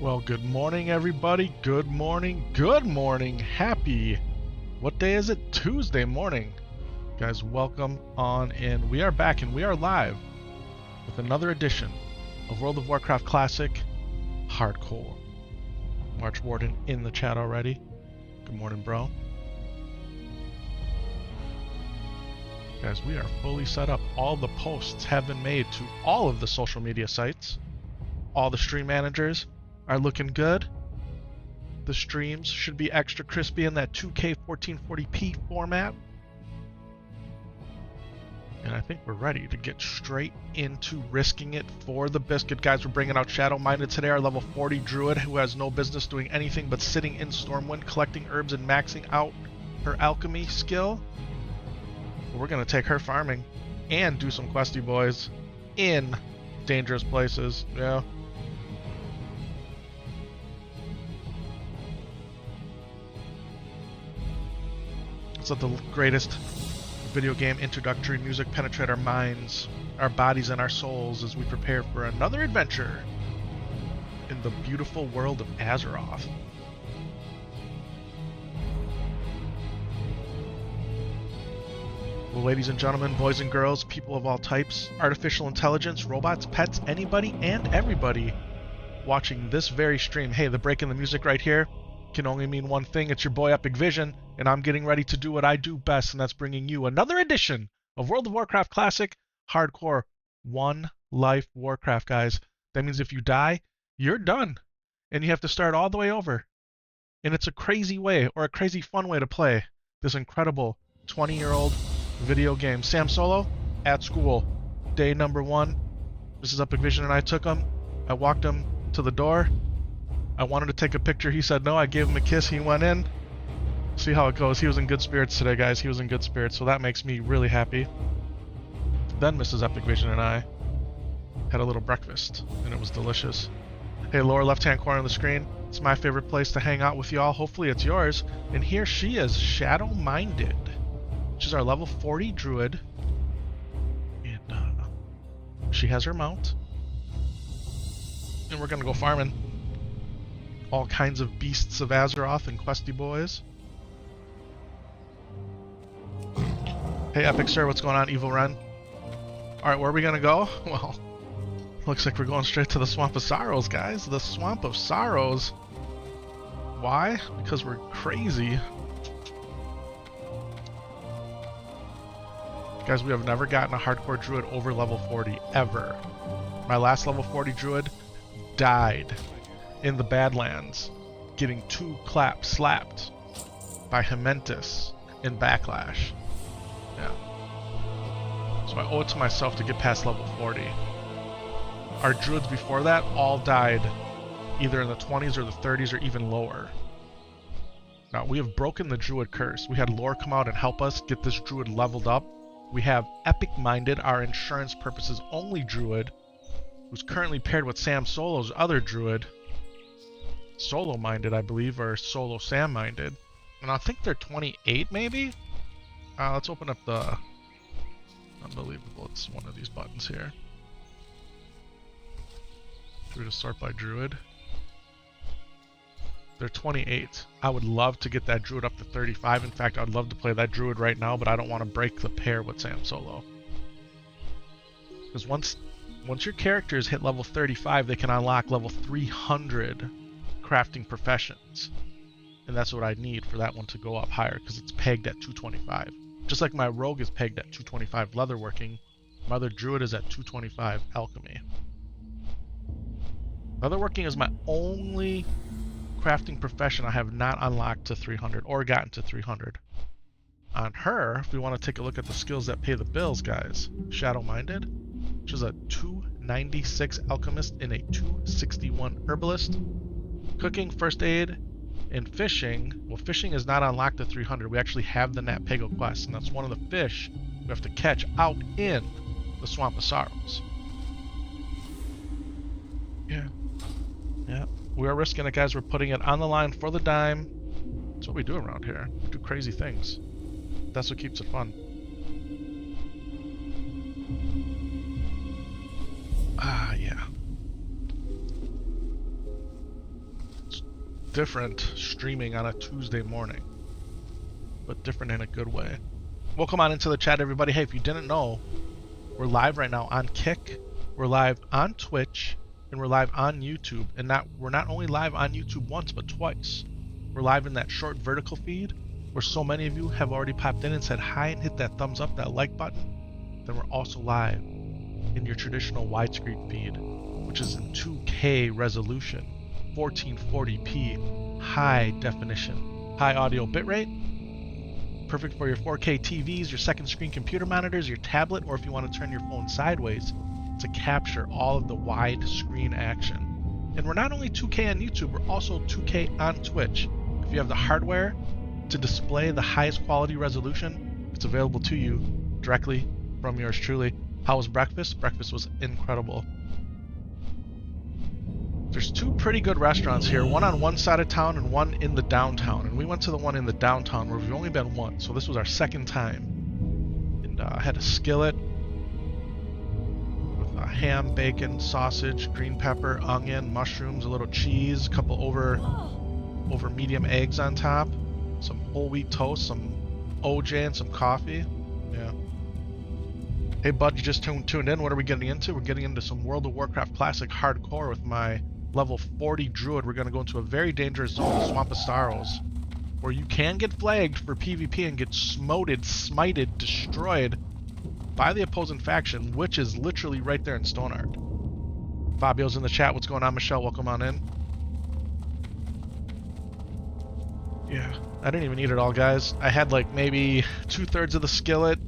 Well, good morning, everybody. Good morning. Good morning. Happy. What day is it? Tuesday morning. Guys, welcome on in. We are back and we are live with another edition of World of Warcraft Classic Hardcore. March Warden in the chat already. Good morning, bro. Guys, we are fully set up. All the posts have been made to all of the social media sites. All the stream managers are looking good. The streams should be extra crispy in that 2K 1440p format. And I think we're ready to get straight into risking it for the biscuit. Guys, we're bringing out Shadowminded today, our level 40 Druid who has no business doing anything but sitting in Stormwind, collecting herbs and maxing out her alchemy skill. But we're going to take her farming and do some questy boys in dangerous places. Yeah. Let's let the greatest video game introductory music penetrate our minds, our bodies, and our souls as we prepare for another adventure in the beautiful world of Azeroth. Well, ladies and gentlemen, boys and girls, people of all types, artificial intelligence, robots, pets, anybody and everybody watching this very stream. Hey, the break in the music right here can only mean one thing. It's your boy Epic Vision, and I'm getting ready to do what I do best, and that's bringing you another edition of World of Warcraft Classic Hardcore. One life Warcraft, guys. That means if you die, you're done, and you have to start all the way over. And it's a crazy way, or a crazy fun way to play this incredible 20-year-old video game. Sam Solo at school, day number 1. This is Epic Vision, and I took him. I walked him to the door. I wanted to take a picture. He said no. I gave him a kiss. He went in. See how it goes. He was in good spirits today, guys. He was in good spirits, so that makes me really happy. Then Mrs. Epic Vision and I had a little breakfast, and it was delicious. Hey, lower left-hand corner of the screen. It's my favorite place to hang out with y'all. Hopefully it's yours. And here she is, Shadowminded, which is our level 40 Druid. And she has her mount. And we're going to go farming all kinds of beasts of Azeroth and questy boys. Hey, Epic Sir, what's going on, Evil Ren? Alright, where are we gonna go? Well, looks like we're going straight to the Swamp of Sorrows, guys. The Swamp of Sorrows. Why? Because we're crazy. Guys, we have never gotten a hardcore Druid over level 40, ever. My last level 40 Druid died in the Badlands, getting 2 claps slapped by Hementus in Backlash. Yeah. So I owe it to myself to get past level 40. Our Druids before that all died either in the 20s or the 30s or even lower. Now, we have broken the Druid curse. We had Lore come out and help us get this Druid leveled up. We have Epic Minded, our insurance purposes only Druid, who's currently paired with Sam Solo's other Druid, Solo Minded, I believe, or Solo Sam Minded. And I think they're 28, maybe? Let's open up the... Unbelievable, it's one of these buttons here. Druid to sort by Druid. They're 28. I would love to get that Druid up to 35. In fact, I'd love to play that Druid right now, but I don't want to break the pair with Sam Solo. Because once your characters hit level 35, they can unlock level 300 crafting professions. And that's what I need for that one to go up higher, because it's pegged at 225. Just like my rogue is pegged at 225 leatherworking, my other druid is at 225 alchemy. Leatherworking is my only crafting profession I have not unlocked to 300 or gotten to 300. On her, if we want to take a look at the skills that pay the bills, guys, Shadowminded, which is a 296 alchemist and a 261 herbalist. Cooking, first aid, and fishing. Well, fishing is not unlocked to 300. We actually have the Nat Pago quest, and that's one of the fish we have to catch out in the Swamp of Sorrows. Yeah. Yeah. We are risking it, guys. We're putting it on the line for the dime. That's what we do around here. We do crazy things. That's what keeps it fun. Ah, yeah. different streaming on a Tuesday morning, but different in a good way. Welcome on into the chat, everybody. Hey, if you didn't know, we're live right now on Kick, we're live on Twitch, and we're live on YouTube. And we're not only live on YouTube once, but twice. We're live in that short vertical feed, where so many of you have already popped in and said hi and hit that thumbs up, that like button. Then we're also live in your traditional widescreen feed, which is in 2K resolution, 1440p, high definition, high audio bitrate, perfect for your 4K TVs, your second screen computer monitors, your tablet, or if you want to turn your phone sideways to capture all of the wide screen action. And we're not only 2K on YouTube, we're also 2K on Twitch. If you have the hardware to display the highest quality resolution, it's available to you directly from yours truly. How was breakfast? Breakfast was incredible. There's two pretty good restaurants here, one on one side of town and one in the downtown. And we went to the one in the downtown where we've only been once, so this was our second time. And I had a skillet with ham, bacon, sausage, green pepper, onion, mushrooms, a little cheese, a couple over medium eggs on top, some whole wheat toast, some OJ, and some coffee. Yeah. Hey bud, you just tuned in. What are we getting into? We're getting into some World of Warcraft Classic Hardcore with my level 40 Druid. We're going to go into a very dangerous zone, the Swamp of Sorrows, where you can get flagged for PvP and get smited, destroyed by the opposing faction, which is literally right there in Stoneheart. Fabio's in the chat. What's going on, Michelle? Welcome on in. Yeah, I didn't even eat it all, guys. I had like maybe 2/3 of the skillet,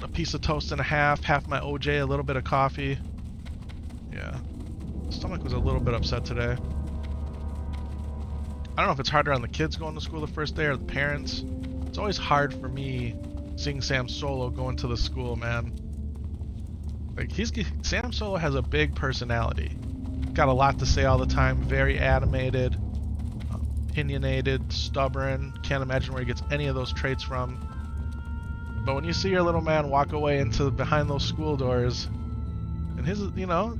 a piece of toast and a half my OJ, a little bit of coffee. Yeah. Stomach was a little bit upset today. I don't know if it's harder on the kids going to school the first day or the parents. It's always hard for me seeing Sam Solo going to the school, man. Like Sam Solo has a big personality. Got a lot to say all the time, very animated, opinionated, stubborn. Can't imagine where he gets any of those traits from. But when you see your little man walk away into behind those school doors, and his, you know,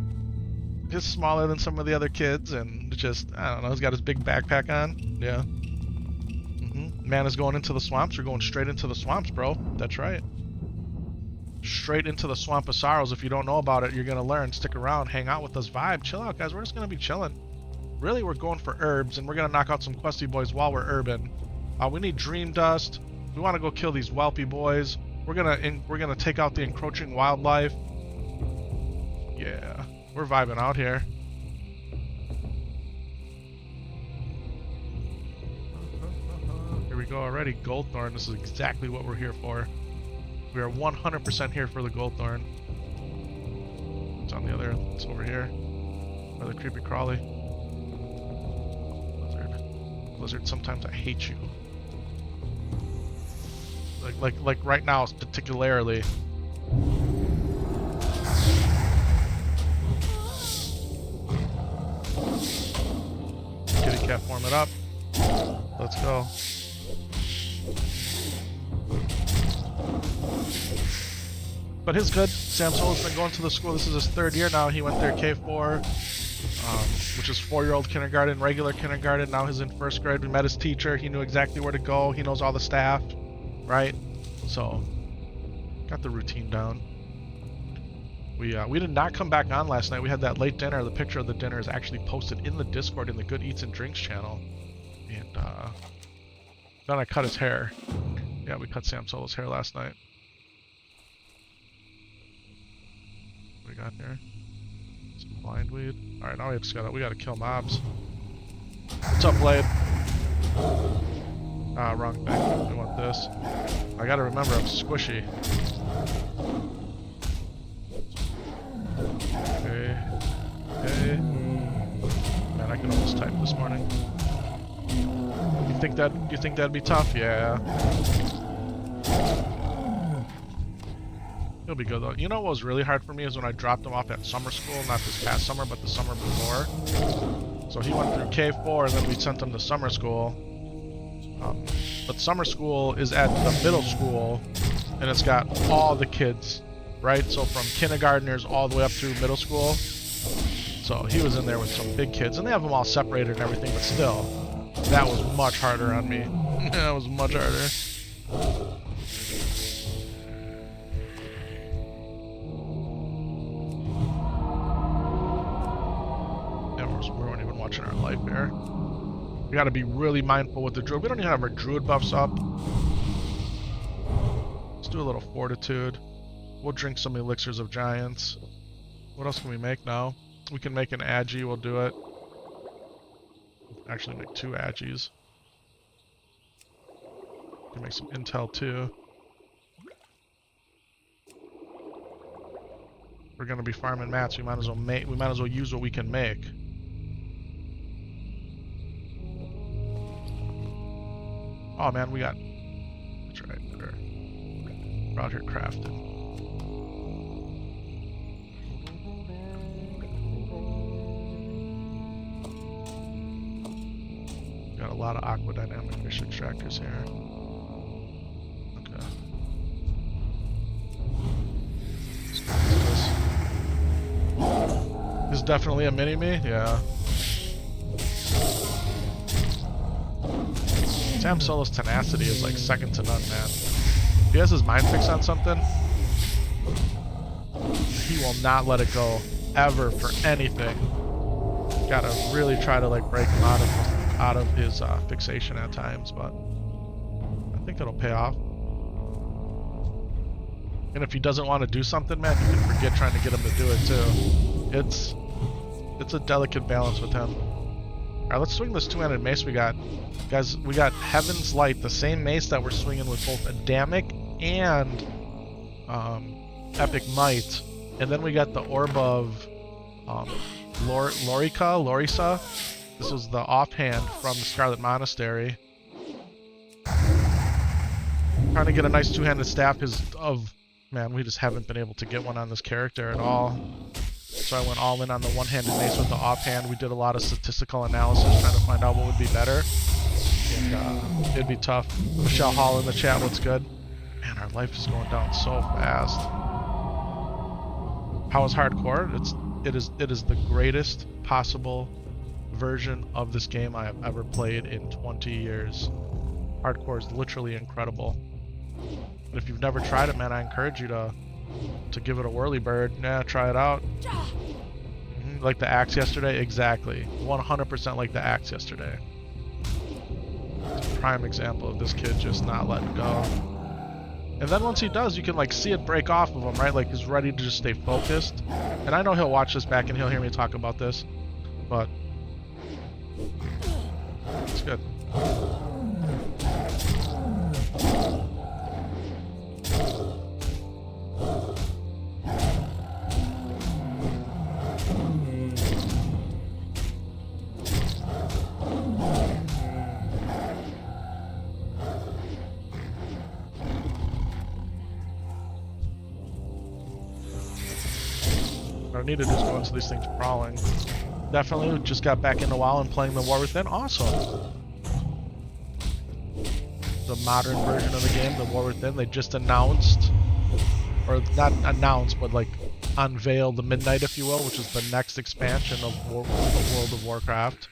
he's smaller than some of the other kids, and just, I don't know, he's got his big backpack on. Yeah. Man is going into the swamps. We're going straight into the swamps, bro. That's right. Straight into the Swamp of Sorrows. If you don't know about it, you're going to learn. Stick around, hang out with us, vibe, chill out, guys. We're just going to be chilling. Really, we're going for herbs, and we're going to knock out some questy boys while we're urban. We need dream dust. We want to go kill these whelpy boys. We're gonna take out the encroaching wildlife. Yeah, we're vibing out here. Here we go already. Goldthorn. This is exactly what we're here for. We are 100% here for the Goldthorn. It's on the other. It's over here. Another creepy crawly. Blizzard, sometimes I hate you. Like right now, particularly. Kitty cat, form it up. Let's go. But his good. Sam Solo's been going to the school. This is his 3rd year now. He went there K4, which is 4-year-old kindergarten, regular kindergarten. Now he's in 1st grade. We met his teacher. He knew exactly where to go. He knows all the staff. Right, so got the routine down. We did not come back on last night. We had that late dinner. The picture of the dinner is actually posted in the Discord in the Good Eats and Drinks channel. And then I cut his hair. Yeah, we cut Sam Solo's hair last night. What we got here? Some blind weed. All right, now we gotta kill mobs. What's up, Blade? Ah, wrong thing. We want this. I gotta remember I'm squishy. Okay. Okay. Man, I can almost type this morning. You think that'd be tough? Yeah. It'll be good though. You know what was really hard for me is when I dropped him off at summer school, not this past summer, but the summer before. So he went through K4 and then we sent him to summer school. But summer school is at the middle school, and it's got all the kids, right? So from kindergartners all the way up through middle school. So he was in there with some big kids, and they have them all separated and everything, but still. That was much harder on me. That was much harder. We weren't even watching our life there. We gotta be really mindful with the Druid. We don't even have our Druid buffs up. Let's do a little Fortitude. We'll drink some Elixirs of Giants. What else can we make now? We can make an Agi, we'll do it. Actually make 2 Agis. We can make some Intel too. We're gonna be farming mats, we might as well use what we can make. Oh man, we got... That's right, we're out here crafting. Got a lot of aquadynamic fish extractors here. Okay. Let's go with this. This is definitely a mini-me? Yeah. Sam Solo's tenacity is like second to none, man. If he has his mind fixed on something, he will not let it go ever for anything. Gotta really try to like break him out of his fixation at times, but I think it'll pay off. And if he doesn't want to do something, man, you can forget trying to get him to do it too. It's a delicate balance with him. Alright, let's swing this two-handed mace we got. Guys, we got Heaven's Light, the same mace that we're swinging with both Adamic and Epic Might. And then we got the Orb of Lorisa. This was the offhand from the Scarlet Monastery. Trying to get a nice two-handed staff man, we just haven't been able to get one on this character at all. So I went all in on the one-handed mace with the offhand. We did a lot of statistical analysis trying to find out what would be better. And it'd be tough. Michelle Hall in the chat, what's good? Man, our life is going down so fast. How is hardcore? It is the greatest possible version of this game I have ever played in 20 years. Hardcore is literally incredible. And if you've never tried it, man, I encourage you to give it a whirly bird. Yeah, try it out. Like the axe yesterday? Exactly. 100% like the axe yesterday. It's a prime example of this kid just not letting go. And then once he does, you can like see it break off of him, right? Like he's ready to just stay focused. And I know he'll watch this back and he'll hear me talk about this, but it's good. What I need to do is go into these things crawling. Definitely just got back into WoW and playing the War Within. Awesome. The modern version of the game, the War Within, they just announced, or not announced, but like unveiled the Midnight, if you will, which is the next expansion of World of Warcraft.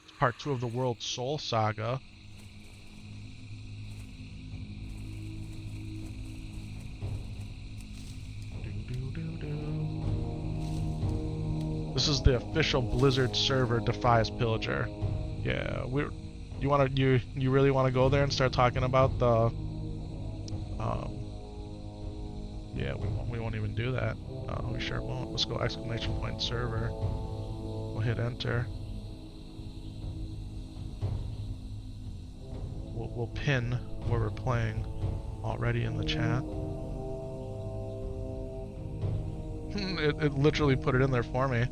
It's part 2 of the World Soul Saga. This is the official Blizzard server, Defias Pillager. Yeah, you really want to go there and start talking about the yeah, we won't even do that. We sure won't. Let's go ! Server. We'll hit enter. We'll pin where we're playing already in the chat. It literally put it in there for me.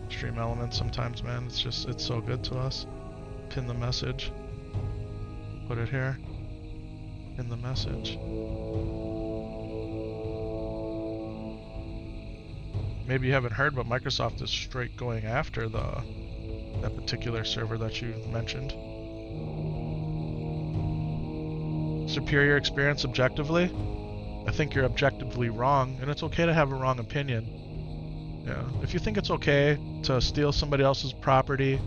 Stream Elements sometimes, man, it's so good to us. Pin the message. Put it here. Pin the message. Maybe you haven't heard, but Microsoft is straight going after that particular server that you mentioned. Superior experience objectively? I think you're objectively wrong, and it's okay to have a wrong opinion. Yeah, if you think it's okay to steal somebody else's property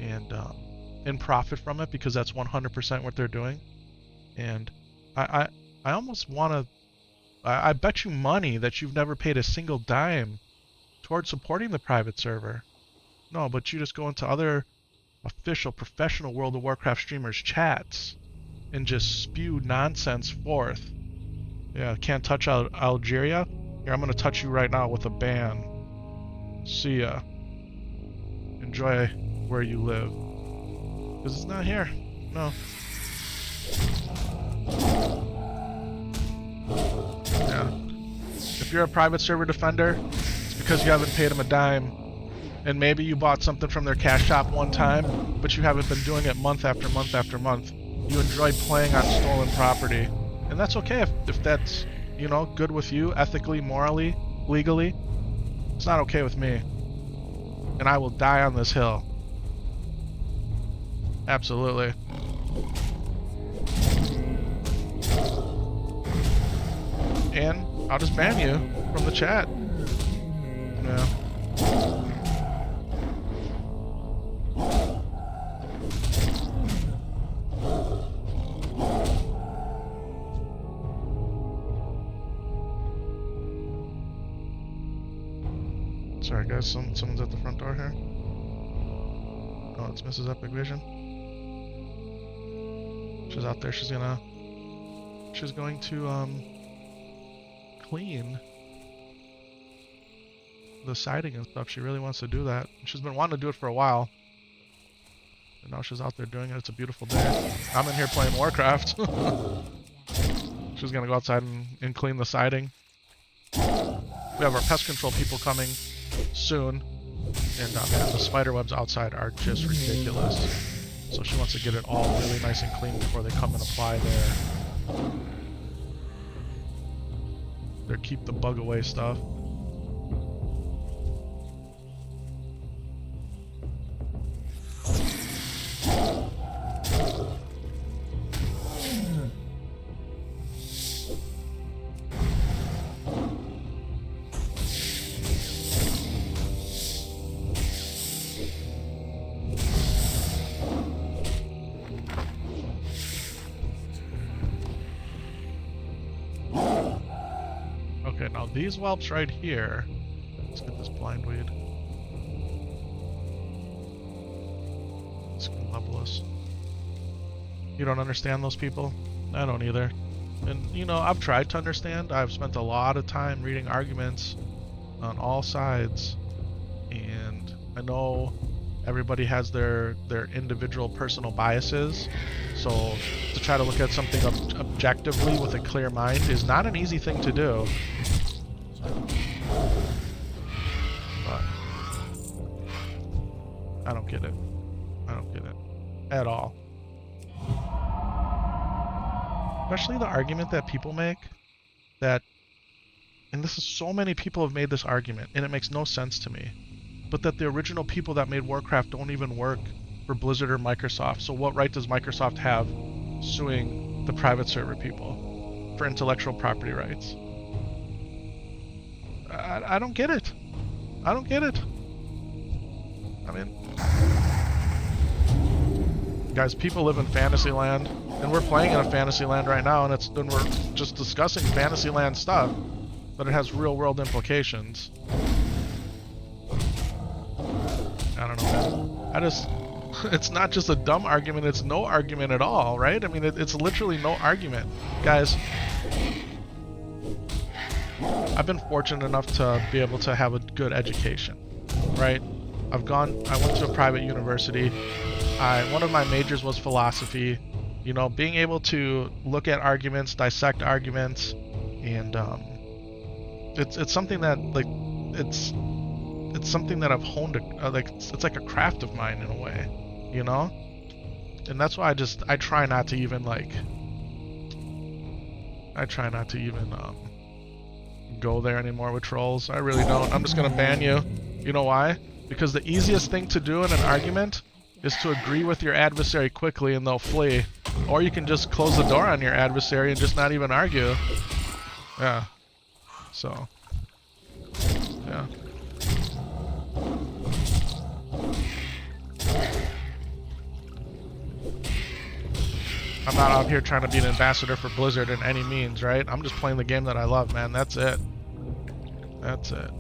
and and profit from it, because that's 100% what they're doing. And I almost want to, I bet you money that you've never paid a single dime towards supporting the private server. No, but you just go into other official professional World of Warcraft streamers' chats and just spew nonsense forth. Yeah, can't touch Algeria? Here, I'm going to touch you right now with a ban. See ya. Enjoy where you live. Because it's not here. No. Yeah. If you're a private server defender, it's because you haven't paid them a dime. And maybe you bought something from their cash shop one time, but you haven't been doing it month after month after month. You enjoy playing on stolen property. And that's okay if that's, you know, good with you, ethically, morally, legally. It's not okay with me. And I will die on this hill. Absolutely. And I'll just ban you from the chat. Yeah. Sorry guys, someone's at the front door here. Oh, it's Mrs. Epic Vision. She's out there, she's going to clean the siding and stuff. She really wants to do that. She's been wanting to do it for a while. And now she's out there doing it. It's a beautiful day. I'm in here playing Warcraft. She's gonna go outside and clean the siding. We have our pest control people coming soon. And man, the spider webs outside are just ridiculous. So she wants to get it all really nice and clean before they come and apply their keep the bug away stuff. Okay, now these whelps right here. Let's get this blind weed. It's gonna level us. You don't understand those people? I don't either. And you know, I've tried to understand. I've spent a lot of time reading arguments on all sides, and I know everybody has their individual personal biases. So to try to look at something objectively with a clear mind is not an easy thing to do. But I don't get it. I don't get it at all. Especially the argument that people make that, and this is so many people have made this argument and it makes no sense to me, but that the original people that made Warcraft don't even work for Blizzard or Microsoft. So what right does Microsoft have suing the private server people for intellectual property rights? I don't get it. I don't get it. I mean, guys, people live in Fantasyland, and we're playing in a Fantasyland right now, and we're just discussing Fantasyland stuff, but it has real world implications. I don't know, man. It's not just a dumb argument, it's no argument at all, right? I mean, it's literally no argument. Guys, I've been fortunate enough to be able to have a good education, right? I went to a private university. One of my majors was philosophy. You know, being able to look at arguments, dissect arguments, and it's something that, like, it's something that I've honed, it's like a craft of mine in a way, you know? And that's why I try not to even go there anymore with trolls. I really don't. I'm just gonna ban you. You know why? Because the easiest thing to do in an argument is to agree with your adversary quickly and they'll flee. Or you can just close the door on your adversary and just not even argue. Yeah. So, yeah. I'm not out here trying to be an ambassador for Blizzard in any means, right? I'm just playing the game that I love, man. That's it. That's it.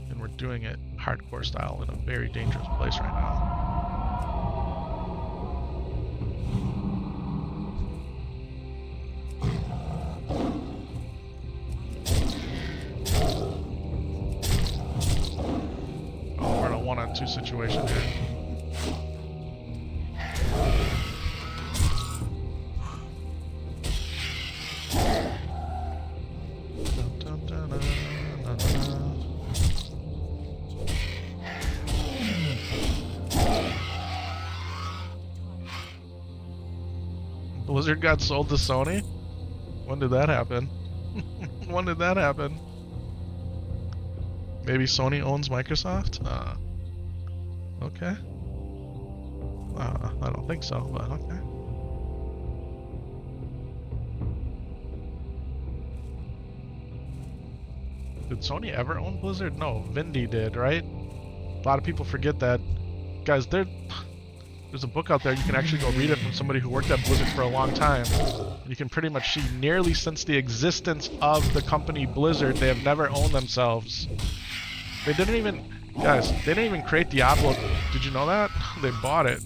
And we're doing it hardcore style in a very dangerous place right now. Oh, we're in a 1-on-2 situation here. Blizzard got sold to Sony? When did that happen? When did that happen? Maybe Sony owns Microsoft? Okay. I don't think so, but okay. Did Sony ever own Blizzard? No, Vindy did, right? A lot of people forget that. Guys, there's a book out there, you can actually go read it from somebody who worked at Blizzard for a long time. You can pretty much see nearly since the existence of the company Blizzard, they have never owned themselves. They didn't even, guys, they didn't even create Diablo. Did you know that? They bought it.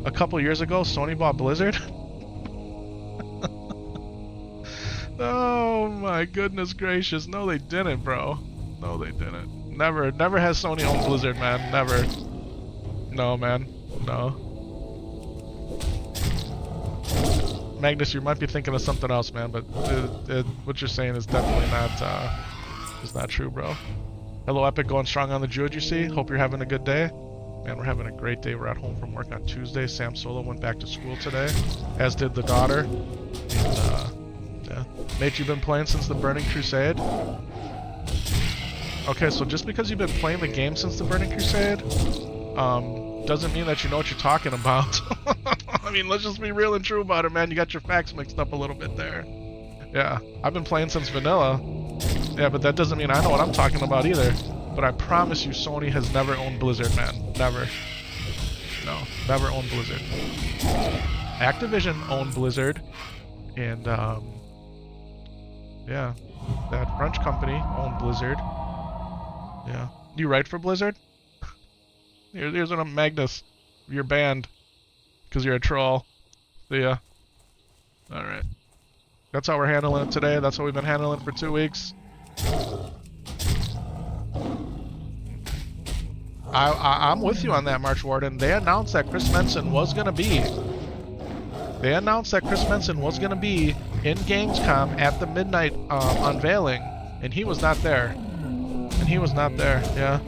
A couple years ago, Sony bought Blizzard. Oh my goodness gracious. No, they didn't, bro. No, they didn't. Never has Sony owned Blizzard, man. Never. No, man. No. Magnus, you might be thinking of something else, man, but what you're saying is definitely not true, bro. Hello, Epic, going strong on the Druid, you see? Hope you're having a good day. Man, we're having a great day. We're at home from work on Tuesday. Sam Solo went back to school today, as did the daughter. And, yeah. Mate, you've been playing since the Burning Crusade? Okay, so just because you've been playing the game since the Burning Crusade, doesn't mean that you know what you're talking about. I mean, let's just be real and true about it, man. You got your facts mixed up a little bit there. Yeah, I've been playing since vanilla. Yeah, but that doesn't mean I know what I'm talking about either. But I promise you, Sony has never owned Blizzard, man. Never. No, never owned Blizzard. Activision owned Blizzard, and yeah, that French company owned Blizzard. Yeah, you write for Blizzard? Here's what I'm, Magnus. You're banned because you're a troll. See ya. All right. That's how we're handling it today. That's how we've been handling it for 2 weeks. I'm with you on that, March Warden. They announced that Chris Menson was gonna be. They announced that Chris Menson was gonna be in Gamescom at the midnight unveiling, and he was not there. And he was not there. Yeah.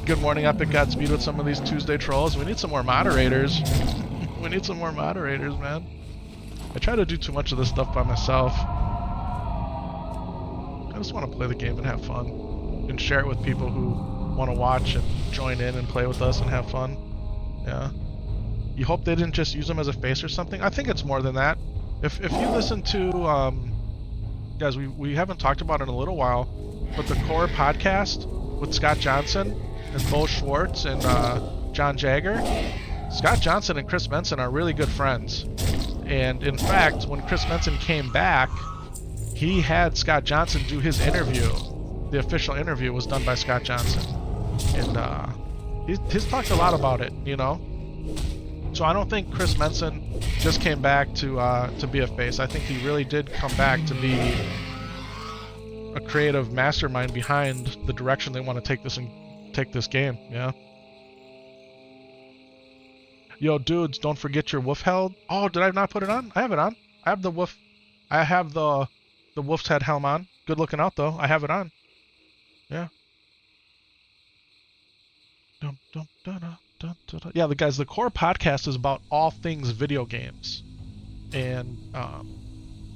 Good morning, Epic. Godspeed with some of these Tuesday trolls. We need some more moderators. We need some more moderators, man. I try to do too much of this stuff by myself. I just want to play the game and have fun. And share it with people who want to watch and join in and play with us and have fun. Yeah. You hope they didn't just use them as a face or something? I think it's more than that. If you listen to... guys, we haven't talked about it in a little while, but the Core podcast with Scott Johnson and Bo Schwartz and John Jagger. Scott Johnson and Chris Menson are really good friends. And in fact, when Chris Menson came back, he had Scott Johnson do his interview. The official interview was done by Scott Johnson. And he's talked a lot about it, you know? So I don't think Chris Menson just came back to be a face. I think he really did come back to be a creative mastermind behind the direction they want to take this game, yeah. Yo, dudes, don't forget your wolf held. Oh, did I not put it on? I have it on. I have the wolf. I have the wolf's head helm on. Good looking out though. I have it on. Yeah. Yeah, the guys. The Core podcast is about all things video games, and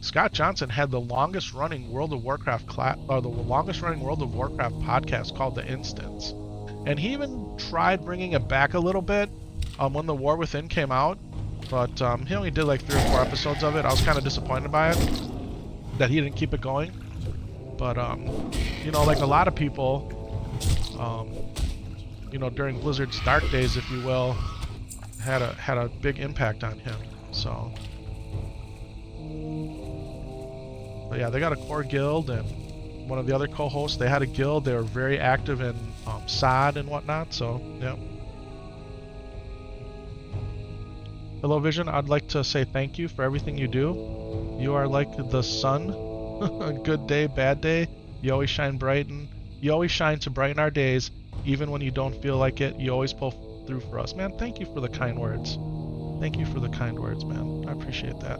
Scott Johnson had the longest running World of Warcraft podcast called The Instance, and he even tried bringing it back a little bit when The War Within came out, but he only did like 3 or 4 episodes of it. I was kind of disappointed by it that he didn't keep it going, but you know, like a lot of people, you know, during Blizzard's dark days, if you will, had a big impact on him. So, but yeah, they got a core guild, and one of the other co-hosts, they had a guild. They were very active in SOD and whatnot. So yeah. Hello Vision, I'd like to say thank you for everything you do. You are like the sun. Good day, bad day. You always shine you always shine to brighten our days, even when you don't feel like it. You always pull through for us. Man, thank you for the kind words. Thank you for the kind words, man. I appreciate that.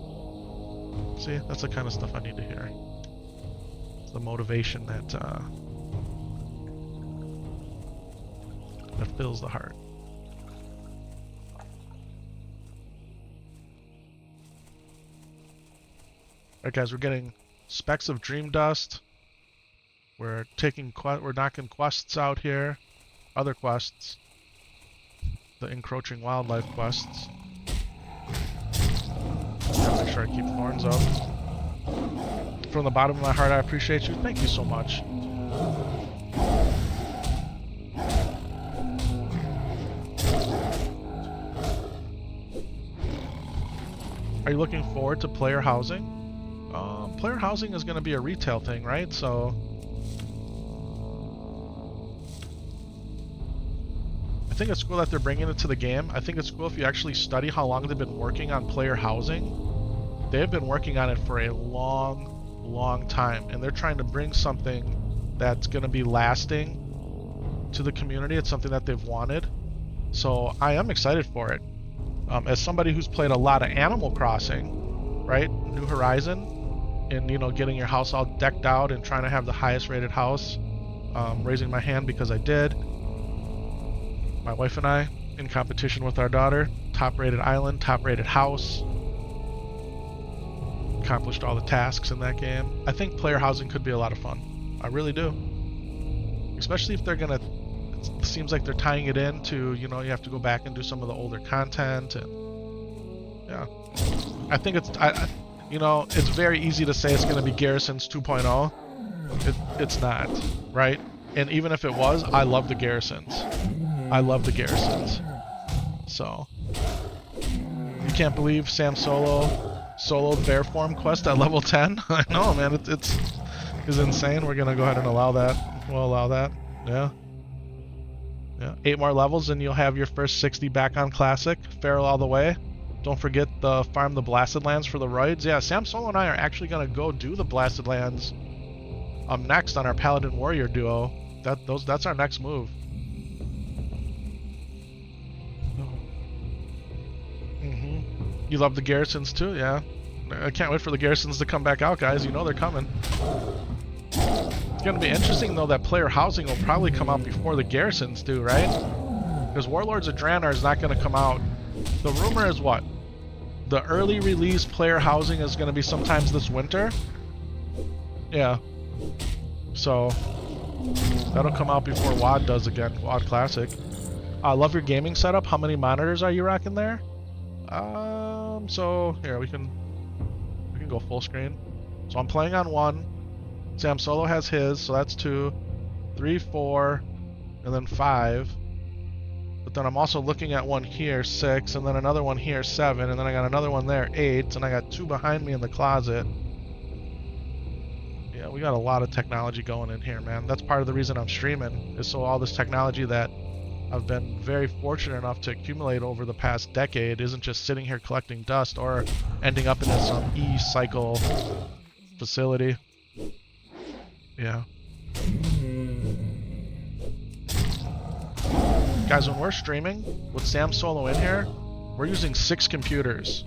See, that's the kind of stuff I need to hear. It's the motivation that fills the heart. Alright guys, we're getting specks of dream dust. We're knocking quests out here. Other quests. The encroaching wildlife quests. Gotta make sure I keep thorns up. From the bottom of my heart, I appreciate you. Thank you so much. Are you looking forward to player housing? Player housing is going to be a retail thing, right? So I think it's cool that they're bringing it to the game. I think it's cool if you actually study how long they've been working on player housing. They've been working on it for a long time, and they're trying to bring something that's going to be lasting to the community. It's something that they've wanted. So I am excited for it. As somebody who's played a lot of Animal Crossing, right? New Horizon, and you know, getting your house all decked out and trying to have the highest rated house. Raising my hand because I did. My wife and I, in competition with our daughter, top rated island, top rated house. Accomplished all the tasks in that game. I think player housing could be a lot of fun. I really do. Especially if they're gonna, it seems like they're tying it into, you know, you have to go back and do some of the older content, and yeah. I think it's, you know, it's very easy to say it's going to be Garrisons 2.0. It's not, right? And even if it was, I love the Garrisons. I love the Garrisons. So, you can't believe Sam soloed bear form quest at level 10? I know, man, it's insane. We're going to go ahead and allow that. We'll allow that. Yeah. Yeah. 8 more levels and you'll have your first 60 back on Classic. Feral all the way. Don't forget the farm the Blasted Lands for the roids. Yeah, Sam Solo and I are actually gonna go do the Blasted Lands next on our Paladin Warrior duo. That's our next move. You love the Garrisons too, yeah. I can't wait for the Garrisons to come back out, guys. You know they're coming. It's gonna be interesting though that player housing will probably come out before the Garrisons do, right? Because Warlords of Draenor is not gonna come out. The rumor is what? The early release player housing is going to be sometimes this winter. Yeah. So, that'll come out before WoD does again. WoD Classic. I love your gaming setup. How many monitors are you rocking there? So, here, we can go full screen. So I'm playing on 1. Sam Solo has his, so that's 2, 3, 4, and then 5. But then I'm also looking at one here, 6, and then another one here, 7, and then I got another one there, 8, and I got 2 behind me in the closet. Yeah, we got a lot of technology going in here, man. That's part of the reason I'm streaming, is so all this technology that I've been very fortunate enough to accumulate over the past decade isn't just sitting here collecting dust or ending up in some e-cycle facility. Yeah. Guys, when we're streaming with Sam Solo in here, we're using 6 computers.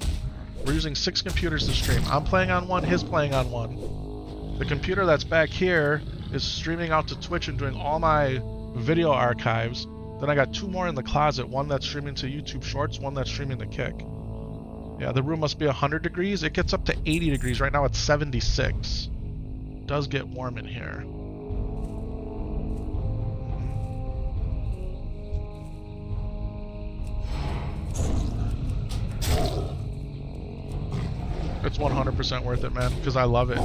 We're using 6 computers to stream. I'm playing on 1, he's playing on 1. The computer that's back here is streaming out to Twitch and doing all my video archives. Then I got 2 more in the closet, one that's streaming to YouTube Shorts, one that's streaming to Kick. Yeah, the room must be 100 degrees. It gets up to 80 degrees. Right now it's 76. It does get warm in here. It's 100% worth it, man, because I love it.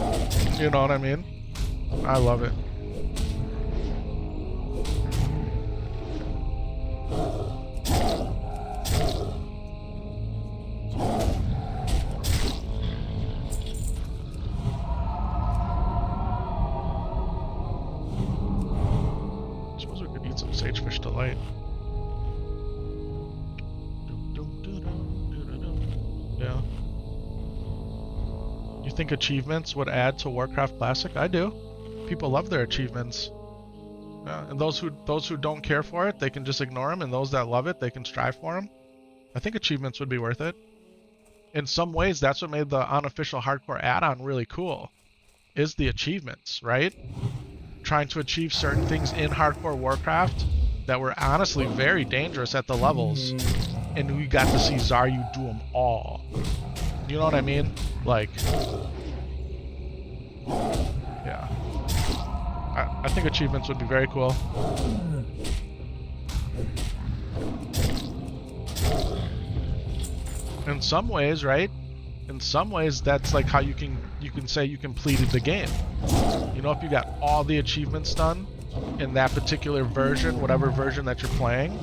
You know what I mean? I love it. Sagefish Delight. Yeah. You think achievements would add to Warcraft Classic? I do. People love their achievements. Yeah, and those who don't care for it, they can just ignore them, and those that love it, they can strive for them. I think achievements would be worth it. In some ways, that's what made the unofficial hardcore add-on really cool, is the achievements, right? Trying to achieve certain things in hardcore Warcraft that were honestly very dangerous at the levels, and we got to see Zaryu do them all. You know what I mean? Like, yeah. I think achievements would be very cool. In some ways, right? In some ways, that's like how you can say you completed the game. You know, if you got all the achievements done in that particular version, whatever version that you're playing.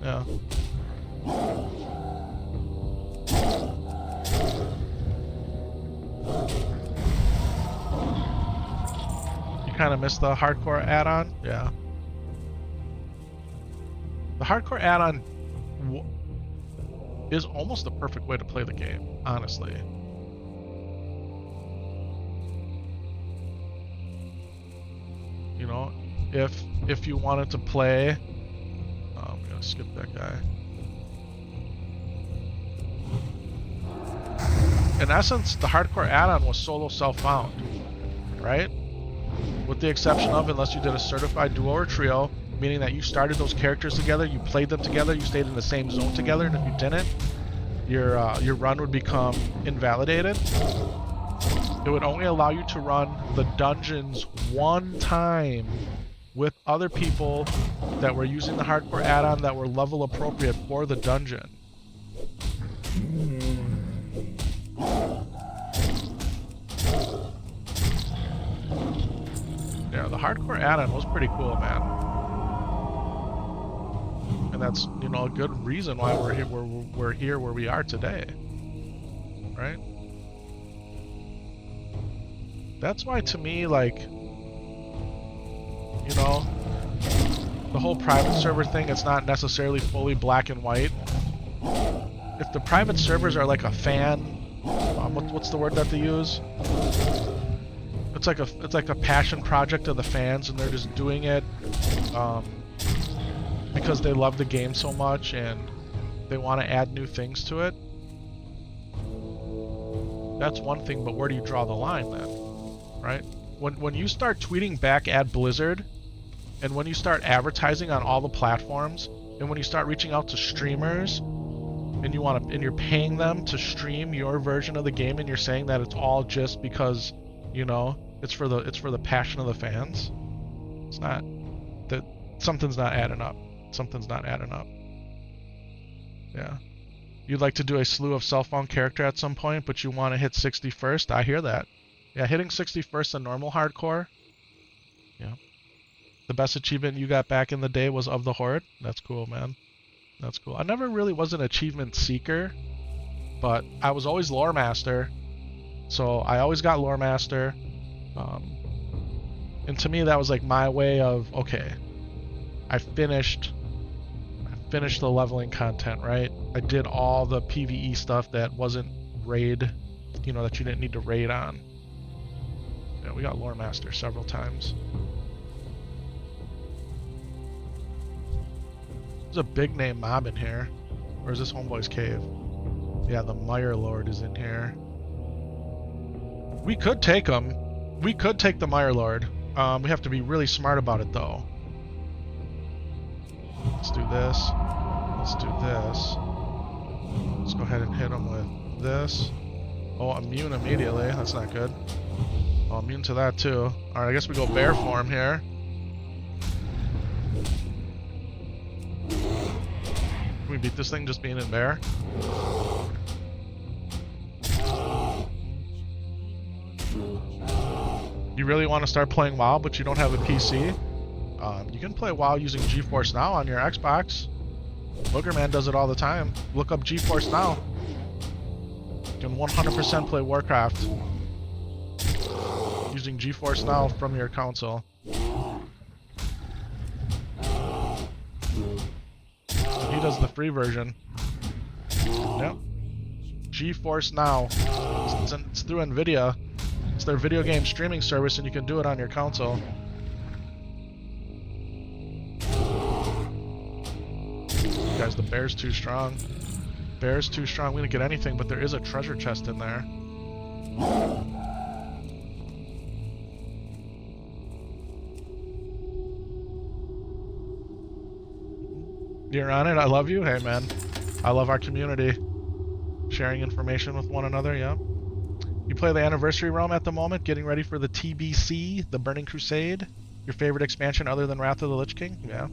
Yeah. Kind of missed the hardcore add-on. Yeah, the hardcore add-on is almost the perfect way to play the game, honestly. You know, if you wanted to play, I'm gonna skip that guy. In essence, the hardcore add-on was solo self-found, right? With the exception of, unless you did a certified duo or trio, meaning that you started those characters together, you played them together, you stayed in the same zone together, and if you didn't, your run would become invalidated. It would only allow you to run the dungeons one time with other people that were using the hardcore add-on that were level appropriate for the dungeon. Yeah, the hardcore add-on was pretty cool, man. And that's, you know, a good reason why we're here where we are today. Right? That's why, to me, like, you know, the whole private server thing, it's not necessarily fully black and white. If the private servers are like a fan, what's the word that they use? It's like a passion project of the fans, and they're just doing it because they love the game so much and they want to add new things to it. That's one thing, but where do you draw the line then? Right? When you start tweeting back at Blizzard, and when you start advertising on all the platforms, and when you start reaching out to streamers, and you're paying them to stream your version of the game, and you're saying that it's all just because, you know, it's for the passion of the fans. It's not that something's not adding up. Something's not adding up. Yeah. You'd like to do a slew of self-found character at some point, but you want to hit 61st. I hear that. Yeah, hitting 61st in normal hardcore. Yeah. The best achievement you got back in the day was Of the Horde. That's cool, man. That's cool. I never really was an achievement seeker, but I was always lore master. So I always got lore master. And to me, that was like my way of, okay, I finished the leveling content, right? I did all the PvE stuff that wasn't raid, you know, that you didn't need to raid on. Yeah, we got lore master several times. There's a big name mob in here. Or is this Homeboy's Cave? Yeah, the Mire Lord is in here. We could take him. We could take the Mire Lord. We have to be really smart about it, though. Let's do this. Let's do this. Let's go ahead and hit him with this. Oh, immune immediately. That's not good. Oh, immune to that, too. Alright, I guess we go bear form here. Can we beat this thing just being in bear? You really want to start playing WoW, but you don't have a PC? You can play WoW using GeForce Now on your Xbox. Boogerman does it all the time. Look up GeForce Now. You can 100% play Warcraft using GeForce Now from your console. does the free version. Yep. GeForce Now. It's through NVIDIA. It's their video game streaming service, and you can do it on your console. Guys, the bear's too strong. Bear's too strong. We didn't get anything, but there is a treasure chest in there. You're on it. I love you. Hey, man. I love our community. Sharing information with one another, yeah. You play the Anniversary Realm at the moment, getting ready for the TBC, the Burning Crusade. Your favorite expansion other than Wrath of the Lich King? Yeah.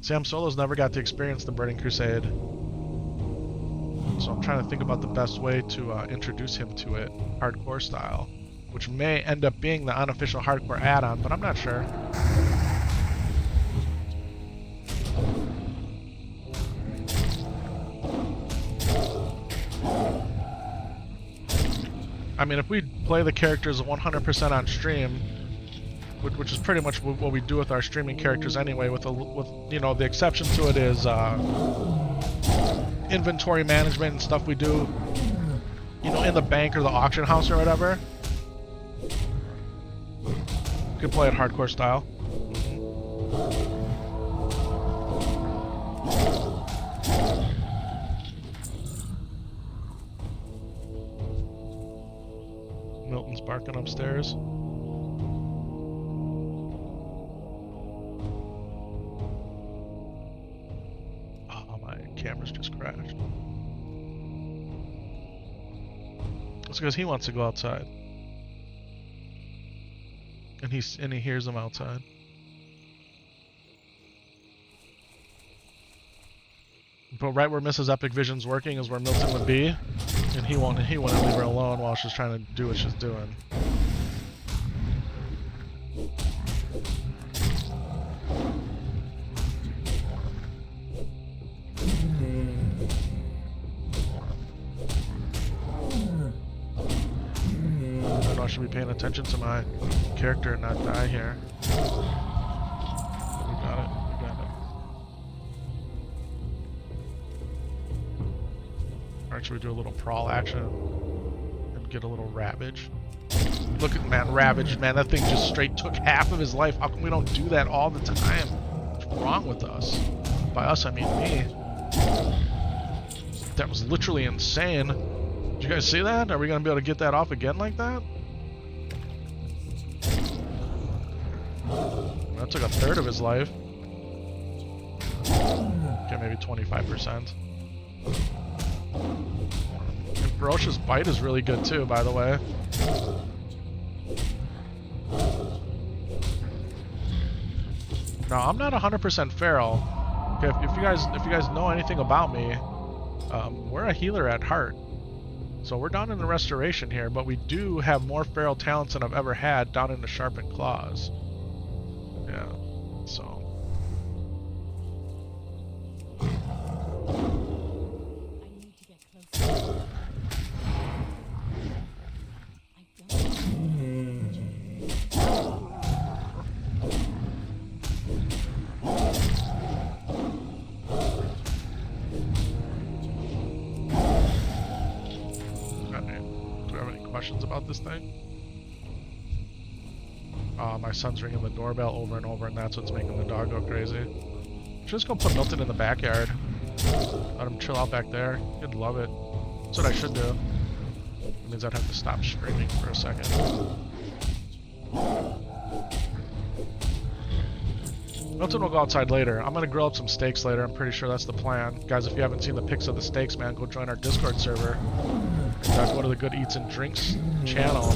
Sam Solo's never got to experience the Burning Crusade. So I'm trying to think about the best way to introduce him to it, hardcore style. Which may end up being the unofficial hardcore add-on, but I'm not sure. I mean, if we play the characters 100% on stream, which is pretty much what we do with our streaming characters anyway, with you know, the exception to it is inventory management and stuff we do, you know, in the bank or the auction house or whatever. You can play it hardcore style. Milton's barking upstairs. Oh, my camera's just crashed. That's because he wants to go outside. And he hears them outside. But right where Mrs. Epic Vision's working is where Milton would be. And he wouldn't leave her alone while she's trying to do what she's doing. I don't know, I should be paying attention to my character and not die here. We got it. Alright, should we do a little prawl action and get a little ravage? Look at, man, ravage, man, that thing just straight took half of his life. How come we don't do that all the time? What's wrong with us? By us, I mean me. That was literally insane. Did you guys see that? Are we going to be able to get that off again like that? That took a third of his life. Okay, maybe 25%. And Ferocious Bite is really good too, by the way. Now, I'm not 100% feral. Okay, if you guys know anything about me, we're a healer at heart. So we're down in the restoration here, but we do have more feral talents than I've ever had down in the Sharpened Claws. Yeah, so. About this thing? My son's ringing the doorbell over and over, and that's what's making the dog go crazy. Just go put Milton in the backyard. Let him chill out back there. He'd love it. That's what I should do. It means I'd have to stop streaming for a second. Milton will go outside later. I'm gonna grill up some steaks later. I'm pretty sure that's the plan. Guys, if you haven't seen the pics of the steaks, man, go join our Discord server. Go to the Good Eats and Drinks channel.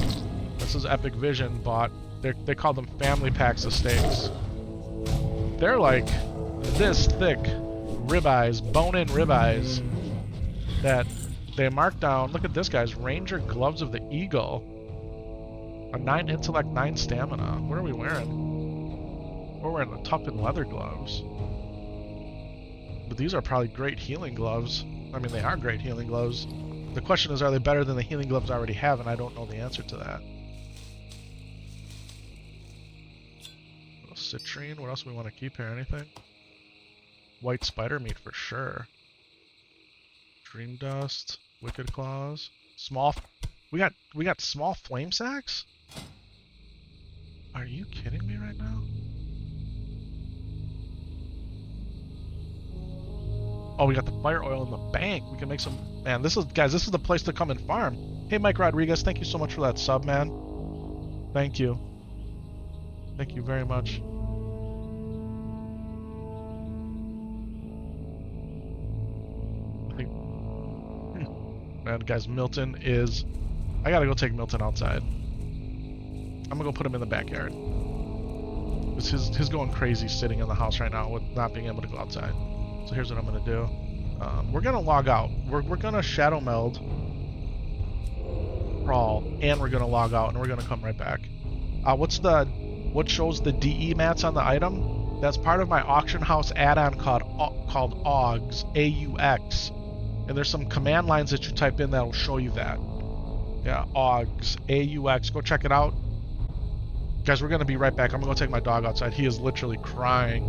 This is Epic Vision bought. They call them family packs of steaks. They're like this thick ribeyes, bone-in ribeyes that they mark down. Look at this, guys. Ranger Gloves of the Eagle. A 9 intellect, 9 stamina. What are we wearing? We're wearing the Tuppen leather gloves. But these are probably great healing gloves. I mean, they are great healing gloves. The question is, are they better than the healing gloves I already have? And I don't know the answer to that. Citrine. What else do we want to keep here? Anything? White spider meat for sure. Dream dust, wicked claws, small. We got small flame sacks. Are you kidding me right now? Oh, we got the fire oil in the bank. We can make some. Man, this is the place to come and farm. Hey, Mike Rodriguez, thank you so much for that sub, man. Thank you. Thank you very much. Man, guys, Milton is... I gotta go take Milton outside. I'm gonna go put him in the backyard. He's going crazy sitting in the house right now with not being able to go outside. So here's what I'm gonna do. We're gonna log out. We're gonna shadow meld, crawl, and we're gonna log out, and we're gonna come right back. What shows the DE mats on the item? That's part of my auction house add-on called AUX, AUX. And there's some command lines that you type in that'll show you that. Yeah, AUX, AUX. Go check it out. Guys, we're gonna be right back. I'm gonna go take my dog outside. He is literally crying.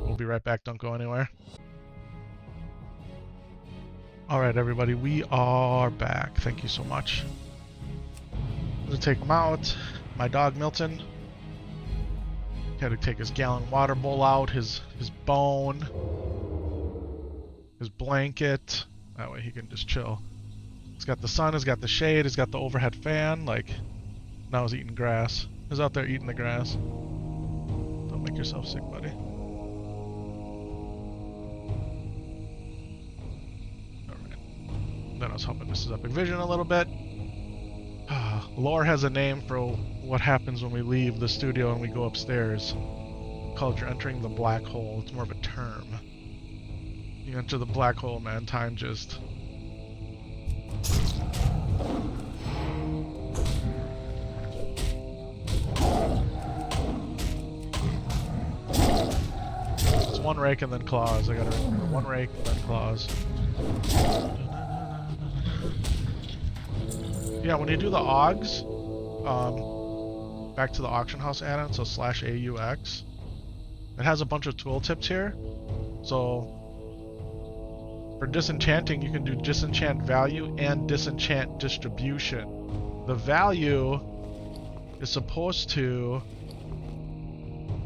We'll be right back. Don't go anywhere. Alright, everybody. We are back. Thank you so much. I'm gonna take him out. My dog, Milton. Had to take his gallon water bowl out, his bone, his blanket. That way he can just chill. He's got the sun, he's got the shade, he's got the overhead fan. Like, now he's eating grass. He's out there eating the grass. Don't make yourself sick, buddy. Alright. Then I was hoping this is Epic Vision a little bit. Lore has a name for what happens when we leave the studio and we go upstairs. Called you're entering the black hole. It's more of a term. You enter the black hole, man. Time just... It's one rake and then claws. I gotta remember. One rake and then claws. Yeah, when you do the AUGs, back to the auction house add-on, so /AUX, it has a bunch of tooltips here. So for disenchanting, you can do disenchant value and disenchant distribution. The value is supposed to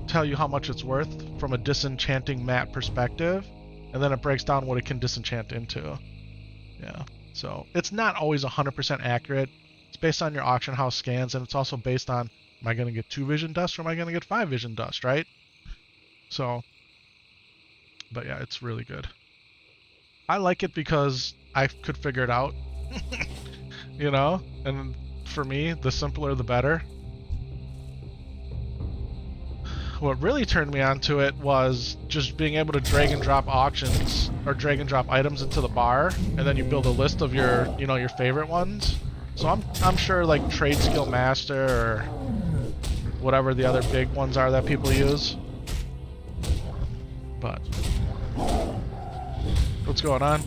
tell you how much it's worth from a disenchanting mat perspective, and then it breaks down what it can disenchant into. Yeah. So it's not always 100% accurate. It's based on your auction house scans, and it's also based on, am I going to get 2 vision dust or am I going to get 5 vision dust, right? So, but yeah, it's really good. I like it because I could figure it out, you know? And for me, the simpler the better. What really turned me on to it was just being able to drag and drop auctions or drag and drop items into the bar, and then you build a list of your, you know, your favorite ones. So I'm sure like Trade Skill Master or whatever the other big ones are that people use. But what's going on?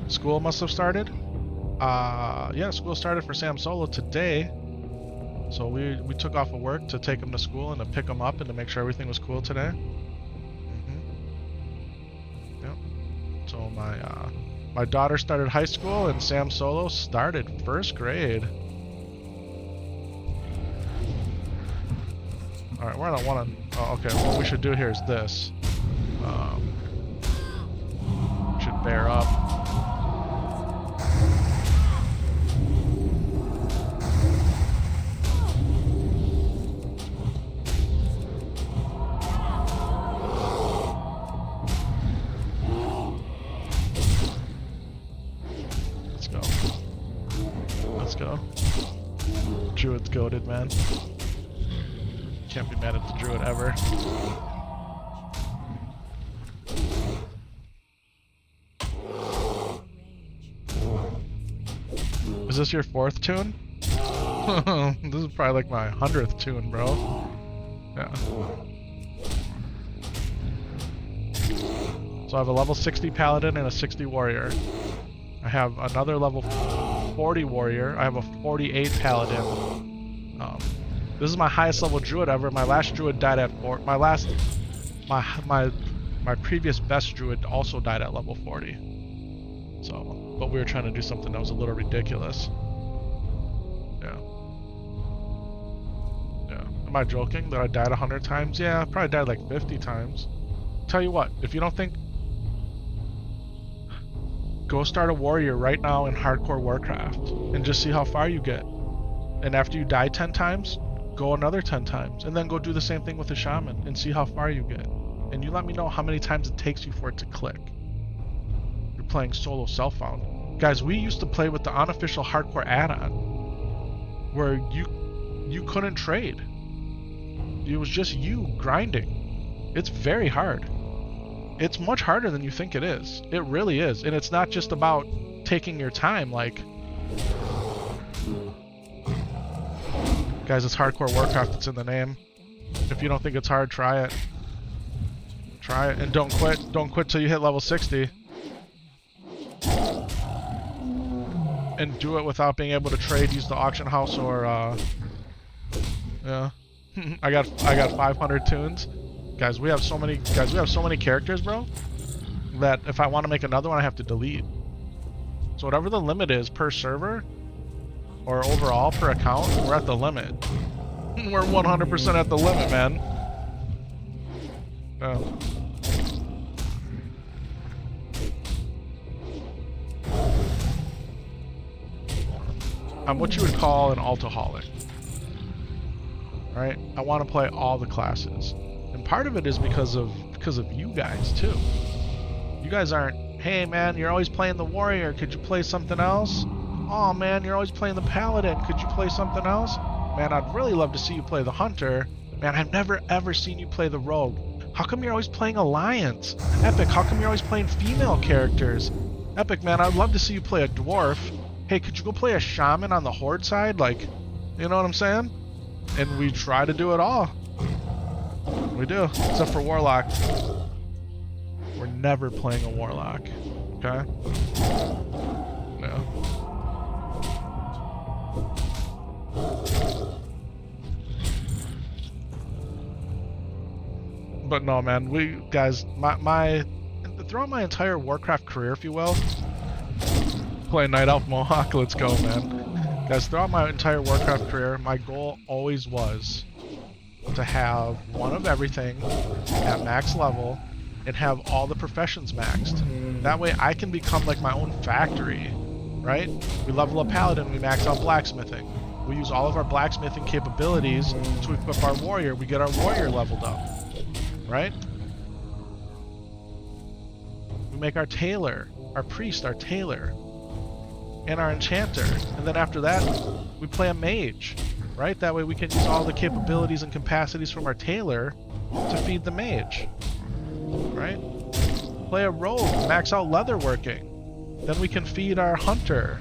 School must have started. Yeah, school started for Sam Solo today. So we took off of work to take him to school and to pick him up and to make sure everything was cool today. Yep. So my daughter started high school and Sam Solo started 1st grade. All right, we're on one. Oh, okay. What we should do here is this. Should bear up. Druid's goated, man. Can't be mad at the Druid ever. Is this your 4th tune? This is probably like my 100th tune, bro. Yeah. So I have a level 60 paladin and a 60 warrior. I have another level 40 warrior. I have a 48 paladin. This is my highest level druid ever. My last druid died at my My previous best druid also died at level 40. So, but we were trying to do something that was a little ridiculous. Yeah. Yeah. Am I joking that I died 100 times? Yeah, I probably died like 50 times. Tell you what, if you don't think... Go start a warrior right now in hardcore Warcraft and just see how far you get. And after you die 10 times, go another 10 times. And then go do the same thing with a shaman and see how far you get. And you let me know how many times it takes you for it to click. You're playing solo self-found. Guys, we used to play with the unofficial hardcore add-on where you couldn't trade. It was just you grinding. It's very hard. It's much harder than you think it is. It really is. And it's not just about taking your time, like... Guys, it's hardcore Warcraft, it's in the name. If you don't think it's hard, try it. Try it, and don't quit. Don't quit till you hit level 60. And do it without being able to trade, use the auction house or, yeah. I got 500 tunes. Guys, we have so many characters, bro, that if I want to make another one, I have to delete. So whatever the limit is per server, or overall per account, we're at the limit. We're 100% at the limit, man. Oh. I'm what you would call an alcoholic. Right? I want to play all the classes. And part of it is because of you guys too. You guys aren't, hey man, you're always playing the warrior, could you play something else? Oh man, you're always playing the paladin, could you play something else? Man, I'd really love to see you play the hunter. Man, I've never ever seen you play the rogue. How come you're always playing alliance? Epic, how come you're always playing female characters? Epic, man, I'd love to see you play a dwarf. Hey, could you go play a shaman on the horde side? Like, you know what I'm saying? And we try to do it all. We do, except for warlock. We're never playing a warlock, okay? No. But no, man, guys, throughout my entire Warcraft career, if you will, play Night Elf Mohawk, let's go, man. Guys, throughout my entire Warcraft career, my goal always was to have one of everything at max level and have all the professions maxed. That way I can become like my own factory, right? We level up Paladin, we max out blacksmithing. We use all of our blacksmithing capabilities to equip our warrior. We get our warrior leveled up, right? We make our tailor, our priest, our tailor, and our enchanter. And then after that, we play a mage, right? That way we can use all the capabilities and capacities from our tailor to feed the mage, right? Play a rogue, max out leatherworking. Then we can feed our hunter.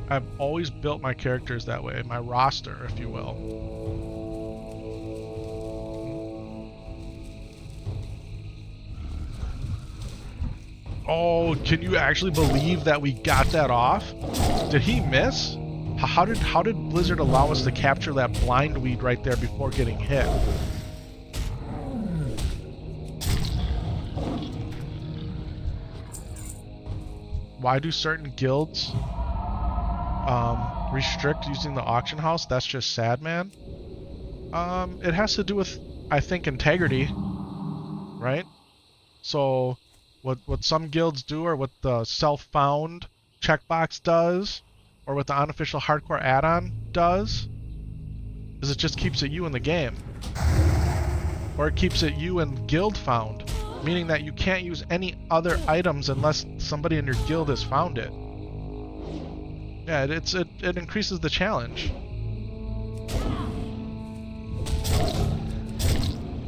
I've always built my characters that way, my roster, if you will. Oh, can you actually believe that we got that off? Did he miss? How did Blizzard allow us to capture that blind weed right there before getting hit? Why do certain guilds restrict using the auction house? That's just sad, man. It has to do with, I think, integrity, right? So what some guilds do, or what the self-found checkbox does, or what the unofficial hardcore add-on does, is it just keeps it you in the game. Or it keeps it you in guild found, meaning that you can't use any other items unless somebody in your guild has found it. Yeah, it increases the challenge.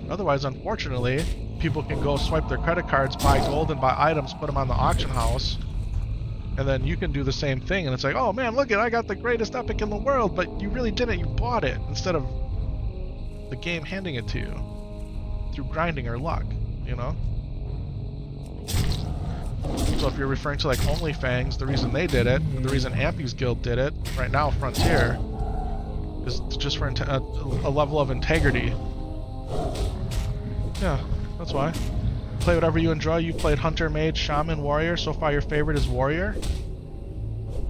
Otherwise, unfortunately, people can go swipe their credit cards, buy gold, and buy items, put them on the auction house, and then you can do the same thing, and it's like, oh man, look it, I got the greatest epic in the world, but you really didn't, you bought it, instead of the game handing it to you through grinding or luck, you know? So if you're referring to like OnlyFangs, the reason they did it, and the reason Ampy's guild did it, right now Frontier, is just for a level of integrity. Yeah, that's why. Play whatever you enjoy. You played Hunter, Mage, Shaman, Warrior. So far your favorite is Warrior?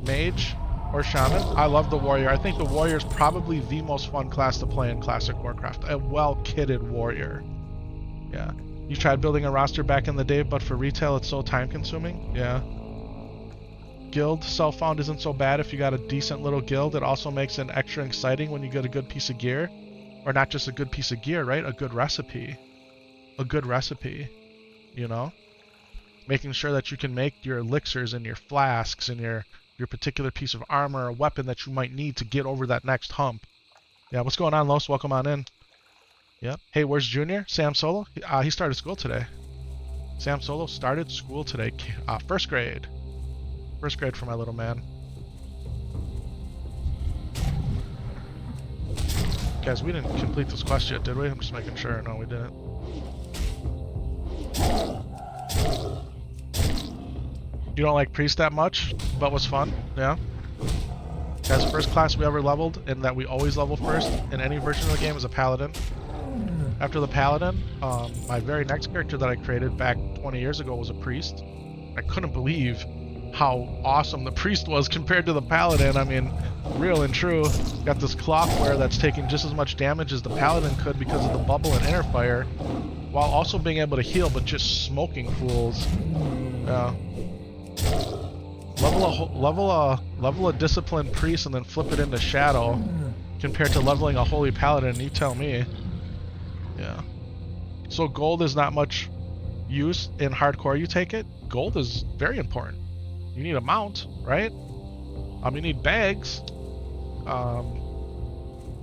Mage or Shaman? I love the Warrior. I think the Warrior is probably the most fun class to play in Classic Warcraft. A well-kitted Warrior. Yeah. You tried building a roster back in the day, but for retail it's so time-consuming? Yeah. Guild self-found isn't so bad if you got a decent little guild. It also makes it extra exciting when you get a good piece of gear. Or not just a good piece of gear, right? A good recipe. A good recipe. You know? Making sure that you can make your elixirs and your flasks and your particular piece of armor or weapon that you might need to get over that next hump. Yeah, what's going on, Los? Welcome on in. Yep. Hey, where's Junior? Sam Solo? He started school today. Sam Solo started school today. First grade. First grade for my little man. Guys, we didn't complete this quest yet, did we? I'm just making sure. No, we didn't. You don't like Priest that much, but was fun? Yeah. Guys, first class we ever leveled, and that we always level first in any version of the game, is a Paladin. After the Paladin, my very next character that I created back 20 years ago was a Priest. I couldn't believe how awesome the Priest was compared to the Paladin. I mean, real and true. Got this clothware that's taking just as much damage as the Paladin could because of the bubble and inner fire, while also being able to heal, but just smoking fools. Yeah. Level a disciplined priest and then flip it into shadow, compared to leveling a holy paladin. You tell me. Yeah. So gold is not much use in hardcore. You take it. Gold is very important. You need a mount, right? You need bags.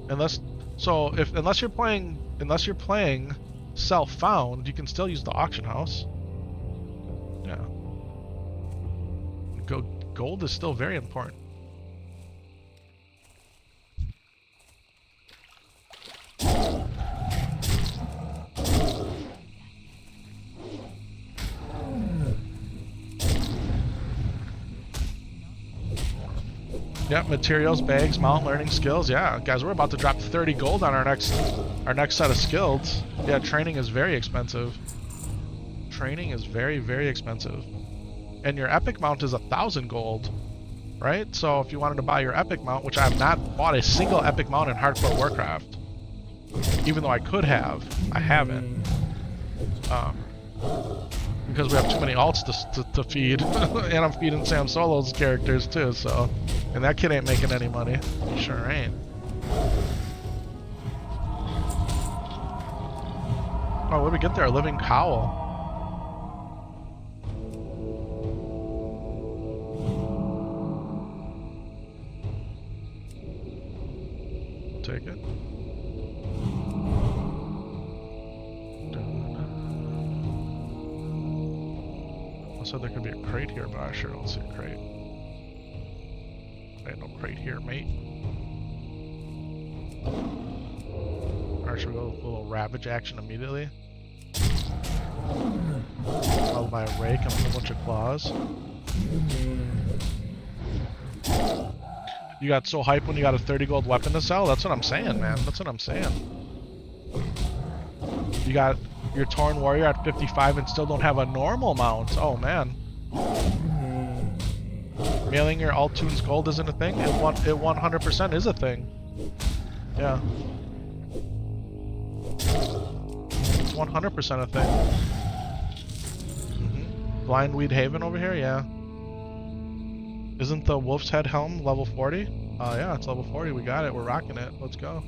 Unless you're playing self-found, you can still use the auction house. Yeah. Gold is still very important. Yep, materials, bags, mount, learning skills. Yeah, guys, we're about to drop 30 gold on our next set of skills. Yeah, training is very expensive. Training is very, very expensive. And your epic mount is 1,000 gold, right? So if you wanted to buy your epic mount, which I have not bought a single epic mount in hardcore Warcraft, even though I could have, I haven't, because we have too many alts to feed, and I'm feeding Sam Solo's characters too. So, and that kid ain't making any money. He sure ain't. Oh, what did we get there? A living cowl. Take it. I said there could be a crate here, but I sure don't see a crate. There ain't no crate here, mate. Alright, should we go with a little ravage action immediately? Followed by a rake and a whole bunch of claws. You got so hyped when you got a 30 gold weapon to sell? That's what I'm saying, man. That's what I'm saying. You got your Torn Warrior at 55 and still don't have a normal mount. Oh, man. Mailing your alt tunes gold isn't a thing? It 100% is a thing. Yeah. It's 100% a thing. Blindweed Haven over here? Yeah. Isn't the Wolf's Head Helm level 40? Yeah, it's level 40. We got it. We're rocking it. Let's go.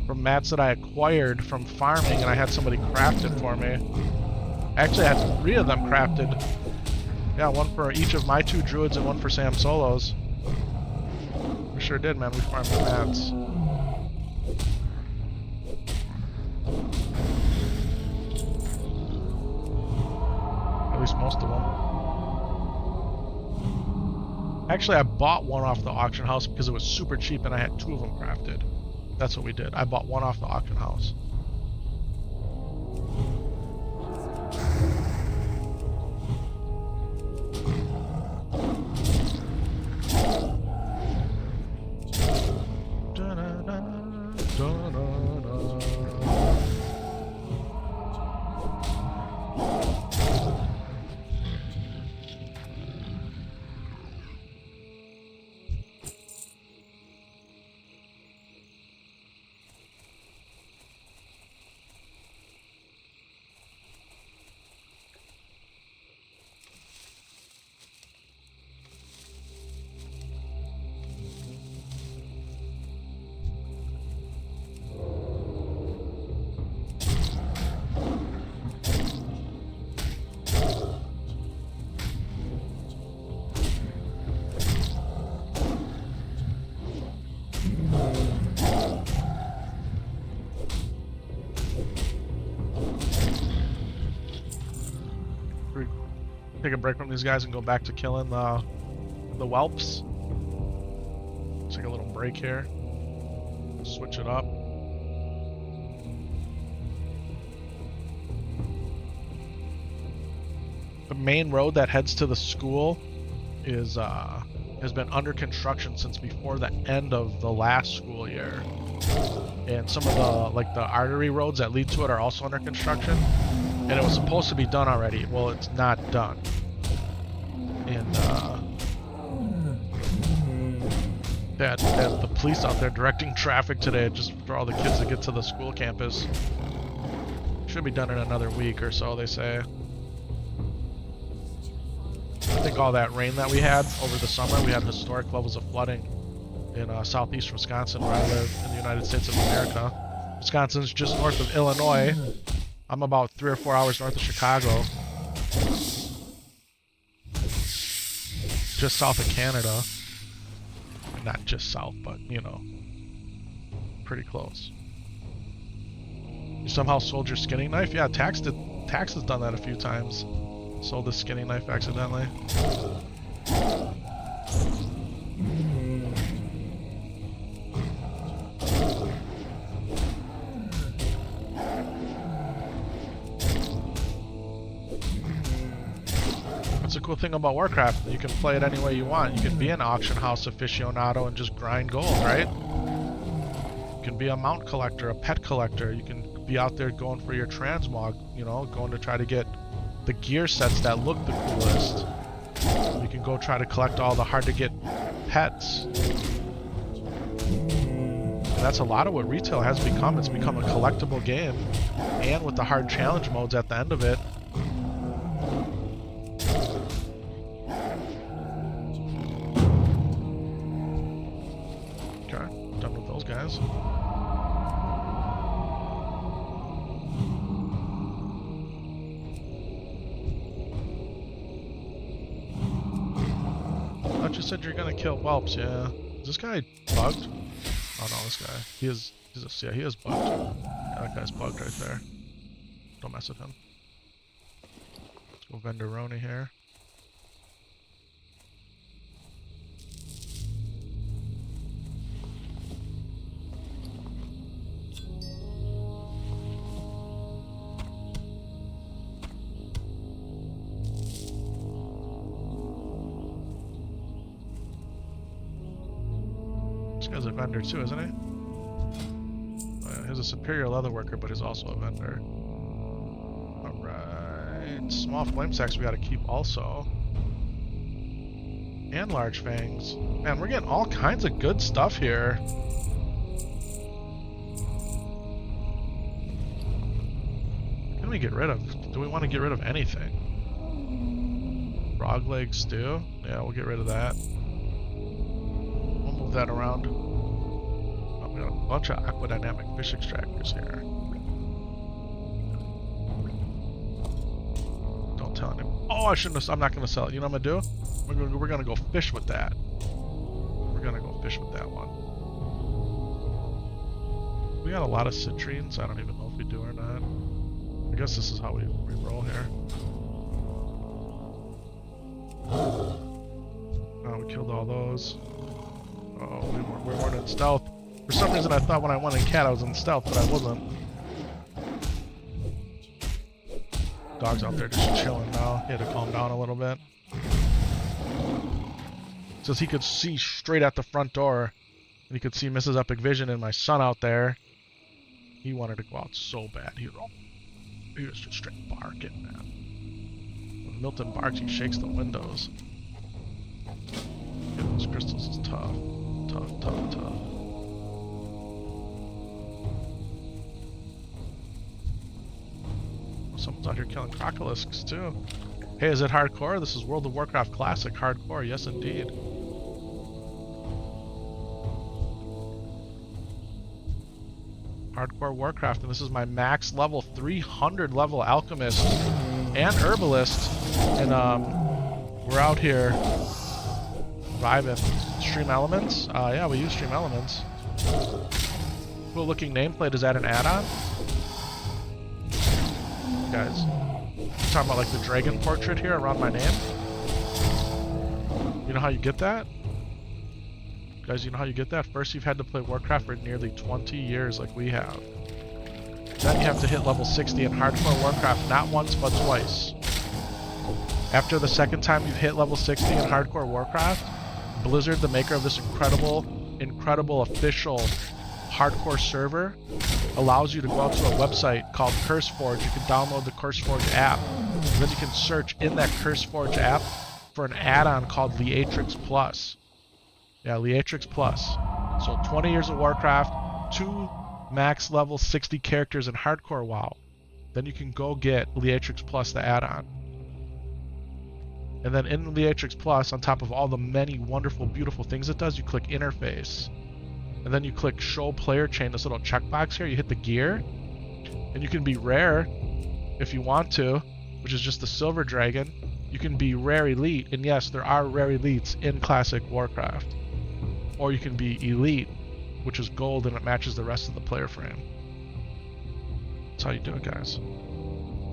From mats that I acquired from farming, and I had somebody craft it for me. Actually, I had 3 of them crafted. Yeah, one for each of my 2 druids and one for Sam Solo's. We sure did, man. We farmed the mats. At least most of them. Actually, I bought one off the auction house because it was super cheap and I had 2 of them crafted. That's what we did. I bought one off the auction house. take a break from these guys and go back to killing the whelps. Take a little break here. Switch it up. The main road that heads to the school is has been under construction since before the end of the last school year. And some of the artery roads that lead to it are also under construction. And it was supposed to be done already. Well, it's not done. And they had the police out there directing traffic today just for all the kids to get to the school campus. Should be done in another week or so, they say. I think all that rain that we had over the summer, we had historic levels of flooding in southeast Wisconsin, where I live in the United States of America. Wisconsin's just north of Illinois. I'm about 3 or 4 hours north of Chicago. Just south of Canada. Not just south, but, you know, pretty close. You somehow sold your skinning knife? Yeah, Tax has done that a few times. Sold the skinning knife accidentally. That's the cool thing about Warcraft. You can play it any way you want. You can be an auction house aficionado and just grind gold, right? You can be a mount collector, a pet collector. You can be out there going for your transmog, you know, going to try to get the gear sets that look the coolest. You can go try to collect all the hard to get pets. And that's a lot of what retail has become. It's become a collectible game, and with the hard challenge modes at the end of it. Okay, done with those guys. I just said you're gonna kill whelps, yeah. Is this guy bugged? Oh no, this guy. He is bugged. Yeah, that guy's bugged right there. Don't mess with him. Let's go Venderoni here. This guy's a vendor too, isn't he? Oh, yeah, he's a superior leather worker, but he's also a vendor. Alright. Small flame sacks we gotta keep also. And large fangs. Man, we're getting all kinds of good stuff here. What can we get rid of? Do we want to get rid of anything? Frog leg stew? Yeah, we'll get rid of that. Move that around. Oh, we got a bunch of aquadynamic fish extractors here. Don't tell anyone. Oh, I shouldn't have. I'm not going to sell it. You know what I'm going to do? We're going to go fish with that. We're going to go fish with that one. We got a lot of citrines. I don't even know if we do or not. I guess this is how we roll here. Oh, we killed all those. Oh, we weren't in stealth. For some reason I thought when I went in cat I was in stealth, but I wasn't. Dog's out there just chilling now. He had to calm down a little bit. Says he could see straight at the front door. And he could see Mrs. Epic Vision and my son out there. He wanted to go out so bad. He was just straight barking, man. When Milton barks, he shakes the windows. Getting those crystals is tough. Tough. Someone's out here killing crocolisks too. Hey, is it hardcore? This is World of Warcraft Classic hardcore. Yes, indeed. Hardcore Warcraft, and this is my max level 300 level alchemist and herbalist, and we're out here vibing. Stream Elements? Yeah, we use Stream Elements. Cool looking nameplate. Is that an add-on? Guys, talking about like the dragon portrait here around my name? You know how you get that? Guys, you know how you get that? First, you've had to play Warcraft for nearly 20 years like we have. Then you have to hit level 60 in hardcore Warcraft not once but twice. After the second time you've hit level 60 in hardcore Warcraft, Blizzard, the maker of this incredible official hardcore server, allows you to go out to a website called CurseForge. You can download the CurseForge app. Then you can search in that CurseForge app for an add-on called Leatrix Plus. Yeah, Leatrix Plus. So 20 years of Warcraft, 2 max level 60 characters in hardcore WoW. Then you can go get Leatrix Plus, the add-on. And then in Leatrix Plus, on top of all the many wonderful, beautiful things it does, you click Interface. And then you click Show Player Chain, this little checkbox here. You hit the gear. And you can be rare if you want to, which is just the Silver Dragon. You can be Rare Elite, and yes, there are Rare Elites in Classic Warcraft. Or you can be Elite, which is gold and it matches the rest of the player frame. That's how you do it, guys.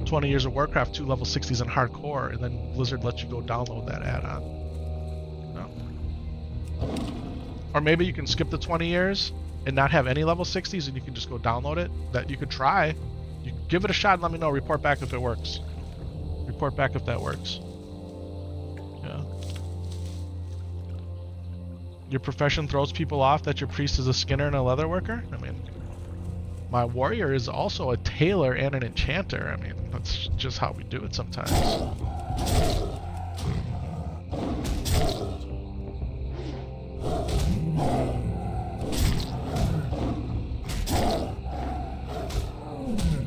20 years of Warcraft, 2 level 60s in hardcore, and then Blizzard lets you go download that add-on. No. Or maybe you can skip the 20 years and not have any level 60s and you can just go download it. That you could try. You give it a shot and let me know. Report back if it works. Report back if that works. Yeah. Your profession throws people off that your priest is a skinner and a leather worker? I mean, my warrior is also a tailor and an enchanter. I mean, that's just how we do it sometimes.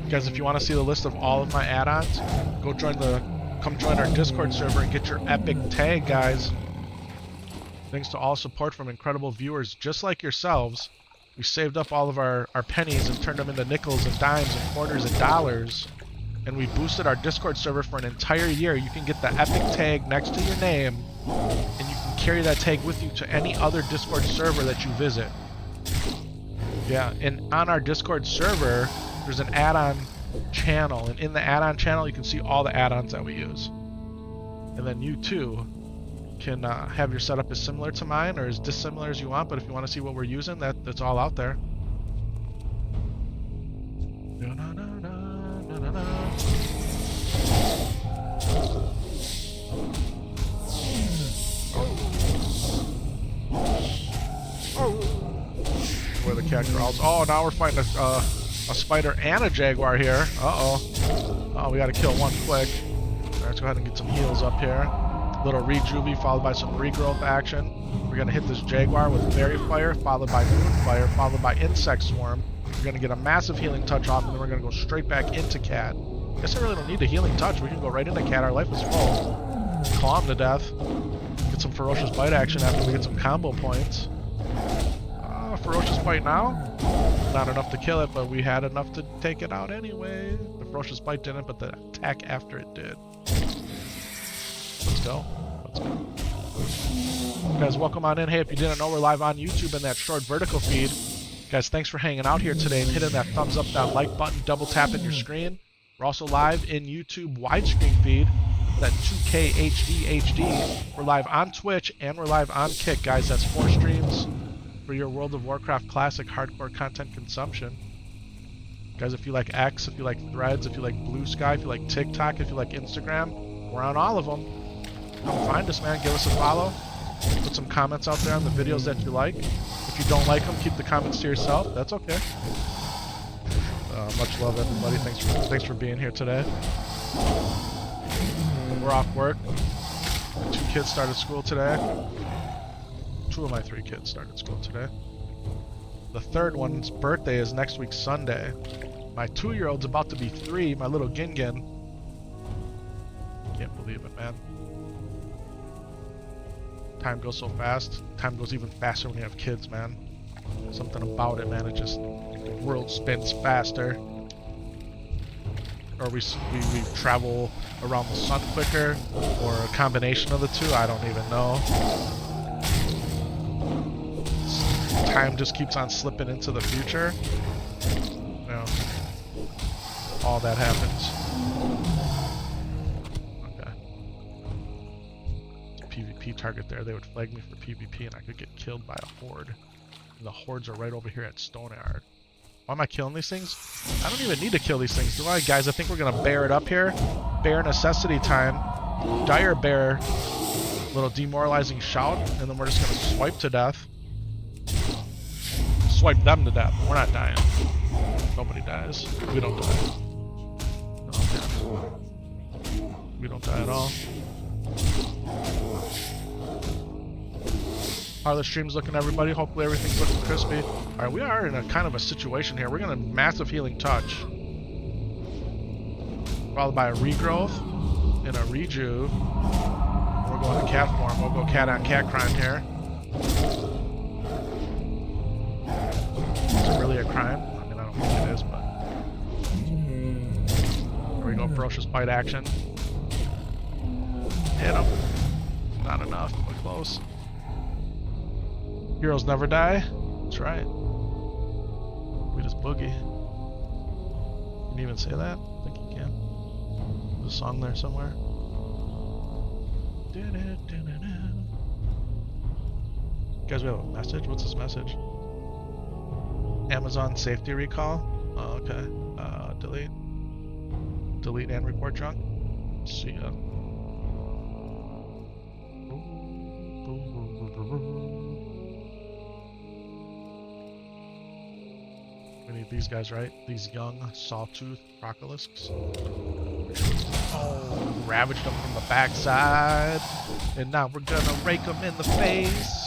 Guys, if you want to see the list of all of my add-ons, come join our Discord server and get your epic tag, guys. Thanks to all support from incredible viewers just like yourselves, we saved up all of our pennies and turned them into nickels and dimes and quarters and dollars, and we boosted our Discord server for an entire year. You can get the epic tag next to your name, and you can carry that tag with you to any other Discord server that you visit. Yeah, and on our Discord server, there's an add-on channel, and in the add-on channel you can see all the add-ons that we use. And then you too can have your setup as similar to mine or as dissimilar as you want, but if you want to see what we're using, that's all out there. Where the cat growls. Oh, now we're fighting a spider and a jaguar here. Uh-oh. Oh, we gotta kill one quick. Alright, let's go ahead and get some heals up here. Little rejuvie followed by some regrowth action. We're gonna hit this jaguar with fairy fire, followed by moonfire, followed by insect swarm. We're gonna get a massive healing touch off, and then we're gonna go straight back into cat. Guess I really don't need a healing touch. We can go right into cat. Our life is full. Claw him to death. Get some ferocious bite action after we get some combo points. Ferocious bite now. Not enough to kill it, but we had enough to take it out anyway. The ferocious bite didn't, but the attack after it did. Let's go. Let's go. Guys, welcome on in. Hey, if you didn't know, we're live on YouTube in that short vertical feed. Guys, thanks for hanging out here today and hitting that thumbs up, that like button, double tapping your screen. We're also live in YouTube widescreen feed, that 2K HD. We're live on Twitch and we're live on Kick, guys. That's 4 streams for your World of Warcraft Classic hardcore content consumption. Guys, if you like X, if you like Threads, if you like Blue Sky, if you like TikTok, if you like Instagram, we're on all of them. Come find us, man. Give us a follow. Put some comments out there on the videos that you like. If you don't like them, keep the comments to yourself. That's okay. Much love, everybody. Thanks for being here today. We're off work. My 2 kids started school today. 2 of my 3 kids started school today. The third one's birthday is next week Sunday. My 2-year-old's about to be 3, my little Gingin. Can't believe it, man. Time goes so fast. Time goes even faster when you have kids, man. Something about it, man. It just, the world spins faster. Or we travel around the sun quicker, or a combination of the two. I don't even know. Time just keeps on slipping into the future. You know, all that happens. PvP target there, they would flag me for PvP and I could get killed by a horde. And the hordes are right over here at Stoneyard. Why am I killing these things? I don't even need to kill these things, do I? Guys, I think we're gonna bear it up here. Bear necessity time. Dire bear. Little demoralizing shout, and then we're just gonna swipe to death. Swipe them to death. We're not dying. Nobody dies. We don't die. Oh, man. We don't die at all. How are the streams looking, everybody? Hopefully everything's looking crispy. Alright, we are in a kind of a situation here. We're gonna massive healing touch. Followed by a regrowth and a rejuve. We're going to cat form. We'll go cat on cat crime here. Is it really a crime? I mean, I don't think it is, but... There we go, ferocious bite action. Hit him. Not enough, but close. Heroes never die. That's right. We just boogie. Can you even say that? I think you can. There's a song there somewhere. Guys, we have a message? What's this message? Amazon safety recall? Oh, okay. Delete. Delete and report junk. See ya. We need these guys, right? These young, sawtooth crocolisk's. Oh, ravaged them from the backside. And now we're gonna rake them in the face.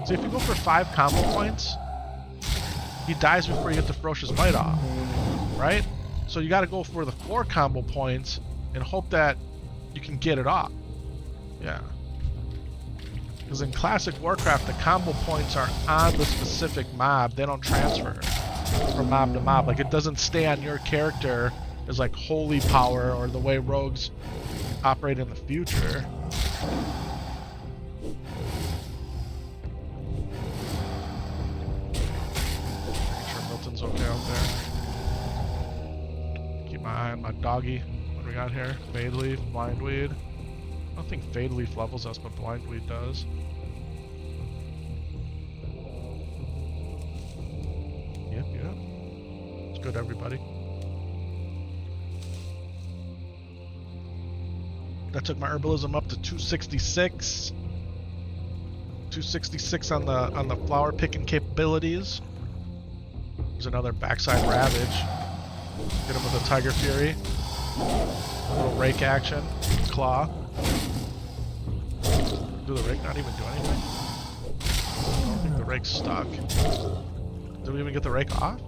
See, if you go for 5 combo points, he dies before you get the ferocious bite off, right? So you gotta go for the 4 combo points and hope that you can get it off. Yeah. Because in classic Warcraft, the combo points are on the specific mob. They don't transfer from mob to mob. Like, it doesn't stay on your character as like holy power or the way rogues operate in the future. Making sure Milton's okay out there. Keep my eye on my doggy. What do we got here? Fade Leaf, Blindweed. I don't think Fade Leaf levels us, but Blindweed does. Yep. It's good, everybody. That took my herbalism up to 266. 266 on the flower picking capabilities. There's another backside ravage. Get him with a Tiger Fury. A little rake action. Claw. Do the rake not even do anything? I don't think the rake's stuck. Did we even get the rake off?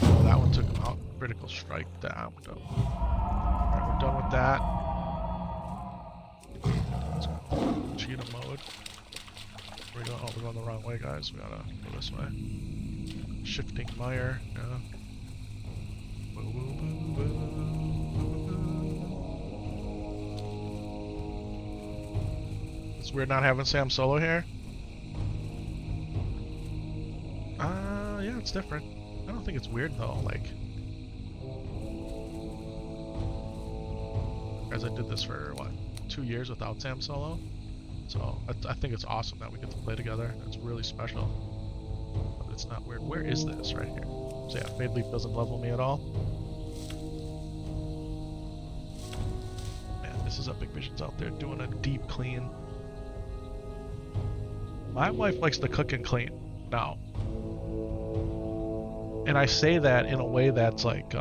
Oh, that one took him out. Critical strike down. Alright, we're done with that. Let's go cheetah mode. Where we going? Oh, we're going the wrong way, guys. We gotta go this way. Shifting mire. Yeah. It's weird not having Sam solo here. Yeah, it's different. I don't think it's weird though. Like, as I did this for what, 2 years without Sam solo, so I think it's awesome that we get to play together. It's really special. But it's not weird. Where is this? Right here. So yeah, Fade Leaf doesn't level me at all. Man, this is Epic Visions out there doing a deep clean. My wife likes to cook and clean now. And I say that in a way that's like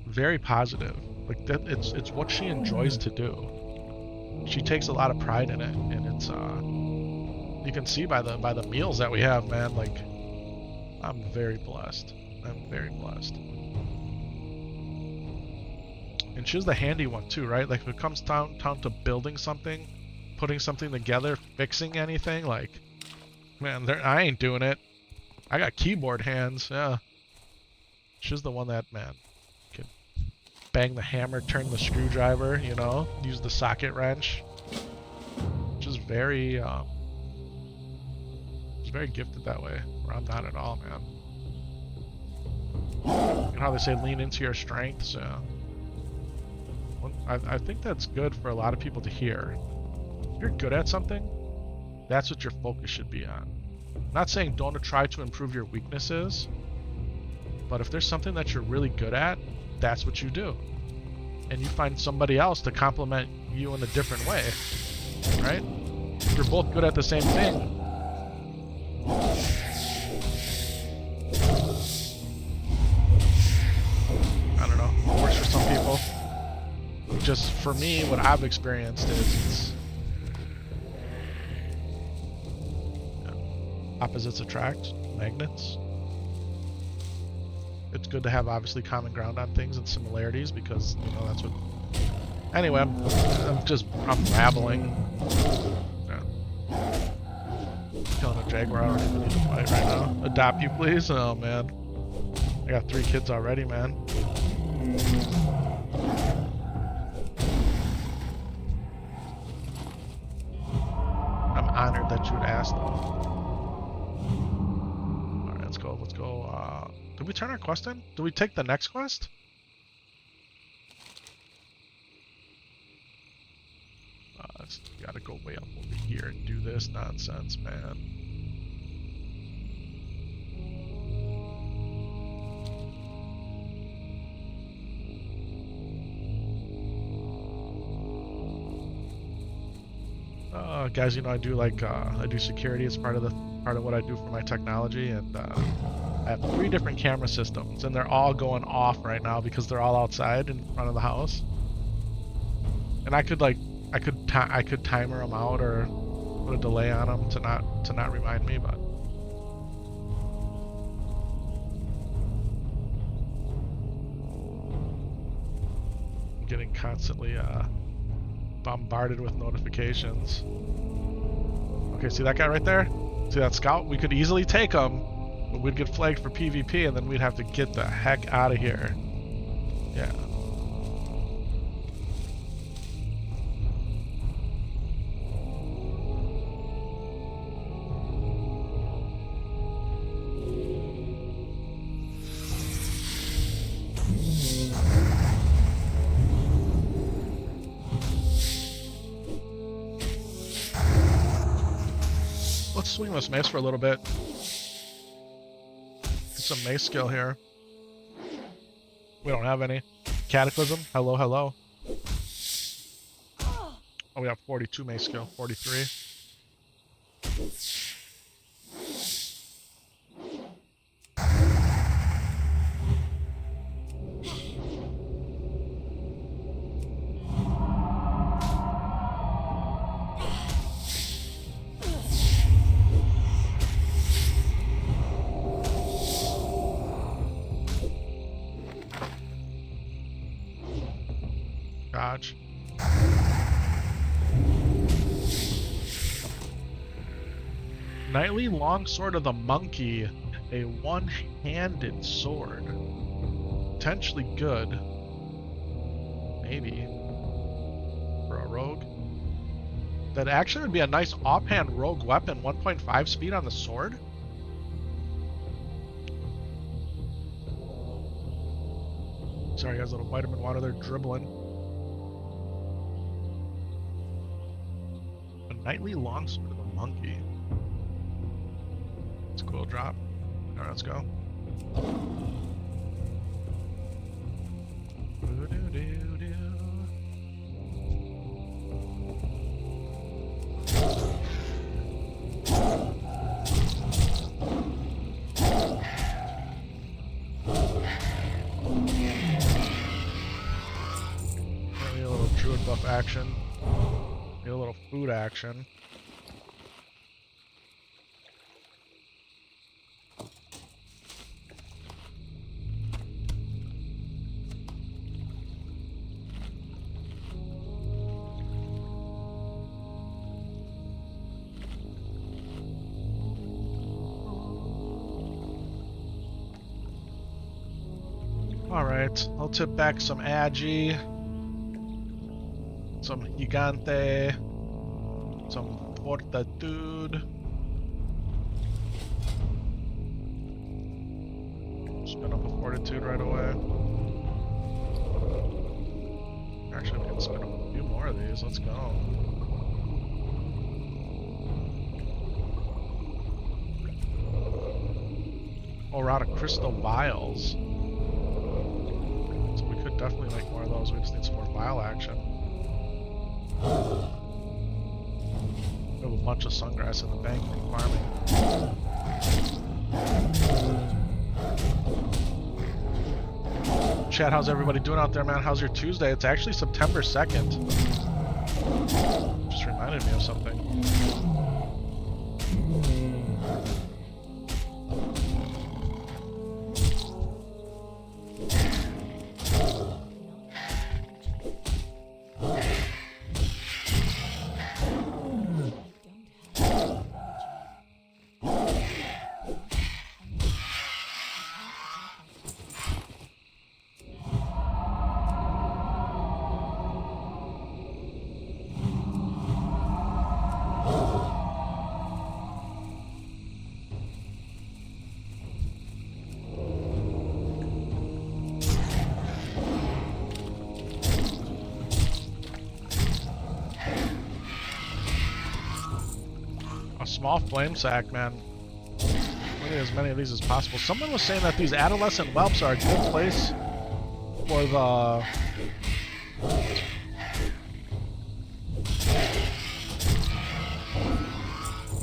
very positive. Like that, it's what she enjoys to do. She takes a lot of pride in it, and it's you can see by the meals that we have, man. Like, I'm very blessed. I'm very blessed. And she's the handy one too, right? Like, if it comes down to building something, putting something together, fixing anything, like, man, I ain't doing it. I got keyboard hands, yeah. She's the one that, man, can bang the hammer, turn the screwdriver, you know, use the socket wrench. She's very, she's very gifted that way, where I'm not at all, man. You know how they say lean into your strengths? So I think that's good for a lot of people to hear. If you're good at something, that's what your focus should be on. I'm not saying don't try to improve your weaknesses, but if there's something that you're really good at, that's what you do. And you find somebody else to complement you in a different way, right? If you're both good at the same thing, I don't know, it works for some people. Just for me, what I've experienced is opposites attract, magnets. It's good to have obviously common ground on things and similarities because, you know, that's what... Anyway, I'm rambling. Yeah. Killing a jaguar, I don't even need to fight right now. Adopt you, please? Oh, man. I got 3 kids already, man. I'm honored that you would ask, though. Alright, let's go, let's go. Did we turn our quest in? Did we take the next quest? Gotta go way up over here and do this nonsense, man. Guys, you know I do security as part of what I do for my technology, and I have 3 different camera systems, and they're all going off right now because they're all outside in front of the house. And I could timer them out or put a delay on them to not remind me, but I'm getting constantly bombarded with notifications. Okay, see that guy right there? See that scout? We could easily take him, but we'd get flagged for PvP and then we'd have to get the heck out of here. Yeah. Let's swing this mace for a little bit. Get some mace skill here. We don't have any. Cataclysm. Hello, hello. Oh, we have 42 mace skill. 43. Dodge. Knightly Longsword of the Monkey, a one-handed sword. Potentially good. Maybe. For a rogue. That actually would be a nice offhand rogue weapon. 1.5 speed on the sword. Sorry guys, a little vitamin water there dribbling. Knightly Longsword of the Monkey. It's a cool drop. Alright, let's go. Maybe a little Druid buff action. A little food action. Alright, I'll tip back some Agi, some Gigante, some Fortitude, spin up a Fortitude right away. Actually, we can spin up a few more of these. Let's go. Oh, we're out of crystal vials. So we could definitely make more of those. We just need some more vial action. We have a bunch of sungrass in the bank from farming. Chat, how's everybody doing out there, man? How's your Tuesday? It's actually September 2nd. Just reminded me of something. Small flame sack, man. We need as many of these as possible. Someone was saying that these adolescent whelps are a good place for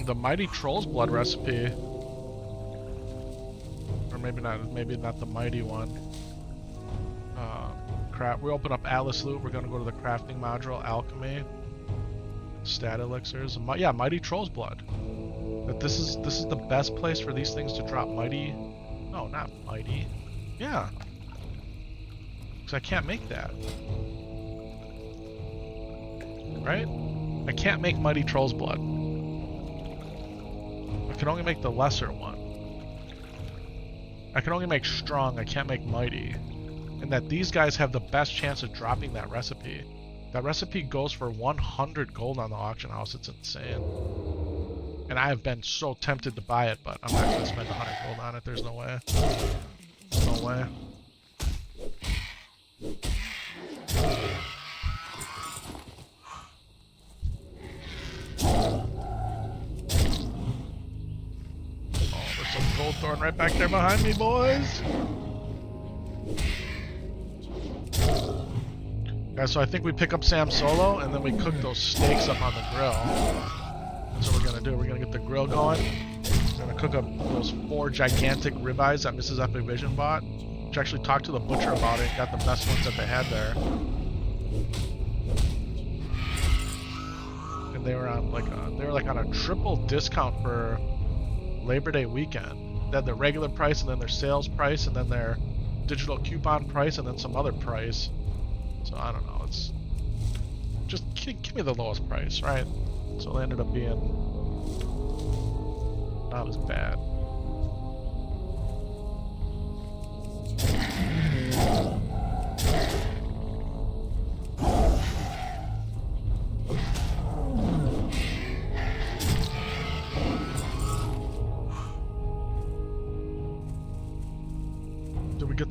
the mighty troll's blood recipe. Or maybe not the mighty one. Crap. We open up Atlas loot. We're gonna go to the crafting module, alchemy. Stat elixirs. Yeah, mighty troll's blood. But this is the best place for these things to drop mighty. No, not mighty. Yeah. Because I can't make that. Right? I can't make mighty troll's blood. I can only make the lesser one. I can only make strong, I can't make mighty. And that these guys have the best chance of dropping that recipe. That recipe goes for 100 gold on the auction house. It's insane. And I have been so tempted to buy it, but I'm not going to spend 100 gold on it. There's no way. No way. Oh, there's some gold thorn right back there behind me, boys. Guys, so I think we pick up Sam solo, and then we cook those steaks up on the grill. That's what we're gonna do. We're gonna get the grill going. We're gonna cook up those 4 gigantic ribeyes that Mrs. Epic Vision bought. Which actually talked to the butcher about it and got the best ones that they had there. And they were on like on a triple discount for Labor Day weekend. They had their regular price, and then their sales price, and then their digital coupon price, and then some other price. So I don't know, it's just give me the lowest price, right? So they ended up being not as bad.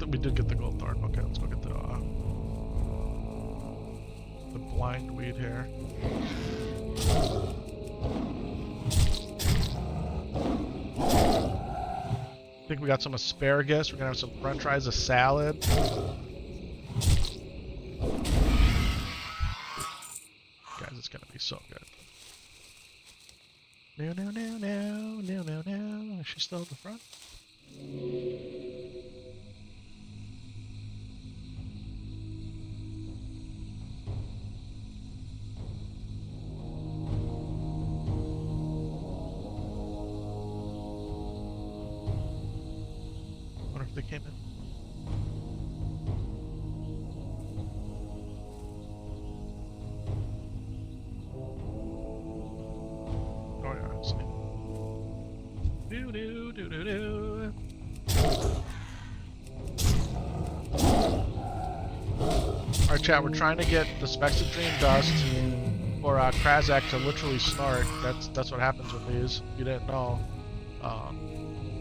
We did get the gold thorn. Okay, let's go get the blind weed here. I think we got some asparagus. We're gonna have some french fries, a salad. Guys, it's gonna be so good. No. Is she still at the front? They came in. Oh yeah, I see. Do. Alright chat, we're trying to get the Specks of Dream Dust for Krazak to literally snort. That's what happens with these. You didn't know.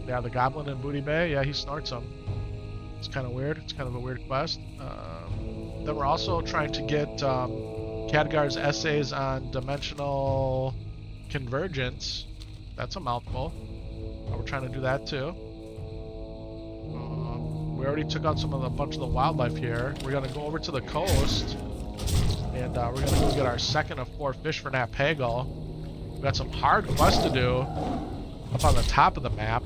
Yeah, the goblin in Booty Bay, yeah, he snorts them. It's kind of weird. It's kind of a weird quest. Then we're also trying to get Khadgar's essays on dimensional convergence. That's a mouthful. We're trying to do that too. We already took out a bunch of the wildlife here. We're gonna go over to the coast, and we're gonna go get our second of 4 fish for Nat Pagal. We got some hard quests to do up on the top of the map.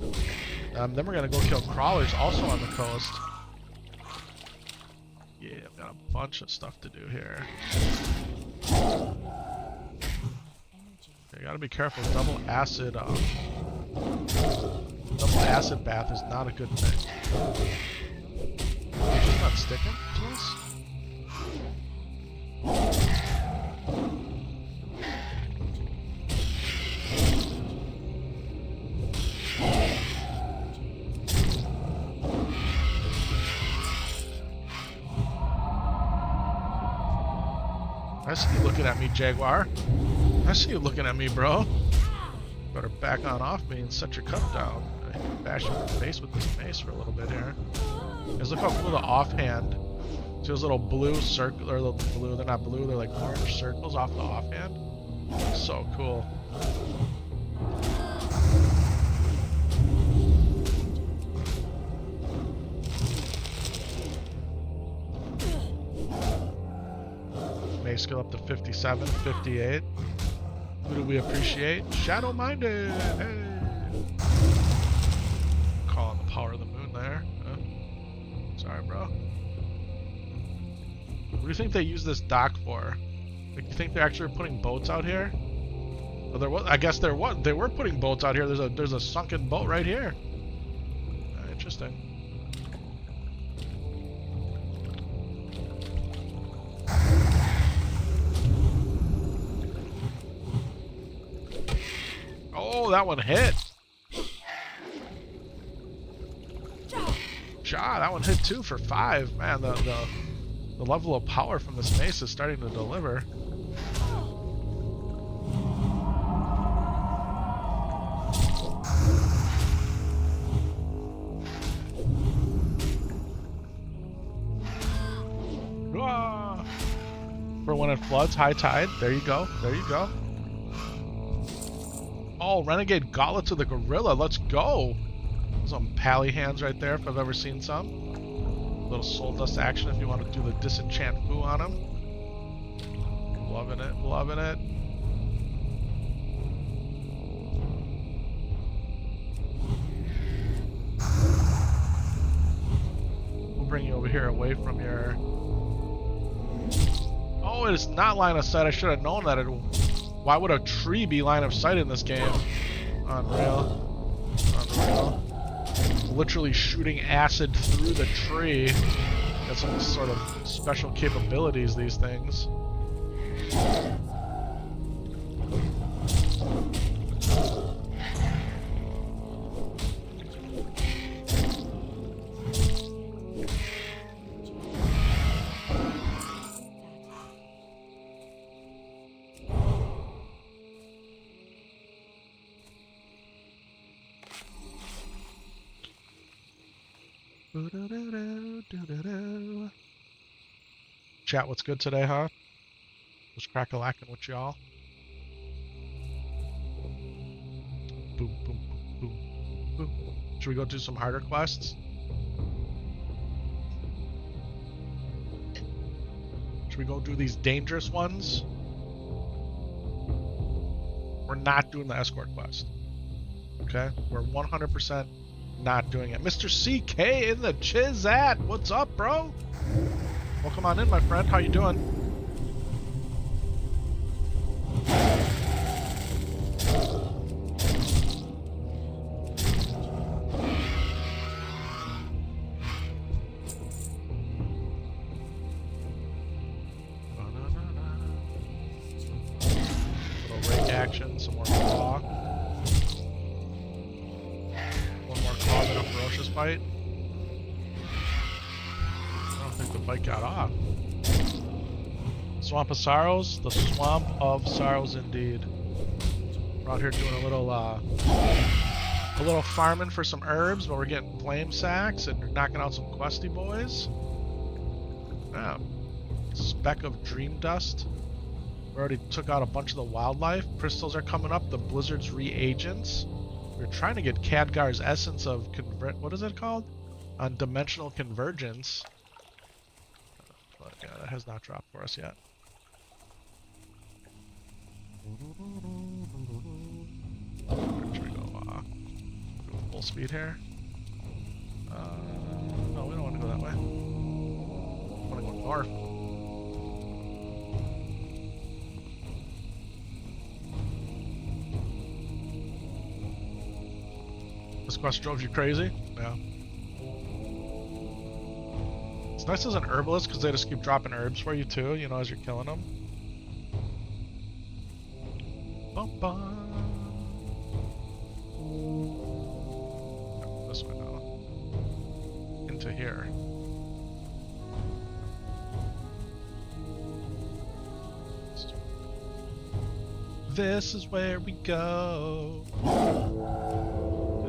Then we're gonna go kill crawlers also on the coast. Yeah, I've got a bunch of stuff to do here. You gotta be careful. Double acid bath is not a good thing. It's just not sticking to us. I see you looking at me, Jaguar. I see you looking at me, bro. Better back on off me and set your cup down. I can bash you in the face with this mace for a little bit here. Guys, look how cool the offhand. See those little blue circle, or blue? They're not blue. They're like orange circles off the offhand. So cool. Mace skill up to 57, 58. Who do we appreciate? Shadowminded! Hey! Calling the power of the moon there. Sorry, bro. What do you think they use this dock for? Like, you think they're actually putting boats out here? Well, there was, I guess they were putting boats out here. There's a sunken boat right here. Interesting. Oh, that one hit. That one hit too for 5. Man, the level of power from this mace is starting to deliver. For when it floods, high tide. There you go. There you go. Oh, Renegade Gauntlet to the Gorilla. Let's go. Some pally hands right there if I've ever seen some. A little soul dust action if you want to do the disenchant foo on him. Loving it, loving it. We'll bring you over here away from your... Oh, it is not line of sight. I should have known that. Why would a tree be line of sight in this game? Unreal. Unreal. Literally shooting acid through the tree. Got some sort of special capabilities, these things. Chat, what's good today, huh? Just crack-a-lacking with y'all. Boom, boom, boom, boom. Should we go do some harder quests? Should we go do these dangerous ones? We're not doing the escort quest. Okay? We're 100% not doing it. Mr. CK in the Chizat! What's up, bro? Welcome on in, my friend. How you doing? Little rake action, some more claw. One more claw than a ferocious bite. I think the bite got off. Swamp of Sorrows? The Swamp of Sorrows indeed. We're out here doing a little A little farming for some herbs, but we're getting flame sacks and knocking out some questy boys. Yeah. Speck of dream dust. We already took out a bunch of the wildlife. Crystals are coming up. The blizzard's reagents. We're trying to get Khadgar's essence of what is it called? On dimensional convergence. But yeah, that has not dropped for us yet. Where should we go? Go full speed here. No, we don't want to go that way. We want to go north. This quest drove you crazy? Yeah. It's nice as an herbalist because they just keep dropping herbs for you too, you know, as you're killing them. Bum, bum. Oh, this way now. Into here. This is where we go.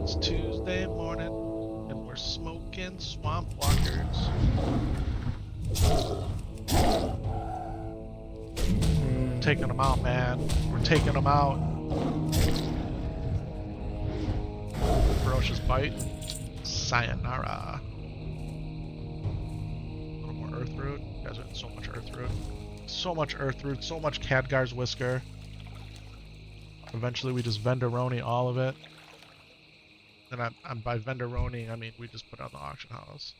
It's Tuesday morning, and we're smoking swamp walkers. We're taking them out, man. We're taking them out. Ferocious bite. Sayonara. A little more earth root. You guys are in so much earth root. So much earth root, so much Khadgar's whisker. Eventually we just Venderoni all of it. And I'm by Venderoni, I mean we just put it on the auction house.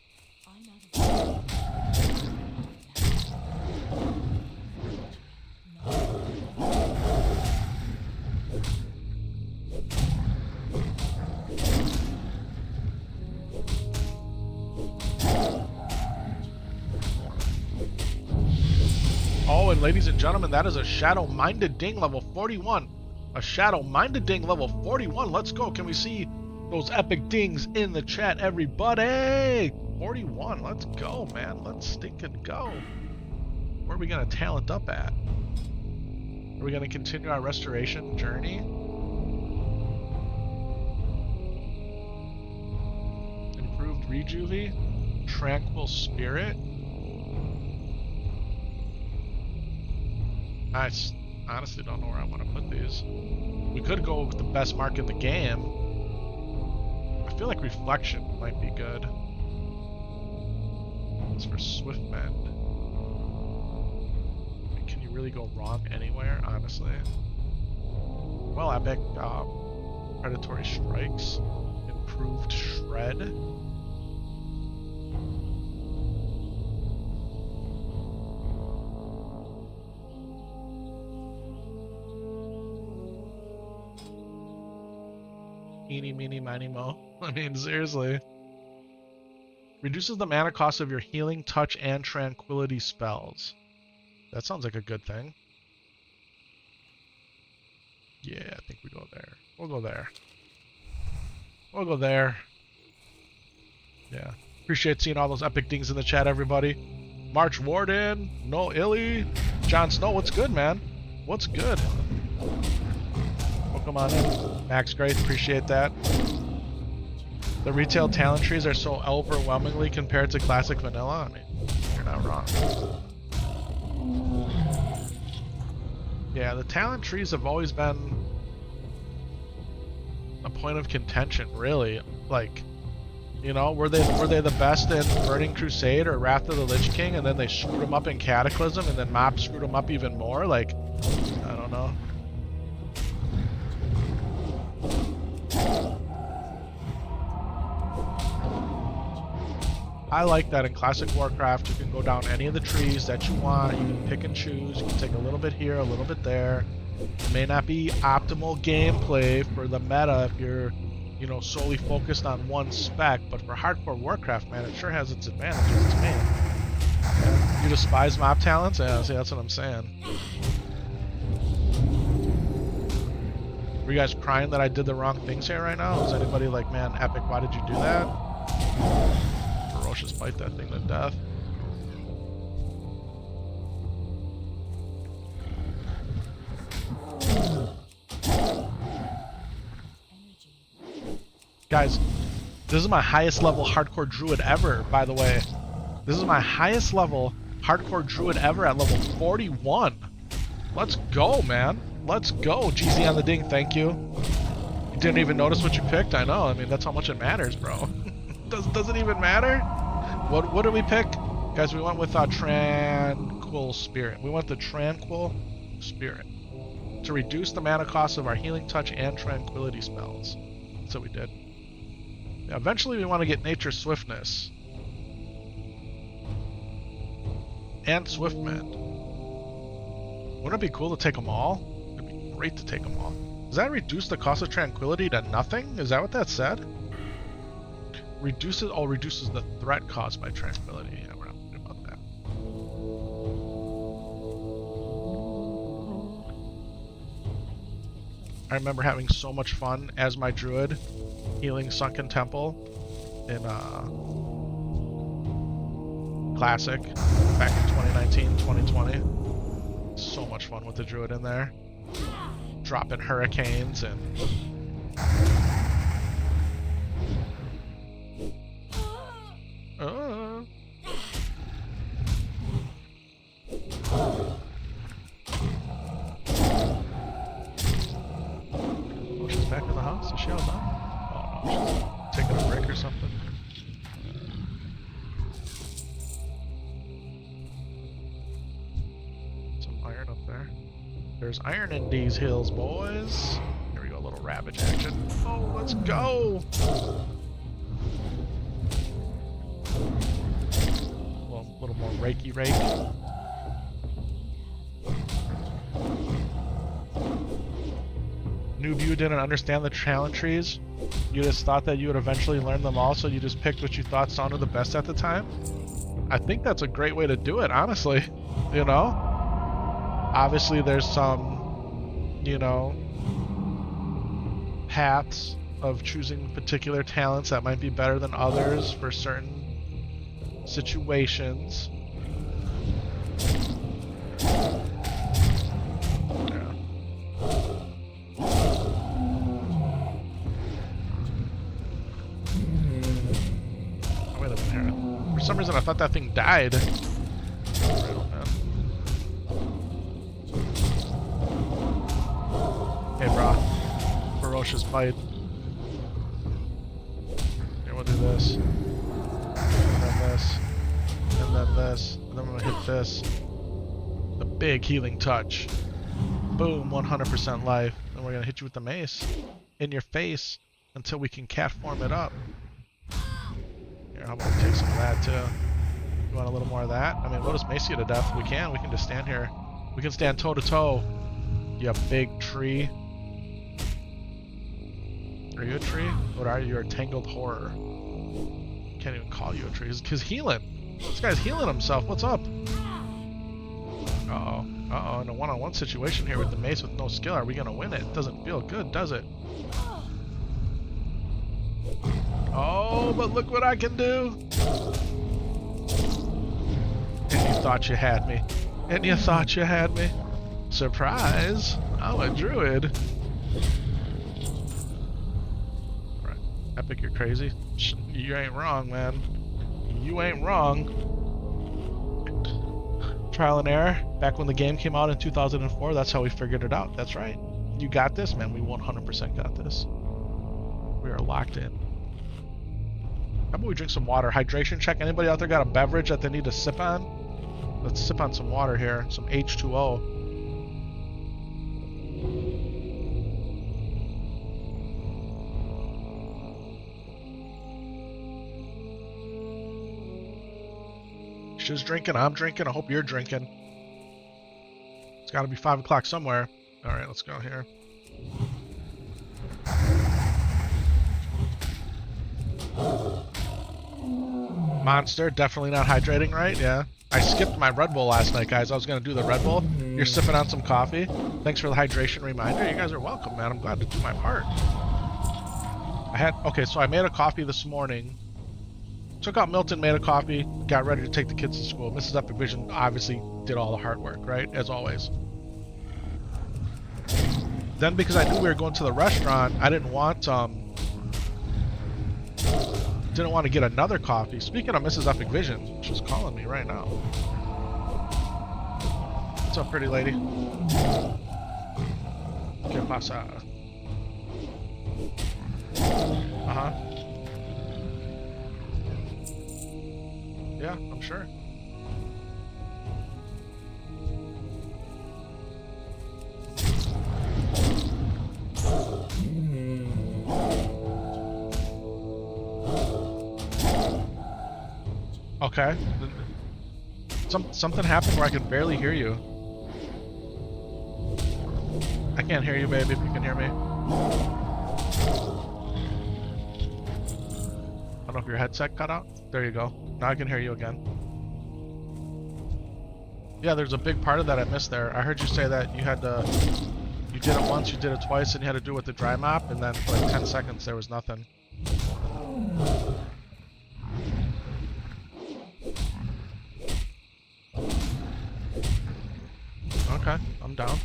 Oh, and ladies and gentlemen, that is a Shadowminded ding level 41. A Shadowminded ding level 41. Let's go. Can we see those epic dings in the chat, everybody? 41. Let's go, man. Let's stinking go. Where are we going to talent up at? Are we going to continue our restoration journey? Improved Rejuvie. Tranquil Spirit. I honestly don't know where I want to put these. We could go with the best mark in the game. I feel like Reflection might be good. It's for Swift Mend. Can you really go wrong anywhere, honestly? Well, epic Predatory Strikes. Improved Shred. Eeny, meeny, miny, mo. I mean, seriously. Reduces the mana cost of your healing, touch, and tranquility spells. That sounds like a good thing. Yeah, I think we go there. We'll go there. We'll go there. Yeah. Appreciate seeing all those epic things in the chat, everybody. March Warden, No Illy, Jon Snow, what's good, man? What's good? Welcome on in. Max Grace, appreciate that. The retail talent trees are so overwhelmingly compared to classic vanilla. I mean, you're not wrong. Yeah, the talent trees have always been a point of contention, really. Like, you know, were they the best in Burning Crusade or Wrath of the Lich King, and then they screwed them up in Cataclysm, and then Mop screwed them up even more? Like, I don't know. I like that in Classic Warcraft. You can go down any of the trees that you want. You can pick and choose. You can take a little bit here, a little bit there. It may not be optimal gameplay for the meta if you're, you know, solely focused on one spec, but for hardcore Warcraft, man, it sure has its advantages to me. You despise mob talents? Yeah, see, that's what I'm saying. Were you guys crying that I did the wrong things here right now? Is anybody like, man, Epic, why did you do that? Ferocious bite that thing to death. Guys, this is my highest level hardcore druid ever, by the way. This is my highest level hardcore druid ever at level 41. Let's go, man. Let's go. GZ on the ding, thank you. You didn't even notice what you picked? I know. I mean, that's how much it matters, bro. Does it even matter? What did we pick? Guys, we went with Tranquil Spirit. We went the Tranquil Spirit to reduce the mana cost of our Healing Touch and Tranquility spells. That's what we did. Yeah, eventually we want to get Nature Swiftness. And Swiftmend. Wouldn't it be cool to take them all? It'd be great to take them all. Does that reduce the cost of Tranquility to nothing? Is that what that said? Reduces the threat caused by Tranquility. Yeah, we're not worried about that. I remember having so much fun as my druid healing Sunken Temple in Classic back in 2019, 2020. So much fun with the druid in there. Dropping hurricanes and... Oh, she's back in the house? Is she all done? Oh no, she's taking a break or something. Some iron up there. There's iron in these hills, boys. Here we go, a little ravage action. Oh, let's go! A little more Reiki rake. Noob, you didn't understand the talent trees? You just thought that you would eventually learn them all, so you just picked what you thought sounded the best at the time? I think that's a great way to do it, honestly. You know? Obviously there's some, you know, paths of choosing particular talents that might be better than others for certain situations. Yeah. Oh, wait a minute here. For some reason I thought that thing died. Hey, bro. Ferocious bite. Here, we'll do this. And then this. And then this. And then I'm gonna hit this. The big healing touch. Boom, 100% life. Then we're gonna hit you with the mace. In your face. Until we can cat form it up. Here, how about we take some of that too? You want a little more of that? I mean, we'll just mace you to death. We can just stand here. We can stand toe to toe. You big tree. Are you a tree? What are you? You're a tangled horror. Can't even call you a tree. He's healing. This guy's healing himself. What's up? Uh-oh. Uh-oh. In a one-on-one situation here with the mace with no skill, are we gonna win it? It doesn't feel good, does it? Oh, but look what I can do! And you thought you had me. And you thought you had me. Surprise! I'm a druid. Epic, you're crazy. You ain't wrong, man. You ain't wrong. Trial and error. Back when the game came out in 2004, that's how we figured it out. That's right. You got this, man. We 100% got this. We are locked in. How about we drink some water? Hydration check. Anybody out there got a beverage that they need to sip on? Let's sip on some water here. Some H2O. She's drinking, I'm drinking, I hope you're drinking. It's gotta be 5 o'clock somewhere. Alright, let's go here. Monster, definitely not hydrating, right? Yeah. I skipped my Red Bull last night, guys. I was gonna do the Red Bull. You're sipping on some coffee. Thanks for the hydration reminder. You guys are welcome, man. I'm glad to do my part. Okay, so I made a coffee this morning. Took out Milton, made a coffee, got ready to take the kids to school. Mrs. Epic Vision obviously did all the hard work, right? As always. Then because I knew we were going to the restaurant, I didn't want didn't want to get another coffee. Speaking of Mrs. Epic Vision, she's calling me right now. What's up, pretty lady? ¿Qué pasa? Uh-huh. Yeah, I'm sure. Okay. Something happened where I could barely hear you. I can't hear you, baby, if you can hear me. I don't know if your headset cut out. There you go. Now I can hear you again. Yeah, there's a big part of that I missed there. I heard you say that you had to... You did it once, you did it twice, and you had to do it with the dry map, and then for like 10 seconds there was nothing. Okay, I'm down.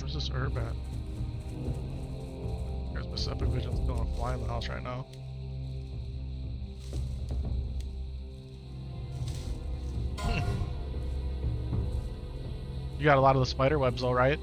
Where's this herb at? There's my Epic Vision's going to fly in the house right now. You got a lot of the spider webs though, right?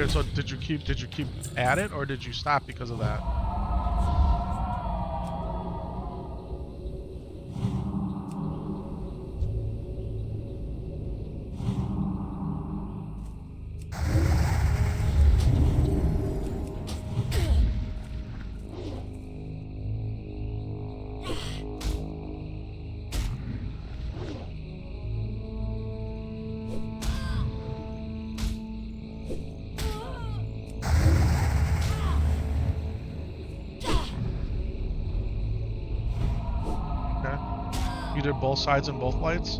So did you keep at it, or did you stop because of that? You did both sides and both lights?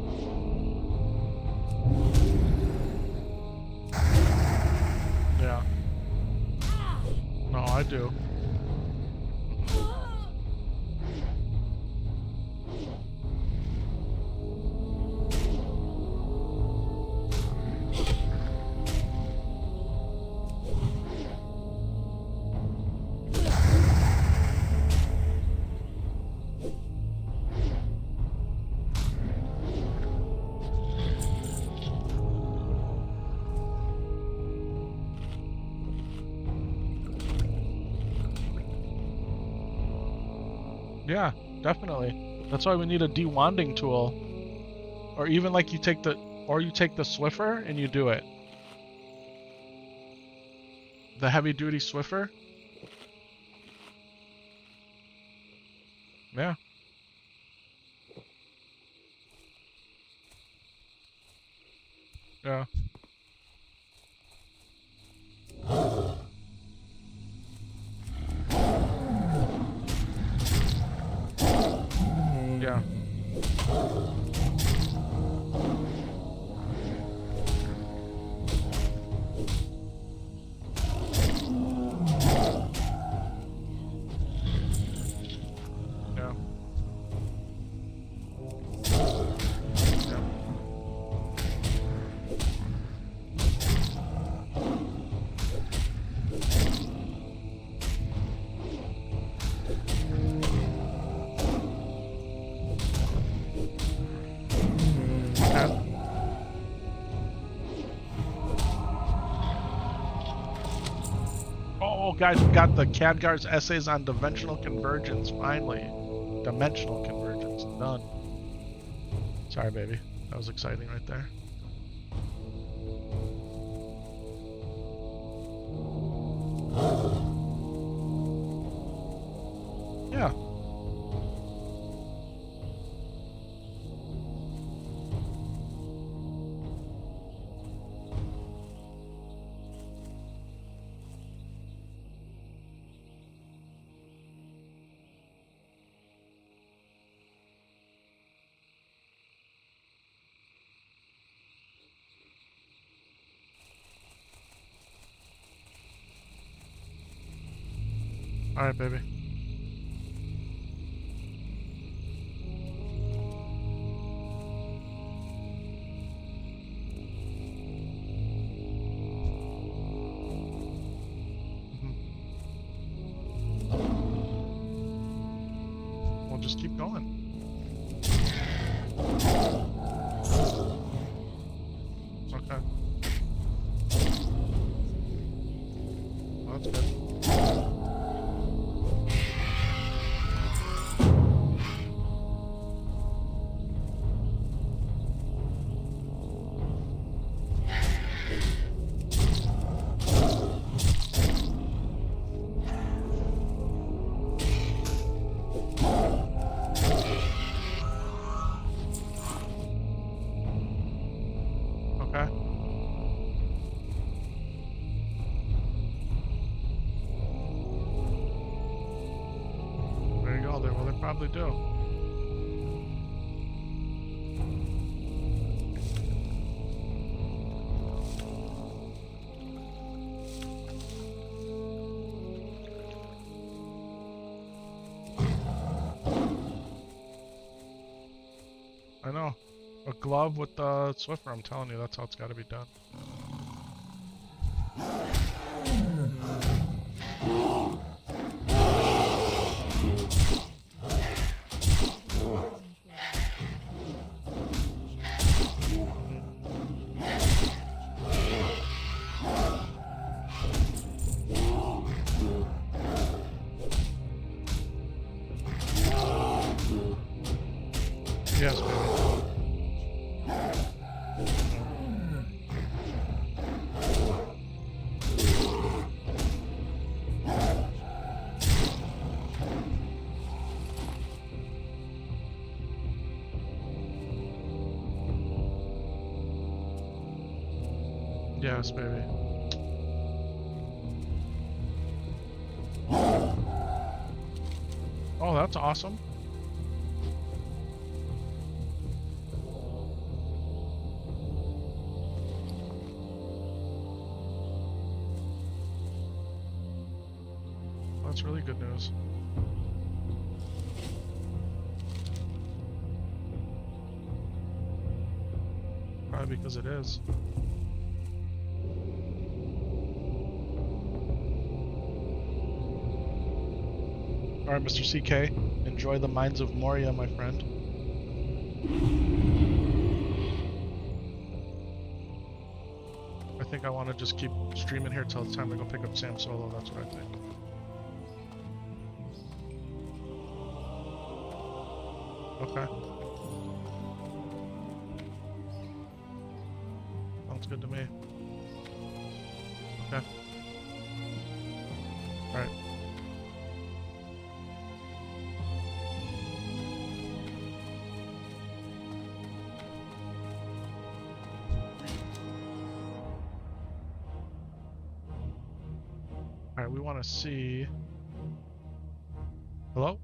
Yeah. No, I do. Yeah, definitely. That's why we need a de-wanding tool. Or even like you take the Swiffer and you do it. The heavy duty Swiffer. Yeah. Yeah. Yeah. Oh, guys, we got the Khadgar's essays on dimensional convergence, finally. Dimensional convergence, done. Sorry, baby. That was exciting right there. Yeah. All right, baby. We'll just keep going. Okay. Well, that's good. Okay. There you go. Well, they probably do. I know. A glove with the Swiffer, I'm telling you, that's how it's got to be done. Yes, baby. Yes, baby. Oh, that's awesome. That's really good news. Probably because it is. Alright, Mr. CK, enjoy the Mines of Moria, my friend. I think I want to just keep streaming here till it's time to go pick up Sam Solo, that's what I think. Okay. Sounds good to me. Okay. Alright. Alright, we want to see... Hello?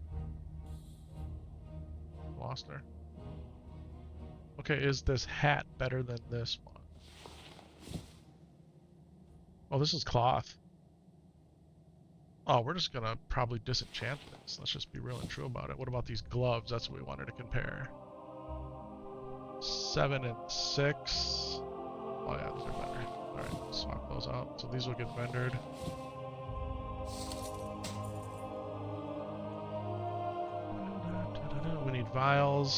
Lost her. Okay, is this hat better than this one? Oh, this is cloth. Oh, we're just gonna probably disenchant this. Let's just be real and true about it. What about these gloves? That's what we wanted to compare. 7 and 6. Oh yeah, these are better. Alright, swap those out. So these will get vendored. We need vials,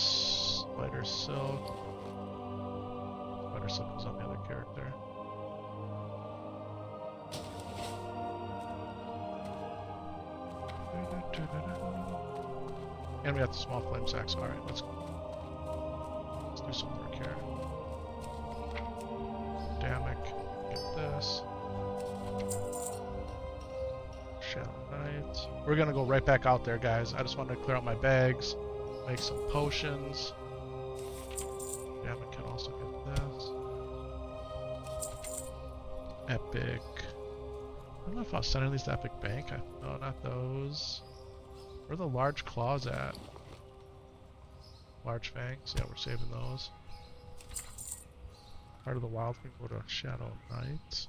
spider silk. Spider silk is on the other character. And we got the small flame sacks. Alright, let's do some work here. Damic, get this. Shadowminded. We're gonna go right back out there, guys. I just wanted to clear out my bags, make some potions. Damic can also get this. Epic. I don't know if I'll send these to Epic Bank. No, not those. Where are the large claws at? Large fangs. Yeah, we're saving those. Part of the wild thing. Go to Shadow Knight.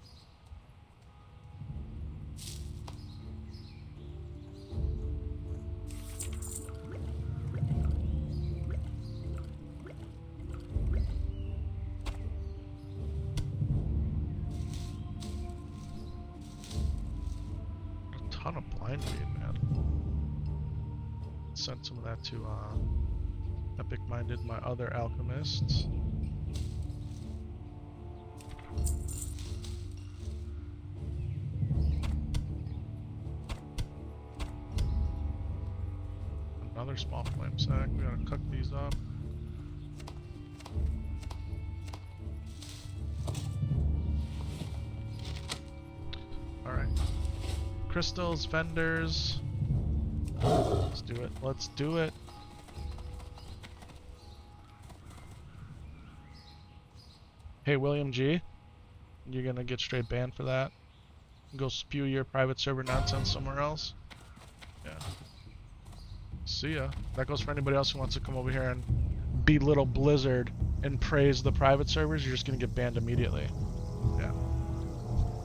A ton of blind weed, man. Send some of that to Epic-minded, my other alchemists. Another small flame sack. We gotta cook these up. Alright. Crystals, vendors. Let's do it. Let's do it. Hey, William G. You're gonna get straight banned for that. Go spew your private server nonsense somewhere else. Yeah. See ya. That goes for anybody else who wants to come over here and belittle Blizzard and praise the private servers. You're just gonna get banned immediately. Yeah.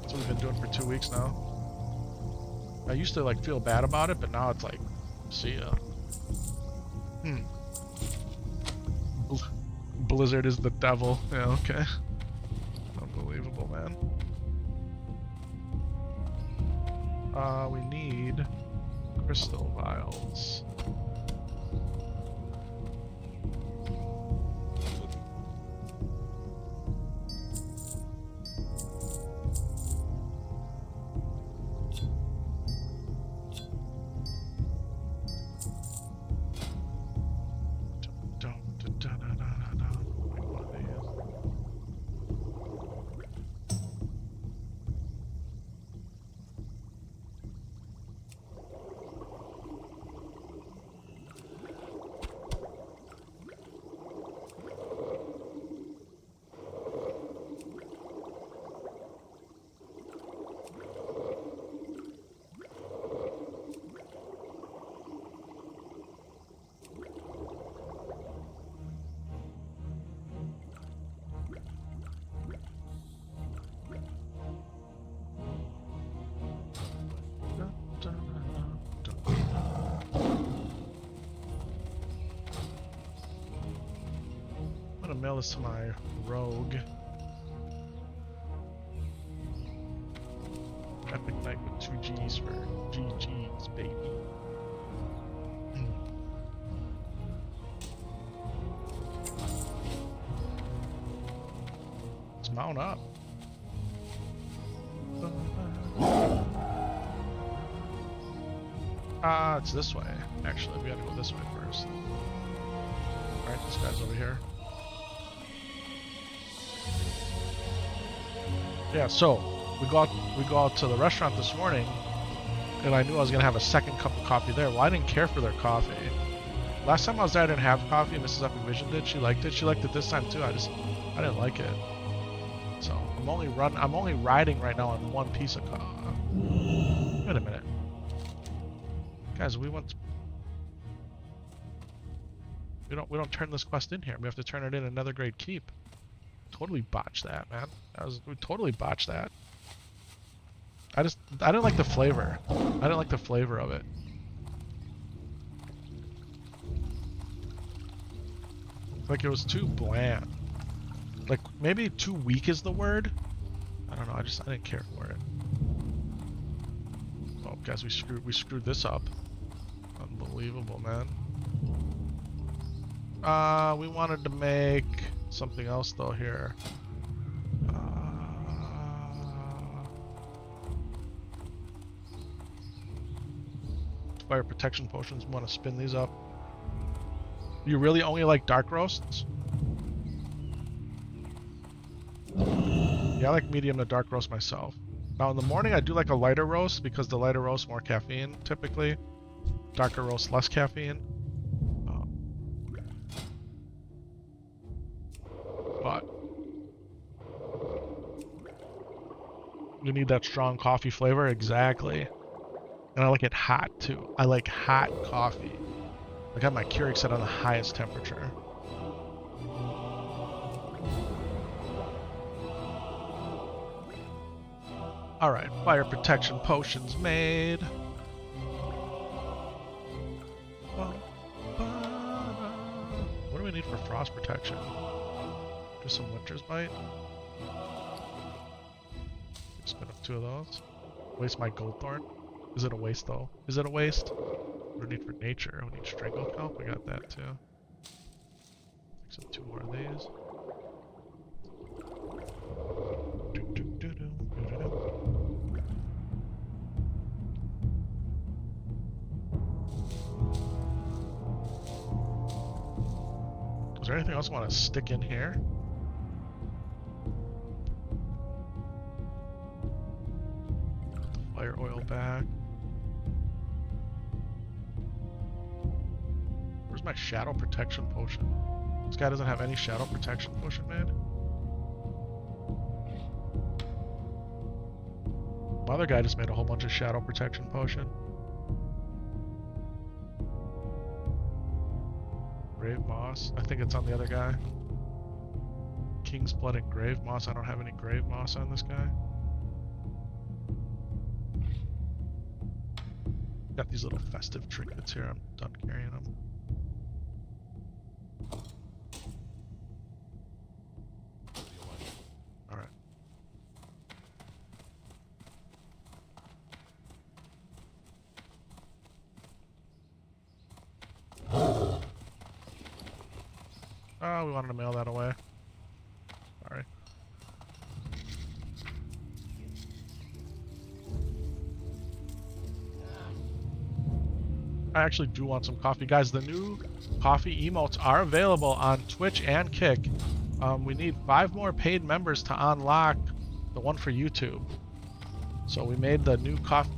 That's what we've been doing for 2 weeks now. I used to like feel bad about it, but now it's like, see ya. Blizzard is the devil. Yeah, okay. Unbelievable, man. We need crystal vials. I'm gonna mail this to my rogue. Epic Night with 2 G's for GG's, baby. Let's mount up. It's this way. Actually, we gotta go this way first. Alright, this guy's over here. Yeah, so we go out to the restaurant this morning, and I knew I was gonna have a second cup of coffee there. Well, I didn't care for their coffee. Last time I was there, I didn't have coffee. Mrs. Epic Vision did. She liked it. She liked it this time too. I didn't like it. So I'm only riding right now on one piece of coffee. Wait a minute, guys. We don't turn this quest in here. We have to turn it in another grade keep. Totally botched that, man. We totally botched that. I didn't like the flavor. I didn't like the flavor of it. Like it was too bland. Like maybe too weak is the word. I don't know. I didn't care for it. Oh, guys, we screwed this up. Unbelievable, man. We wanted to make something else though here. fire protection potions. Want to spin these up. You really only like dark roasts? Yeah, I like medium to dark roast myself. Now in the morning I do like a lighter roast because the lighter roast more caffeine typically. Darker roast less caffeine. But you need that strong coffee flavor, exactly. And I like it hot too. I like hot coffee. I got my Keurig set on the highest temperature. Alright, fire protection potions made. What do we need for frost protection? Just some winter's bite? Spin up 2 of those. Waste my gold thorn. Is it a waste though? Is it a waste? What do we need for nature? We need strangle kelp. We got that too. So 2 more of these. Is there anything else I want to stick in here? Put the fire oil back. Where's my shadow protection potion? This guy doesn't have any shadow protection potion, man. My other guy just made a whole bunch of shadow protection potion. Grave moss. I think it's on the other guy. King's blood and grave moss. I don't have any grave moss on this guy. Got these little festive trinkets here. I'm done carrying them. Alright. Oh, we wanted to mail that away. Sorry. I actually do want some coffee. Guys, the new coffee emotes are available on Twitch and Kick. We need 5 more paid members to unlock the one for YouTube. So we made the new coffee...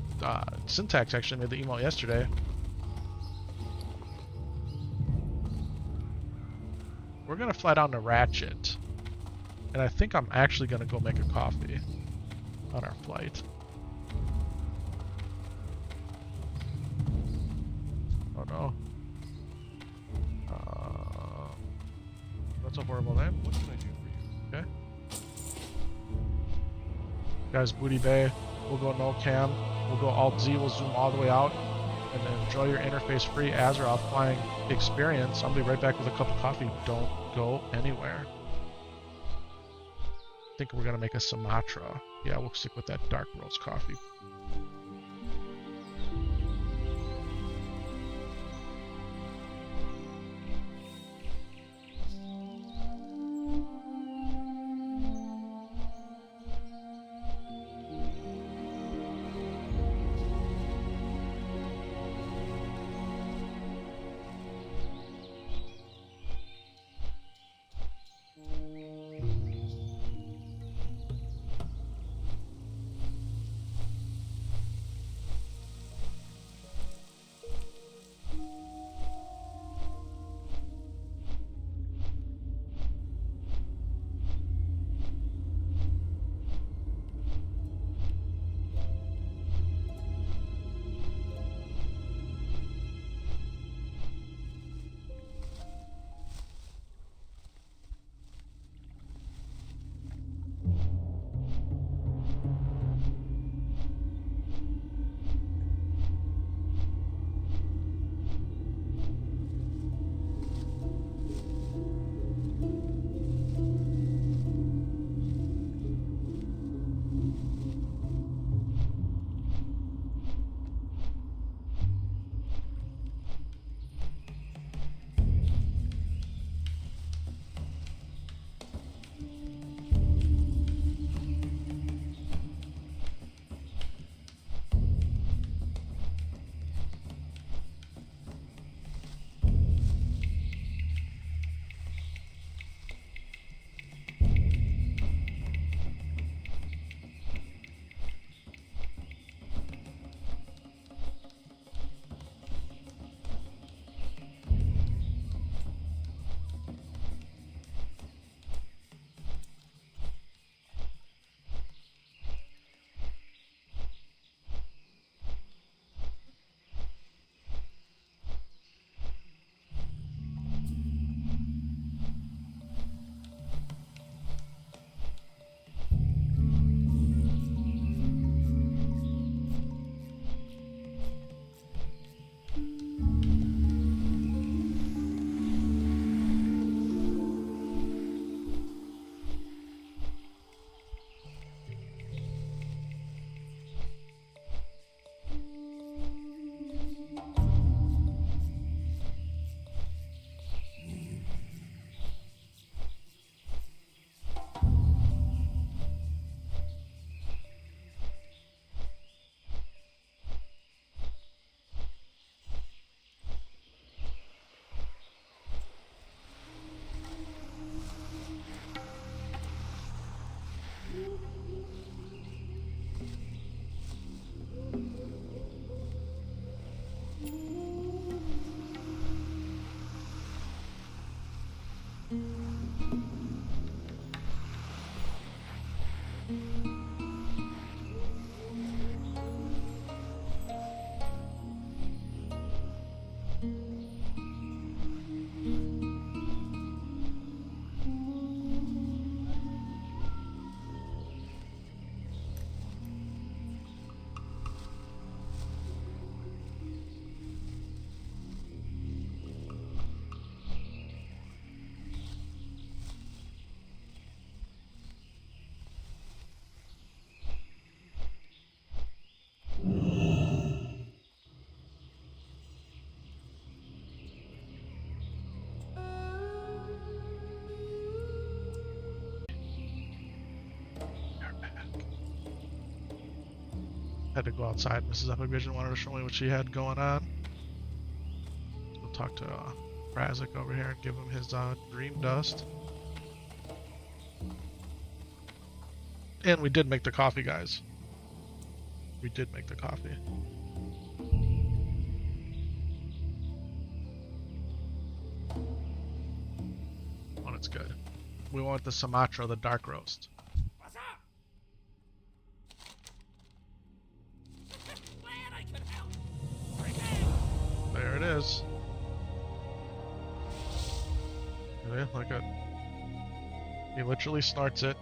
Syntax actually made the emote yesterday. We're gonna fly down to Ratchet, and I think I'm actually gonna go make a coffee on our flight. Oh no. That's a horrible name. What can I do for you? Okay. Guys, Booty Bay, we'll go no cam, we'll go Alt Z, we'll zoom all the way out, and then enjoy your interface-free Azeroth flying experience. I'll be right back with a cup of coffee. Don't go anywhere. I think we're gonna make a Sumatra. Yeah, we'll stick with that dark roast coffee. Had to go outside. Mrs. Epic Vision wanted to show me what she had going on. We'll talk to Brazic over here and give him his dream dust. And we did make the coffee, guys. We did make the coffee. Oh, it's good. We want the Sumatra, the dark roast. What's up? Glad I could help. There it is. Yeah, look at. He literally snorts it.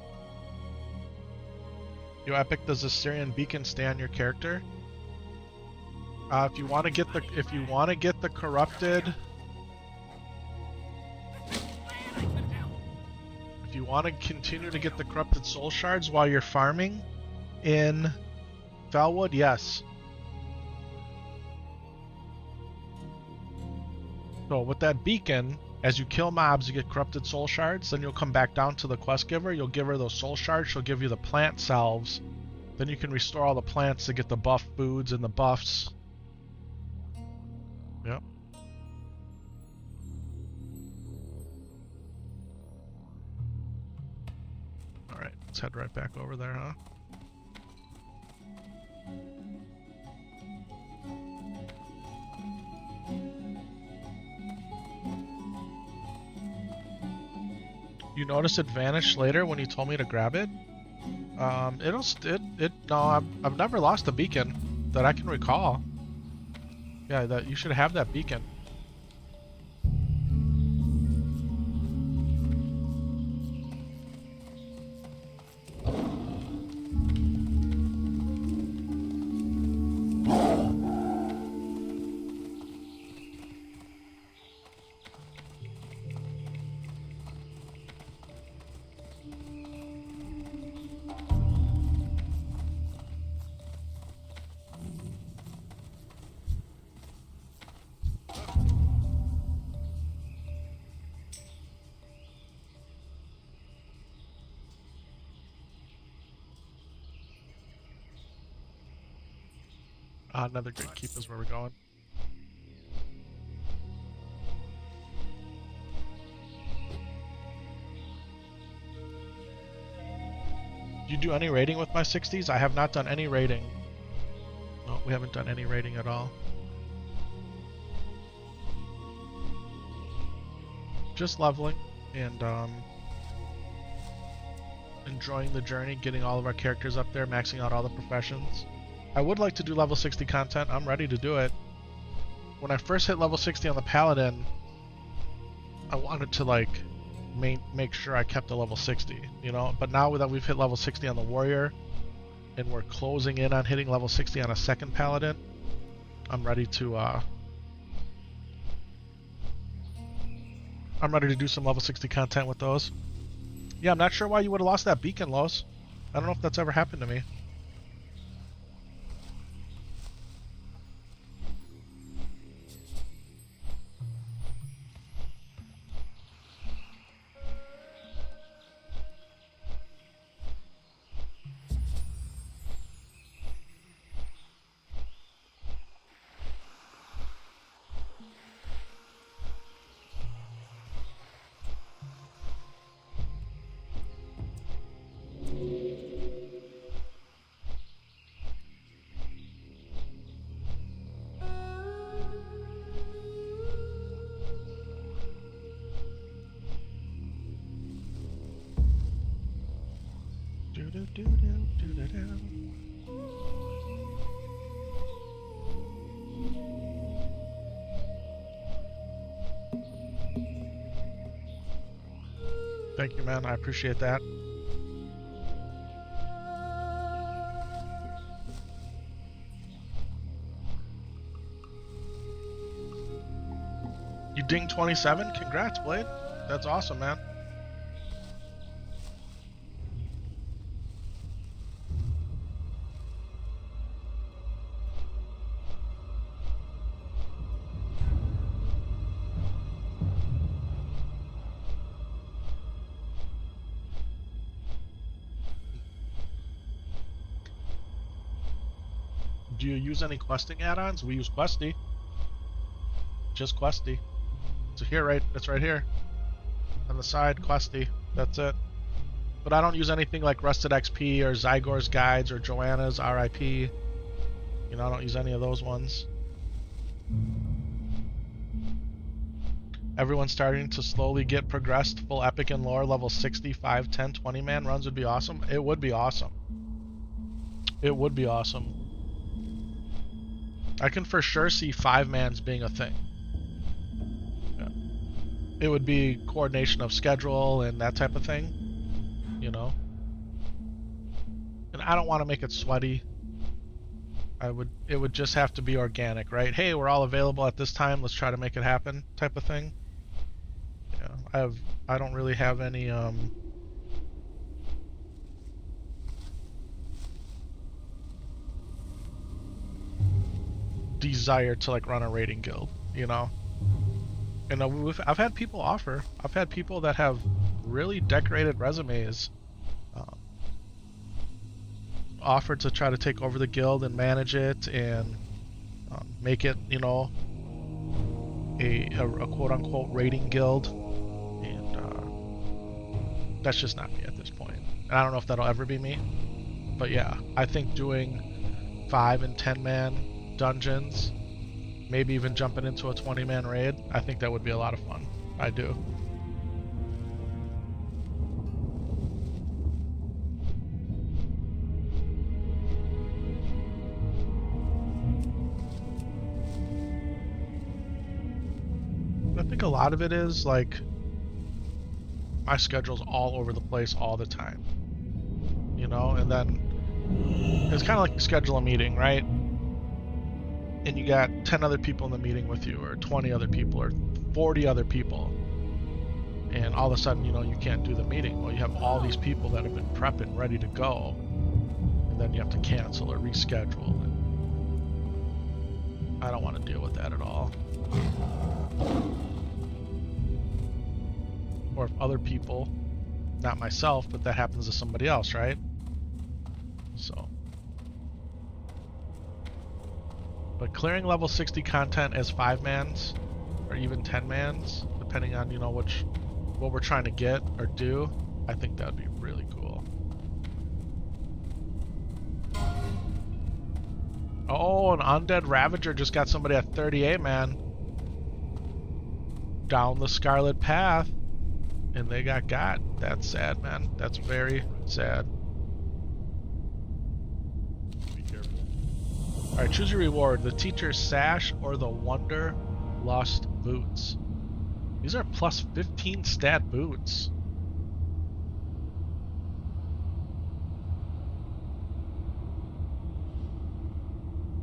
Yo, Epic, does the Syrian beacon stay on your character? If you want to get the corrupted. If you want to continue to get the corrupted soul shards while you're farming in Felwood, yes. So with that beacon, as you kill mobs, you get corrupted soul shards. Then you'll come back down to the quest giver. You'll give her those soul shards. She'll give you the plant salves. Then you can restore all the plants to get the buff foods and the buffs. Yep. Alright, let's head right back over there, huh? You noticed it vanished later when you told me to grab it? No, I've never lost a beacon that I can recall. Yeah, that you should have that beacon. Another great keep is where we're going. Do you do any raiding with my 60s? I have not done any raiding. No, we haven't done any raiding at all. Just leveling and enjoying the journey, getting all of our characters up there, maxing out all the professions. I would like to do level 60 content. I'm ready to do it. When I first hit level 60 on the Paladin, I wanted to like make sure I kept the level 60, you know? But now that we've hit level 60 on the Warrior and we're closing in on hitting level 60 on a second Paladin, I'm ready to do some level 60 content with those. Yeah, I'm not sure why you would have lost that beacon, Los. I don't know if that's ever happened to me. Thank you, man. I appreciate that. You ding 27? Congrats, Blade. That's awesome, man. Do you use any questing add-ons? We use Questy. Just Questy. So here, right? It's right here. On the side, Questy. That's it. But I don't use anything like Rusted XP or Zygor's Guides or Joanna's RIP. You know, I don't use any of those ones. Everyone's starting to slowly get progressed. Full epic and lore, level 65, 10, 20 man runs would be awesome. It would be awesome. It would be awesome. I can for sure see 5-mans being a thing. Yeah. It would be coordination of schedule and that type of thing, you know. And I don't want to make it sweaty. It would just have to be organic, right? Hey, we're all available at this time. Let's try to make it happen, type of thing. Yeah, I don't really have any desire to like run a raiding guild, you know. And I've had people offer. I've had people that have really decorated resumes offered to try to take over the guild and manage it and make it, you know, a quote-unquote raiding guild. And that's just not me at this point. And I don't know if that'll ever be me. But yeah, I think doing 5 and 10-man dungeons, maybe even jumping into a 20-man raid, I think that would be a lot of fun. I do. I think a lot of it is like my schedule's all over the place all the time, you know, and then it's kind of like you schedule a meeting, right? And you got 10 other people in the meeting with you, or 20 other people, or 40 other people, and all of a sudden, you know, you can't do the meeting. Well, you have all these people that have been prepping, ready to go, and then you have to cancel or reschedule. And I don't want to deal with that at all. Or if other people, not myself, but that happens to somebody else, right? So. But clearing level 60 content as 5-mans, or even 10-mans, depending on, you know, what we're trying to get or do, I think that would be really cool. Oh, an Undead Ravager just got somebody at 38, man. Down the Scarlet Path. And they got. That's sad, man. That's very sad. Be careful. Alright, choose your reward. The Teacher's Sash or the Wanderlust Boots. These are plus 15 stat boots.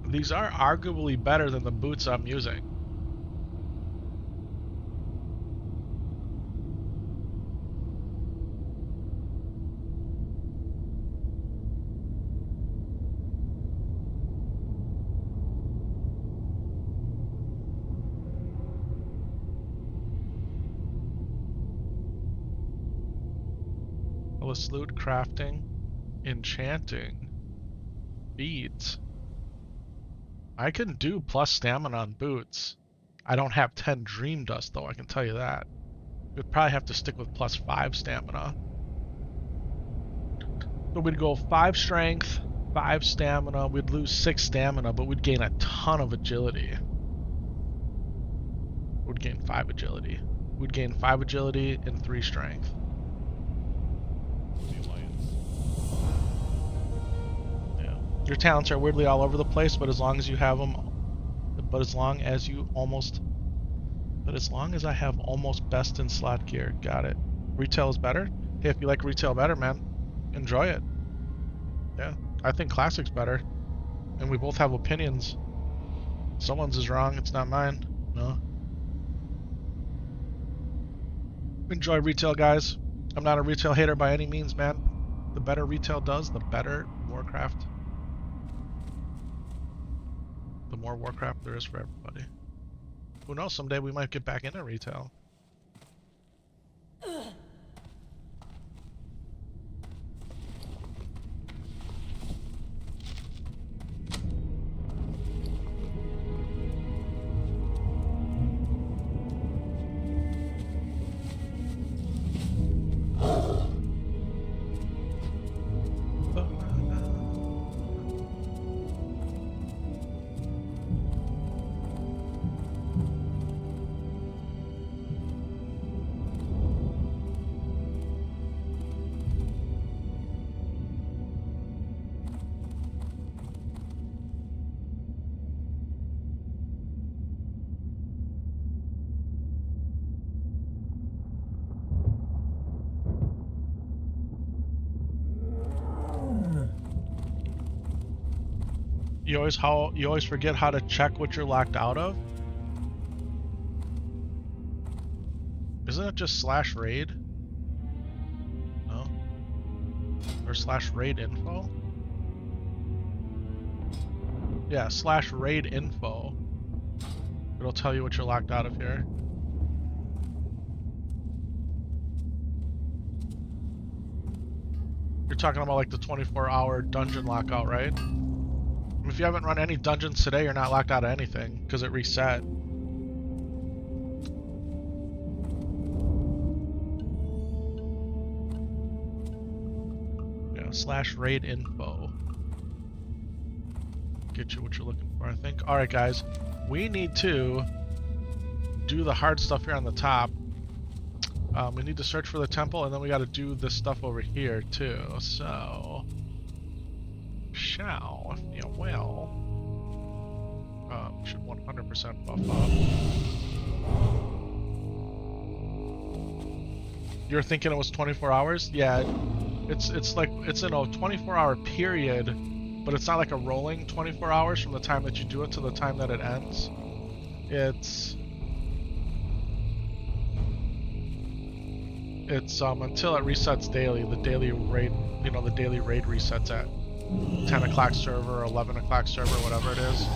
These are arguably better than the boots I'm using. Salute, crafting, enchanting, beads. I can do plus stamina on boots. I don't have 10 dream dust though, I can tell you that. We'd probably have to stick with plus 5 stamina. So we'd go 5 strength, 5 stamina, we'd lose 6 stamina, but we'd gain a ton of agility. We'd gain 5 agility. We'd gain 5 agility and 3 strength. Yeah. Your talents are weirdly all over the place, but as long as you have them, as long as I have almost best in slot gear. Got it. Retail is better? Hey, if you like retail better, man, enjoy it. Yeah, I think classic's better. And we both have opinions. Someone's is wrong, it's not mine. No. Enjoy retail, guys. I'm not a retail hater by any means, man. The better retail does, the better Warcraft. The more Warcraft there is for everybody. Who knows, someday we might get back into retail. You always forget how to check what you're locked out of? Isn't it just /raid? No? Or /raid info? Yeah, /raid info. It'll tell you what you're locked out of here. You're talking about like the 24-hour dungeon lockout, right? If you haven't run any dungeons today, you're not locked out of anything, because it reset. Yeah, /raid info. Get you what you're looking for, I think. Alright, guys. We need to do the hard stuff here on the top. We need to search for the temple, and then we got to do this stuff over here, too. So... shall, if you will. Should 100% buff up. You're thinking it was 24 hours? Yeah, it's like, it's in a 24-hour period, but it's not like a rolling 24 hours from the time that you do it to the time that it ends. It's until it resets daily. The daily raid, you know, the daily raid resets at 10 o'clock server, 11 o'clock server, whatever it is.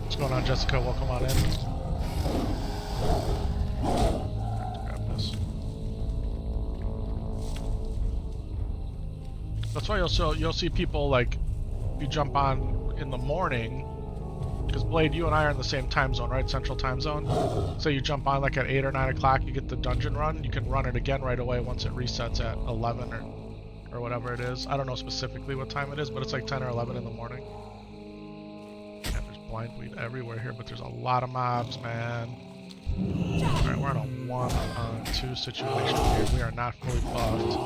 What's going on, Jessica? Welcome on in. Grab this. That's why you'll see people, like, you jump on in the morning. Because Blade, you and I are in the same time zone, right? Central time zone. So you jump on like at 8 or 9 o'clock, you get the dungeon run. You can run it again right away once it resets at 11 or whatever it is. I don't know specifically what time it is, but it's like 10 or 11 in the morning. And there's blindweed everywhere here, but there's a lot of mobs, man. Alright, we're in a 1-on-2 situation here. We are not fully buffed.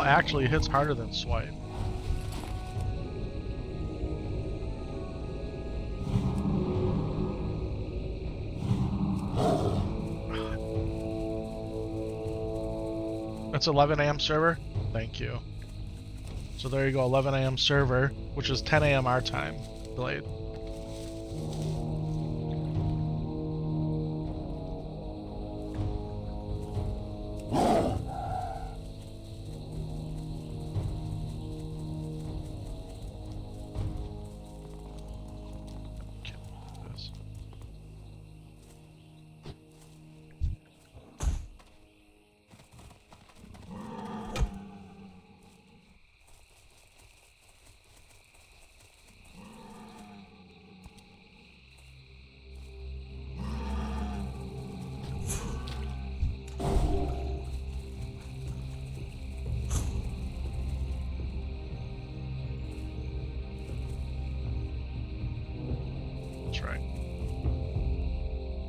Actually hits harder than swipe. That's 11 a.m. server? Thank you. So there you go, 11 a.m. server, which is 10 a.m. our time. Blade.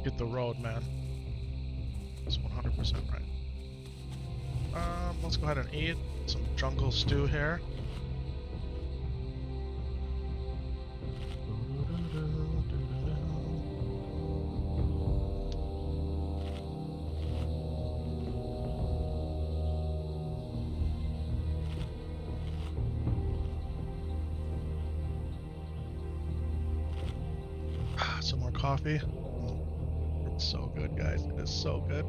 Get the road, man. That's 100% right. Let's go ahead and eat some jungle stew here. Some more coffee. It's so good, guys. It is so good.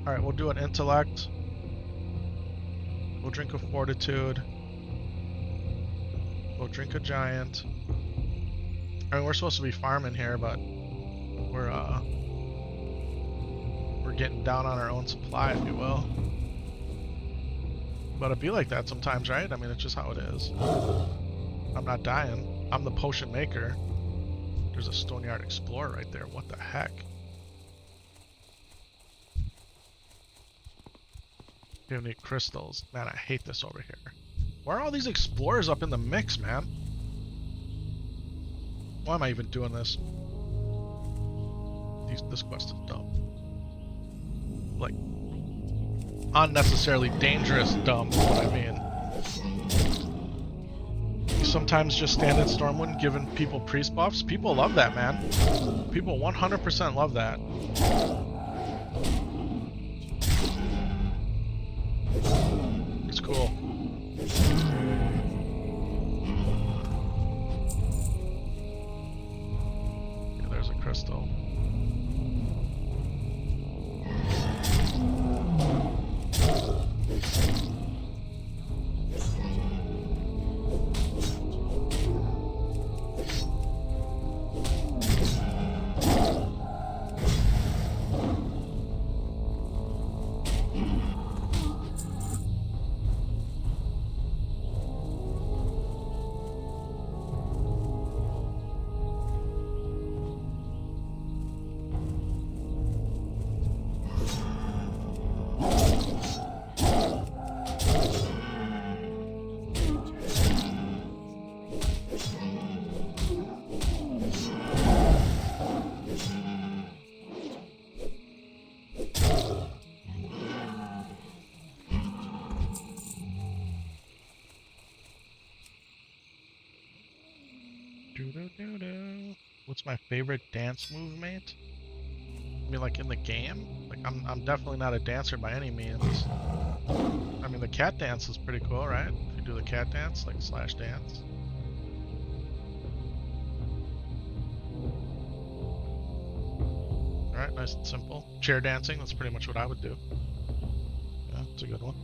Alright, we'll do an intellect. We'll drink a fortitude. We'll drink a giant. I mean, we're supposed to be farming here, but we're getting down on our own supply, if you will. But it'd be like that sometimes, right? I mean, it's just how it is. I'm not dying. I'm the potion maker. There's a Stoneyard Explorer right there. What the heck? You need crystals. Man, I hate this over here. Why are all these explorers up in the mix, man? Why am I even doing this? This quest is dumb. Like, unnecessarily dangerous dumb is what I mean. Sometimes just standard Stormwind giving people priest buffs. People love that, man. People 100% love that. It's cool. Yeah, there's a crystal. What's my favorite dance move, mate? I mean, like in the game? Like, I'm definitely not a dancer by any means. I mean, the cat dance is pretty cool, right? If you do the cat dance, like slash dance. Alright, nice and simple. Chair dancing, that's pretty much what I would do. Yeah, it's a good one.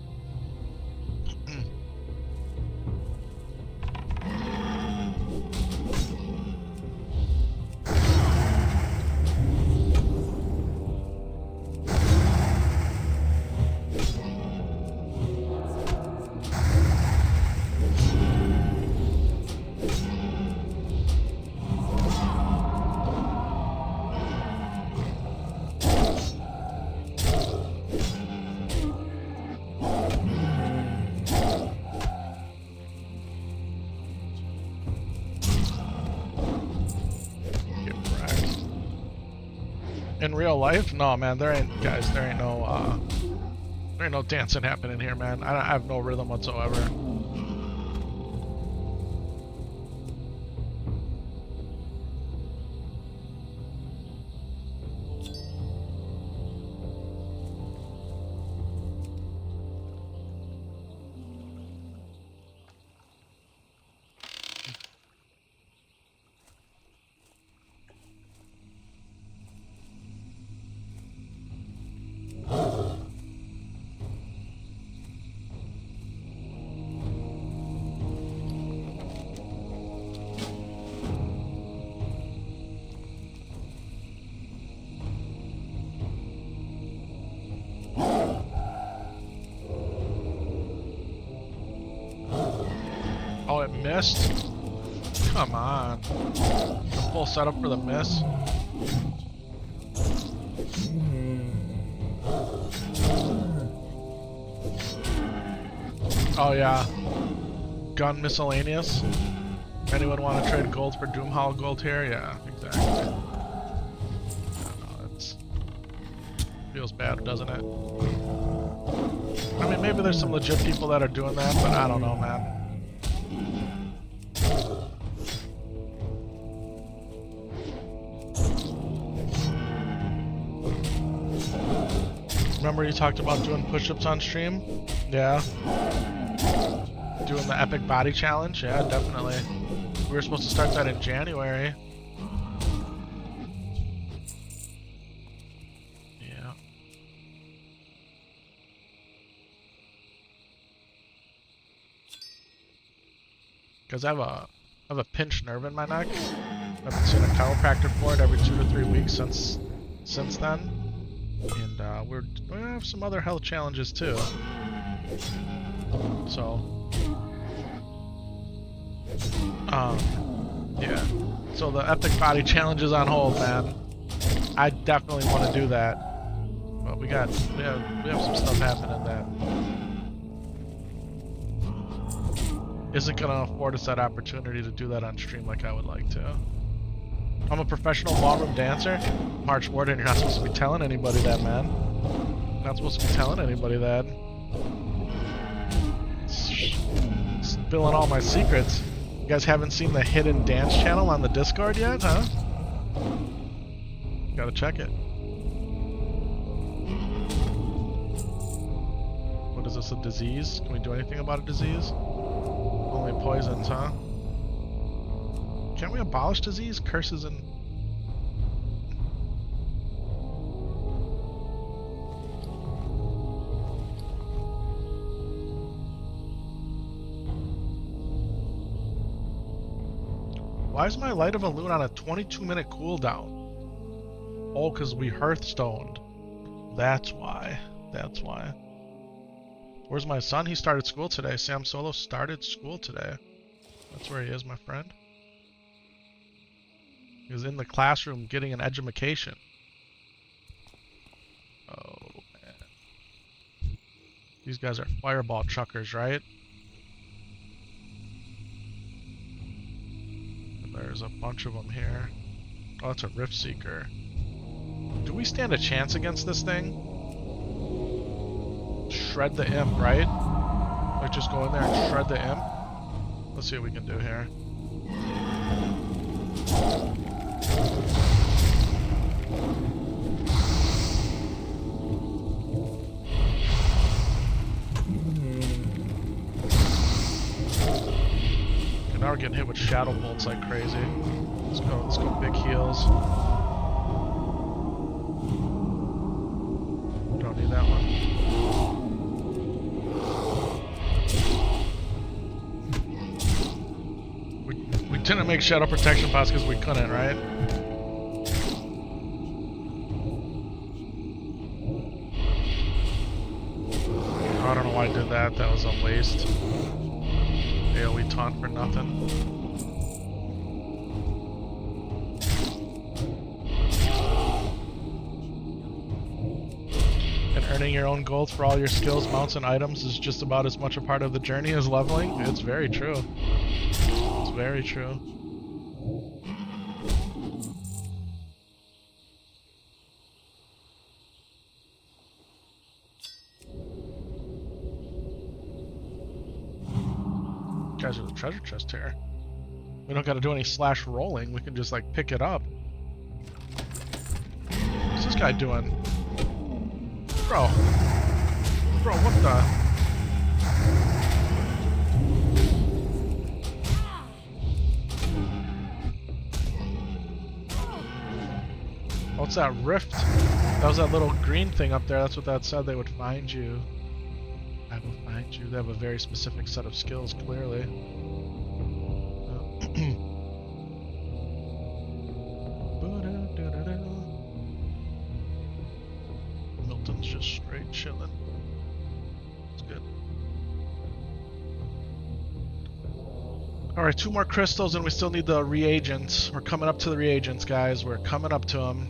In real life? No, man, there ain't no dancing happening here, man. I have no rhythm whatsoever. Oh, it missed? Come on. The full setup for the miss. Oh yeah. Gun miscellaneous. Anyone want to trade gold for Doomhowl gold here? Yeah, exactly. No, it's feels bad, doesn't it? I mean, maybe there's some legit people that are doing that, but I don't know, man. Remember you talked about doing push-ups on stream? Yeah. Doing the epic body challenge? Yeah, definitely. We were supposed to start that in January. Yeah. Because I have a pinched nerve in my neck. I've been seeing a chiropractor for it every 2 to 3 weeks since then. And we have some other health challenges too. So, yeah. So the epic body challenge is on hold, man. I definitely want to do that, but we have some stuff happening that isn't gonna afford us that opportunity to do that on stream like I would like to. I'm a professional ballroom dancer. March Warden, you're not supposed to be telling anybody that, man. You're not supposed to be telling anybody that. Spilling all my secrets. You guys haven't seen the hidden dance channel on the Discord yet, huh? Gotta check it. What is this, a disease? Can we do anything about a disease? Only poisons, huh? Can't we abolish disease? Curses and... Why is my Light of a Loon on a 22-minute cooldown? Oh, because we Hearthstoned. That's why. That's why. Where's my son? He started school today. Sam Solo started school today. That's where he is, my friend. He was in the classroom getting an edumacation. Oh, man. These guys are fireball chuckers, right? And there's a bunch of them here. Oh, that's a Rift Seeker. Do we stand a chance against this thing? Shred the imp, right? Like just go in there and shred the imp? Let's see what we can do here. Okay, now we're getting hit with shadow bolts like crazy. Let's go big heals. Don't need that one. We didn't make shadow protection pots because we couldn't, right? Oh, I don't know why I did that. That was a waste. AoE taunt for nothing. Earning your own gold for all your skills, mounts, and items is just about as much a part of the journey as leveling. It's very true. It's very true. Guys, there's a treasure chest here. We don't got to do any slash rolling. We can just like pick it up. What's this guy doing? Bro, what the? What's that rift? That was that little green thing up there. That's what that said. They would find you. I will find you. They have a very specific set of skills, clearly. Milton's just straight chilling. It's good. Alright, 2 more crystals and we still need the reagents. We're coming up to the reagents, guys. We're coming up to them.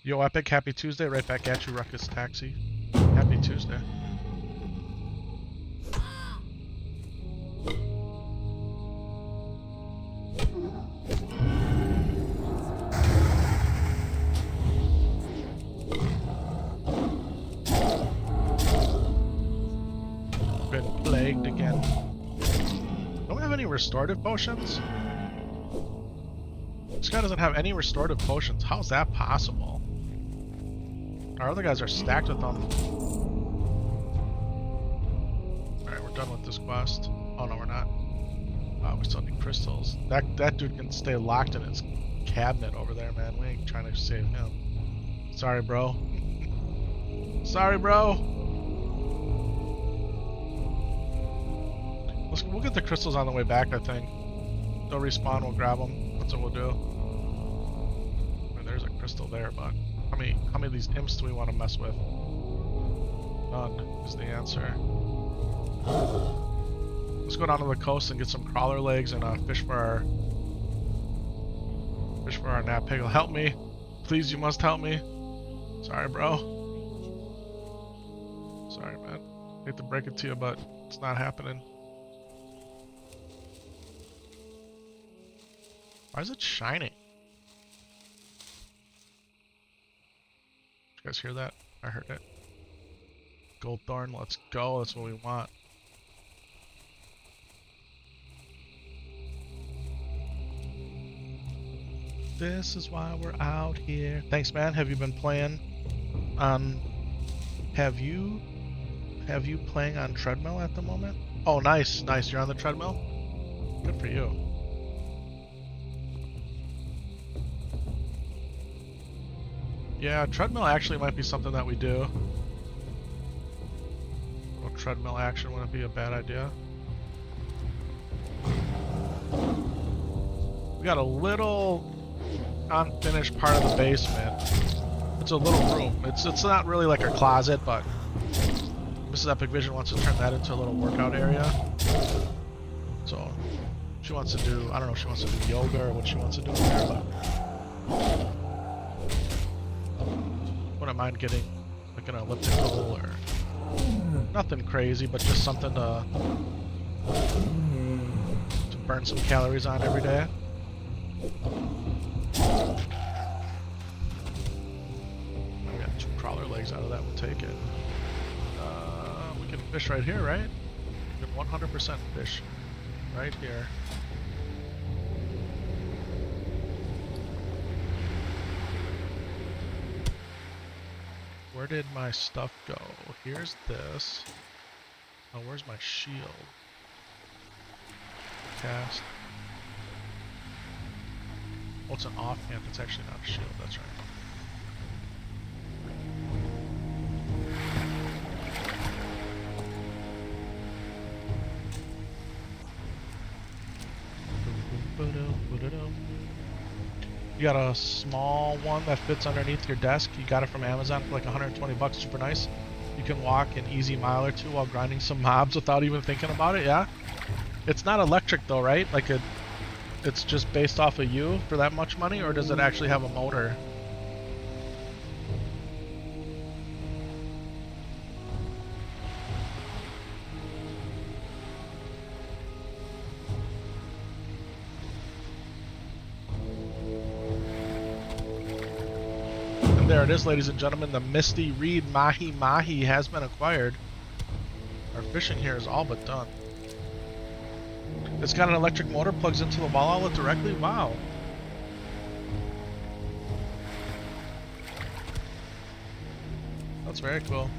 Yo, Epic, happy Tuesday. Right back at you, Ruckus Taxi. Happy Tuesday. plagued again. Don't we have any restorative potions? This guy doesn't have any restorative potions. How's that possible? Our other guys are stacked with them. Alright, we're done with this quest. Oh no, we're not. We still need crystals. That dude can stay locked in his cabinet over there, man. We ain't trying to save him. Sorry, bro. Sorry, bro. We'll get the crystals on the way back, I think. They'll respawn, we'll grab them. That's what we'll do. I mean, there's a crystal there, but how many of these imps do we want to mess with? None is the answer. Let's go down to the coast and get some crawler legs and fish for our nap piggle. Help me. Please, you must help me. Sorry, bro. Sorry, man. Hate to break it to you, but it's not happening. Why is it shining? Did you guys hear that? I heard it. Goldthorn, let's go. That's what we want. This is why we're out here. Thanks, man. Have you been playing on... Have you playing on treadmill at the moment? Oh, nice. Nice. You're on the treadmill? Good for you. Yeah, treadmill actually might be something that we do. Well, treadmill action wouldn't be a bad idea. We got a little unfinished part of the basement. It's a little room. It's not really like a closet, but Mrs. Epic Vision wants to turn that into a little workout area. So she wants to do, I don't know if she wants to do yoga or what she wants to do in there, but wouldn't mind getting like an elliptical or nothing crazy, but just something to burn some calories on every day. I got 2 crawler legs out of that, we'll take it. We can fish right here, right? We can 100% fish right here. Where did my stuff go? Here's this. Oh, where's my shield? Cast. Oh, it's an offhand. It's actually not a shield. That's right. You got a small one that fits underneath your desk. You got it from Amazon for like 120 bucks. Super nice. You can walk an easy mile or 2 while grinding some mobs without even thinking about it. Yeah. It's not electric though, right? Like it's just based off of you for that much money, or does it actually have a motor? And there it is, ladies and gentlemen. The Misty Reed Mahi Mahi has been acquired. Our fishing here is all but done. It's got an electric motor, plugs into the wall outlet directly. Wow. That's very cool.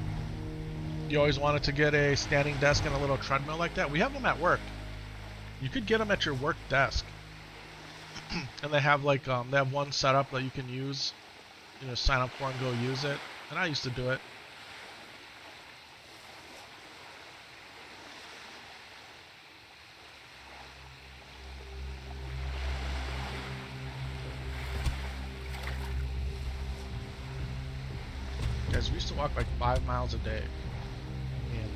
You always wanted to get a standing desk and a little treadmill like that? We have them at work. You could get them at your work desk. And they have like, they have one setup that you can use. You know, sign up for and go use it. And I used to do it. Guys, we used to walk like 5 miles a day, and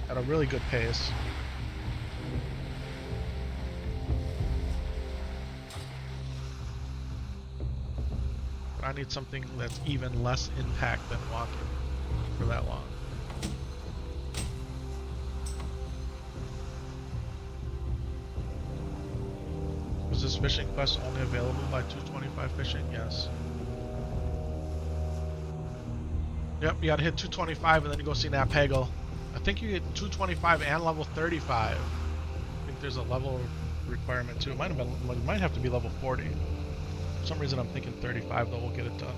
at a really good pace. But I need something that's even less impact than walking for that long. Was this fishing quest only available by 225 fishing? Yes. Yep, you gotta hit 225 and then you go see Nap Hagel. I think you get 225 and level 35. I think there's a level requirement too. It might have been, it might have to be level 40. For some reason I'm thinking 35 though, we'll get it done.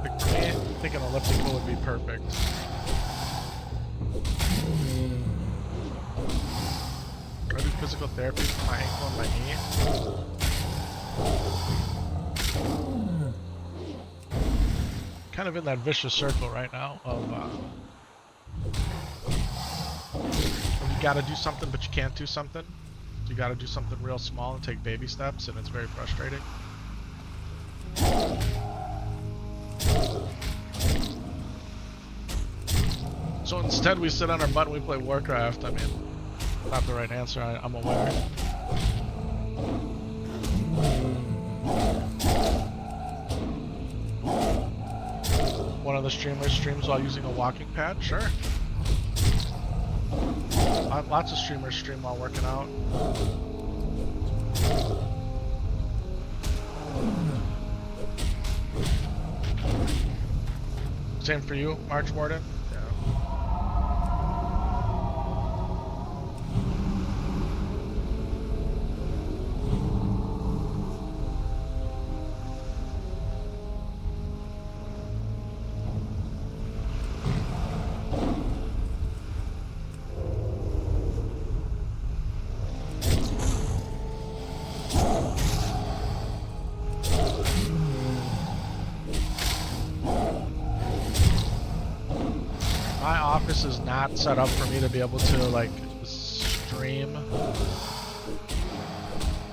Like for me, I think an elliptical would be perfect. I do physical therapy for my ankle and my knee. Kind of in that vicious circle right now of you gotta do something but you can't do something. You gotta do something real small and take baby steps, and it's very frustrating. So instead we sit on our butt and we play Warcraft. I mean, not the right answer, I'm aware. One of the streamers streams while using a walking pad? Sure. Lots of streamers stream while working out. Same for you, March Warden? Is not set up for me to be able to like stream,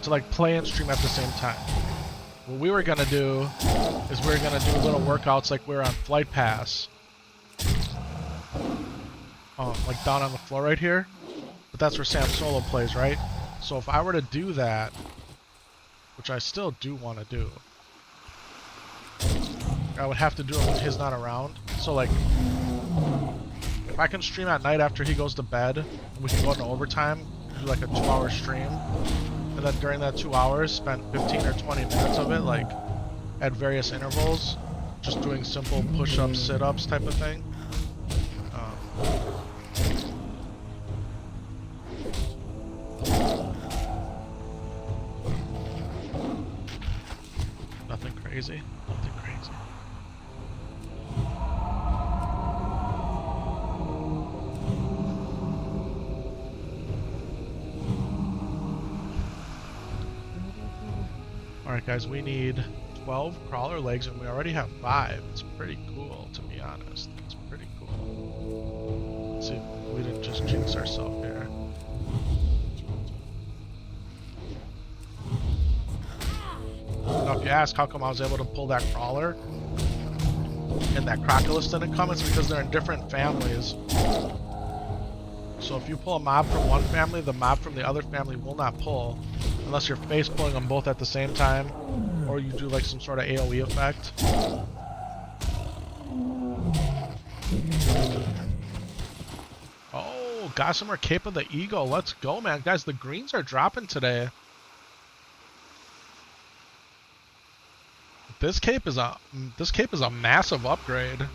to like play and stream at the same time. What we were gonna do is we were gonna do little workouts like we were on Flight Pass, like down on the floor right here. But that's where Sam Solo plays, right? So if I were to do that, which I still do want to do, I would have to do it when he's not around. So like, if I can stream at night after he goes to bed, and we can go into overtime, do like a 2-hour stream, and then during that 2 hours, spend 15 or 20 minutes of it, like, at various intervals, just doing simple push-ups, sit-ups type of thing. Nothing crazy. Nothing crazy. Alright guys, we need 12 crawler legs and we already have 5. It's pretty cool, to be honest. It's pretty cool. Let's see if we didn't just jinx ourselves here. Now if you ask how come I was able to pull that crawler and that Crocolus didn't come, it's because they're in different families. So if you pull a mob from one family, the mob from the other family will not pull. Unless you're face pulling them both at the same time, or you do like some sort of AoE effect. Oh, Gossamer Cape of the Eagle. Let's go, man. Guys, the greens are dropping today. This cape is a massive upgrade.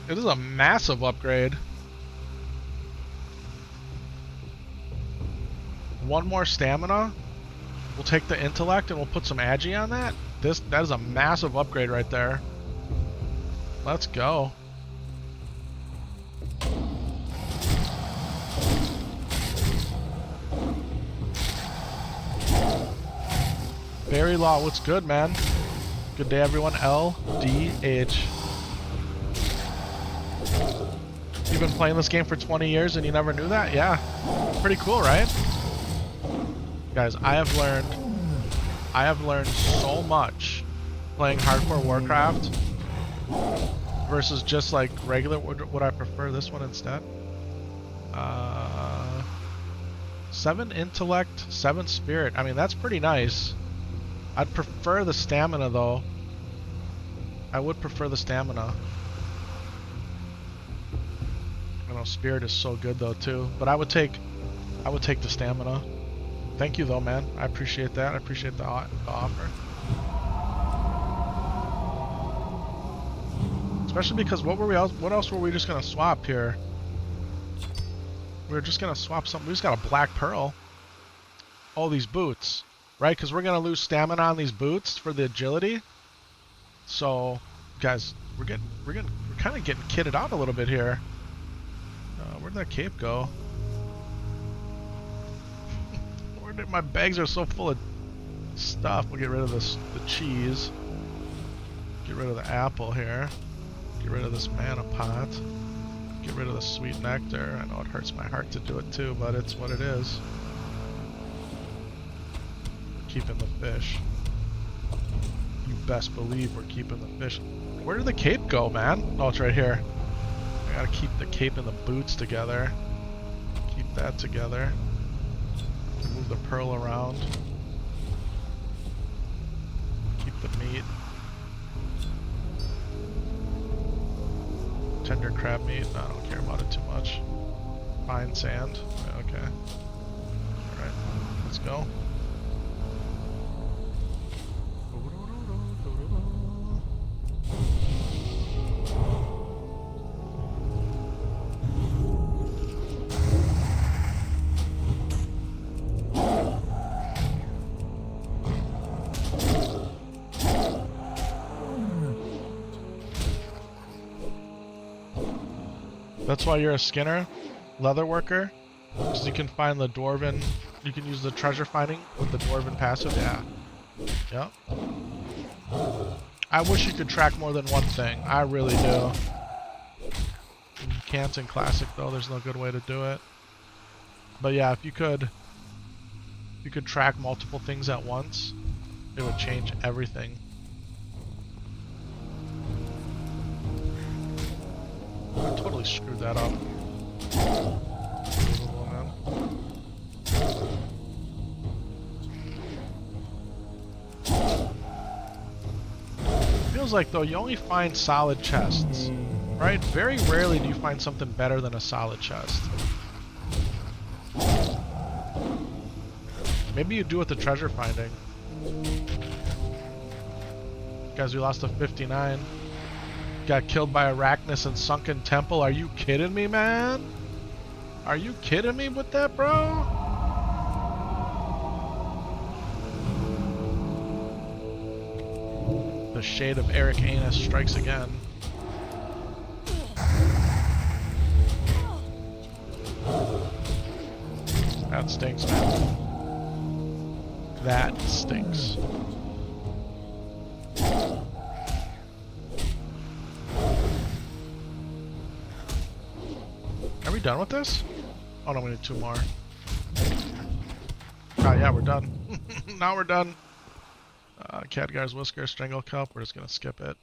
It is a massive upgrade. One more stamina. We'll take the intellect and we'll put some agi on that. That is a massive upgrade right there. Let's go. Barry Law, what's good, man? Good day, everyone. LDH. You've been playing this game for 20 years and you never knew that? Yeah. Pretty cool, right? Guys, I have learned so much playing hardcore Warcraft versus just like regular. Would I prefer this one instead? 7 intellect, 7 spirit. I mean, that's pretty nice. I'd prefer the stamina though. I would prefer the stamina. know, spirit is so good though too. But I would take the stamina. Thank you though, man. I appreciate that. I appreciate the offer. Especially because what else were we just gonna swap here? We were just gonna swap something. We just got a black pearl. Oh, these boots, right? Because we're gonna lose stamina on these boots for the agility. So, guys, we're kind of getting kitted out a little bit here. Where'd that cape go? My bags are so full of stuff. We'll get rid of the cheese. Get rid of the apple here. Get rid of this mana pot. Get rid of the sweet nectar. I know it hurts my heart to do it too, but it's what it is. We're keeping the fish. You best believe we're keeping the fish. Where did the cape go, man? Oh, it's right here. I gotta keep the cape and the boots together. Keep that together. Move the pearl around. Keep the meat. Tender crab meat. No, I don't care about it too much. Fine sand. Okay. Alright, let's go. That's why you're a skinner, leather worker, because you can find the dwarven, you can use the treasure finding with the dwarven passive. Yeah. Yep. I wish you could track more than one thing. I really do. You can't in classic though. There's no good way to do it. But yeah, if you could track multiple things at once, it would change everything. I totally screwed that up. Feels like though you only find solid chests, right? Very rarely do you find something better than a solid chest. Maybe you do with the treasure finding. Guys, we lost a 59. Got killed by Arachnus in Sunken Temple. Are you kidding me, man? Are you kidding me with that, bro? The shade of Eric Anus strikes again. That stinks, man. That stinks. Are we done with this? Oh no, we need 2 more. Oh yeah, we're done. Now we're done. Khadgar's Whisker, Strangle Kelp, we're just gonna skip it.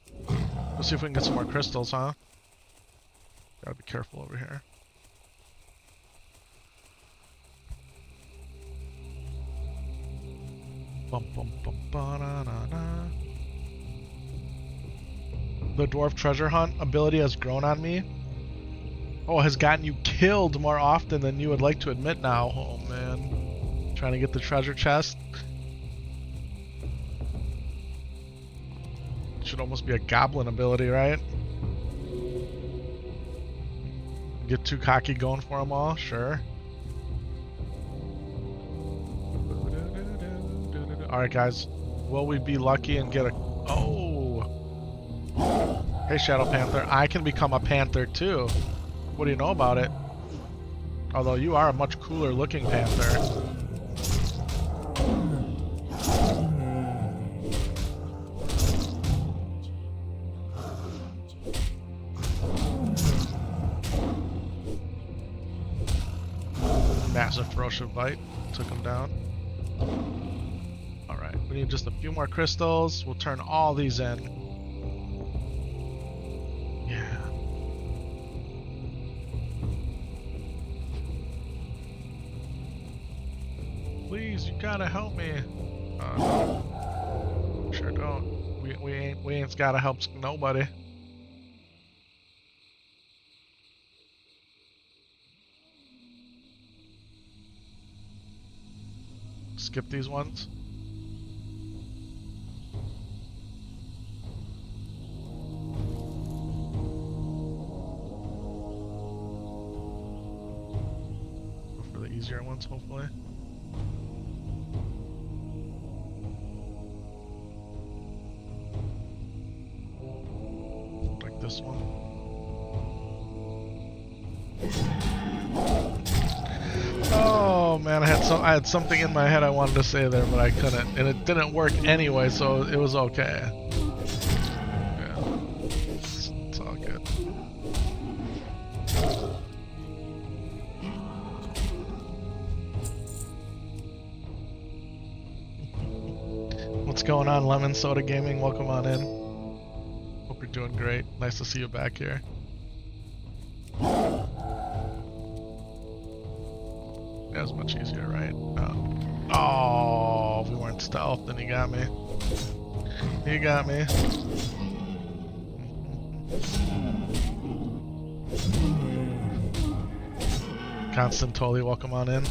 Let's see if we can get some more crystals, huh? Gotta be careful over here. Bum, bum, bum, ba, na, na, na. The dwarf treasure hunt ability has grown on me. Oh, has gotten you killed more often than you would like to admit now. Oh man. Trying to get the treasure chest. Should almost be a goblin ability, right? Get too cocky going for them all? Sure. Alright guys, will we be lucky and get a... Oh! Hey Shadow Panther, I can become a panther too. What do you know about it? Although you are a much cooler looking panther. Massive ferocious bite. Took him down. Alright, we need just a few more crystals. We'll turn all these in. Yeah. Please, you gotta help me. No. Sure don't. We ain't gotta help nobody. skip these ones. Go for the easier ones, hopefully. Like this one. Oh man, I had something in my head I wanted to say there, but I couldn't, and it didn't work anyway, so it was okay. Yeah, it's all good. What's going on, Lemon Soda Gaming? Welcome on in. Hope you're doing great. Nice to see you back here. That was much easier, right? Oh, if we weren't stealth, then he got me. He got me. Constant Totally, welcome on in.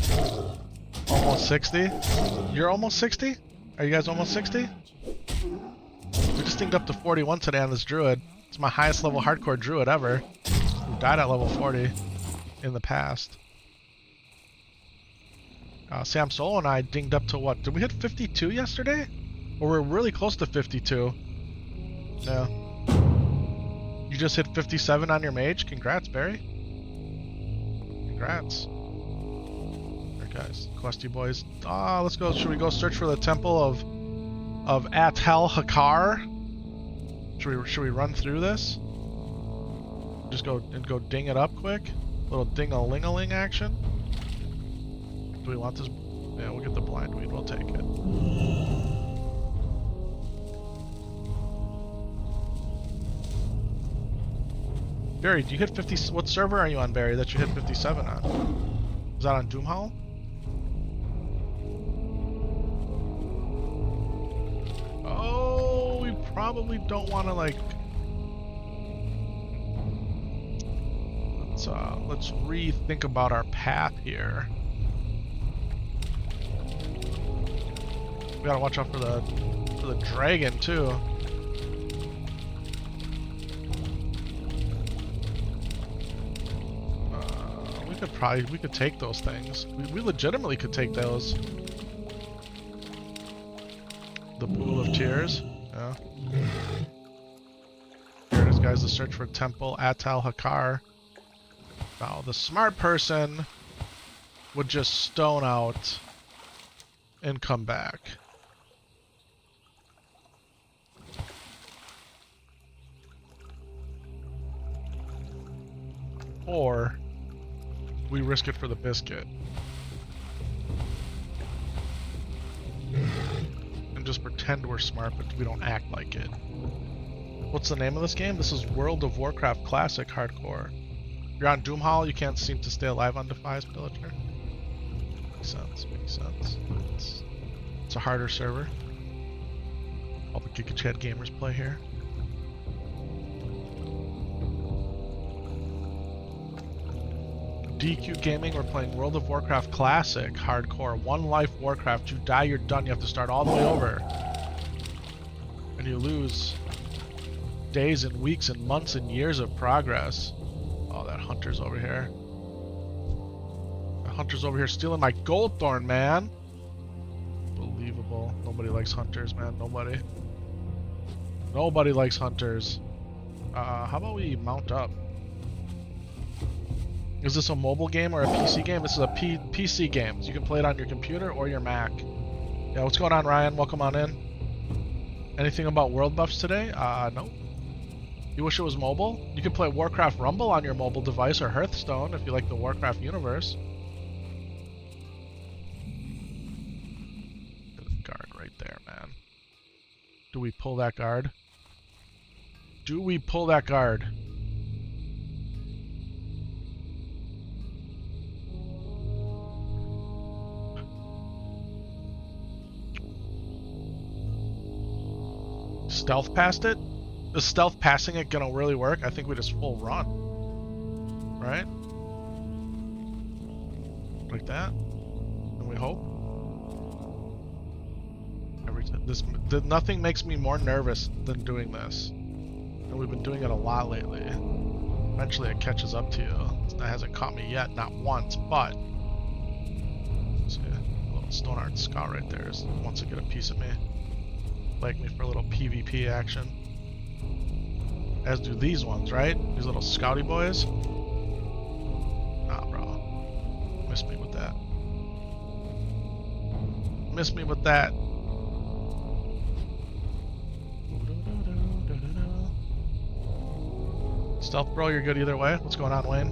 Almost 60? You're almost 60? Are you guys almost 60? We just synced up to 41 today on this Druid. It's my highest level hardcore Druid ever. Who died at level 40 in the past. Sam Solo and I dinged up to what? Did we hit 52 yesterday? Or we're really close to 52. Yeah. You just hit 57 on your mage? Congrats, Barry. Congrats. Alright guys, questy boys. Let's go. Should we go search for the temple of Atel Hakar? Should we run through this? Just go ding it up quick? Little ding-a-ling-a-ling action? Do we want this? Yeah, we'll get the blind weed. We'll take it. Barry, do you hit 50? What server are you on, Barry, that you hit 57 on? Is that on Doomhall? Oh, we probably don't want to like. Let's rethink about our path here. We gotta watch out for the dragon too. We could take those things. We legitimately could take those. The Pool of Tears. Yeah. Here it is, guys. The search for Temple Atal Hakar. Now the smart person would just stone out and come back. Or we risk it for the biscuit. And just pretend we're smart, but we don't act like it. What's the name of this game? This is World of Warcraft Classic Hardcore. You're on Doomhall, you can't seem to stay alive on Defias Pillager. Makes sense, makes sense. It's a harder server. All the GigaChat gamers play here. DQ Gaming, we're playing World of Warcraft Classic Hardcore. One life Warcraft. You die, you're done. You have to start all the way over. And you lose days and weeks and months and years of progress. Oh, that hunter's over here. That hunter's over here stealing my gold thorn, man. Unbelievable. Nobody likes hunters, man. Nobody. Nobody likes hunters. How about we mount up? Is this a mobile game or a PC game? This is a PC game. So you can play it on your computer or your Mac. Yeah, what's going on, Ryan? Welcome on in. Anything about world buffs today? No. You wish it was mobile? You can play Warcraft Rumble on your mobile device or Hearthstone if you like the Warcraft universe. Guard right there, man. Do we pull that guard? Do we pull that guard? Stealth past it? Is stealth passing it gonna really work? I think we just full run. Right? Like that? And we hope. Nothing makes me more nervous than doing this. And we've been doing it a lot lately. Eventually it catches up to you. It hasn't caught me yet, not once, but... See, a little Stoneheart Scout right there wants to get a piece of me. Like me for a little PvP action. As do these ones, right? These little scouty boys. Nah, bro. Missed me with that. Missed me with that. Stealth bro, you're good either way. What's going on, Wayne?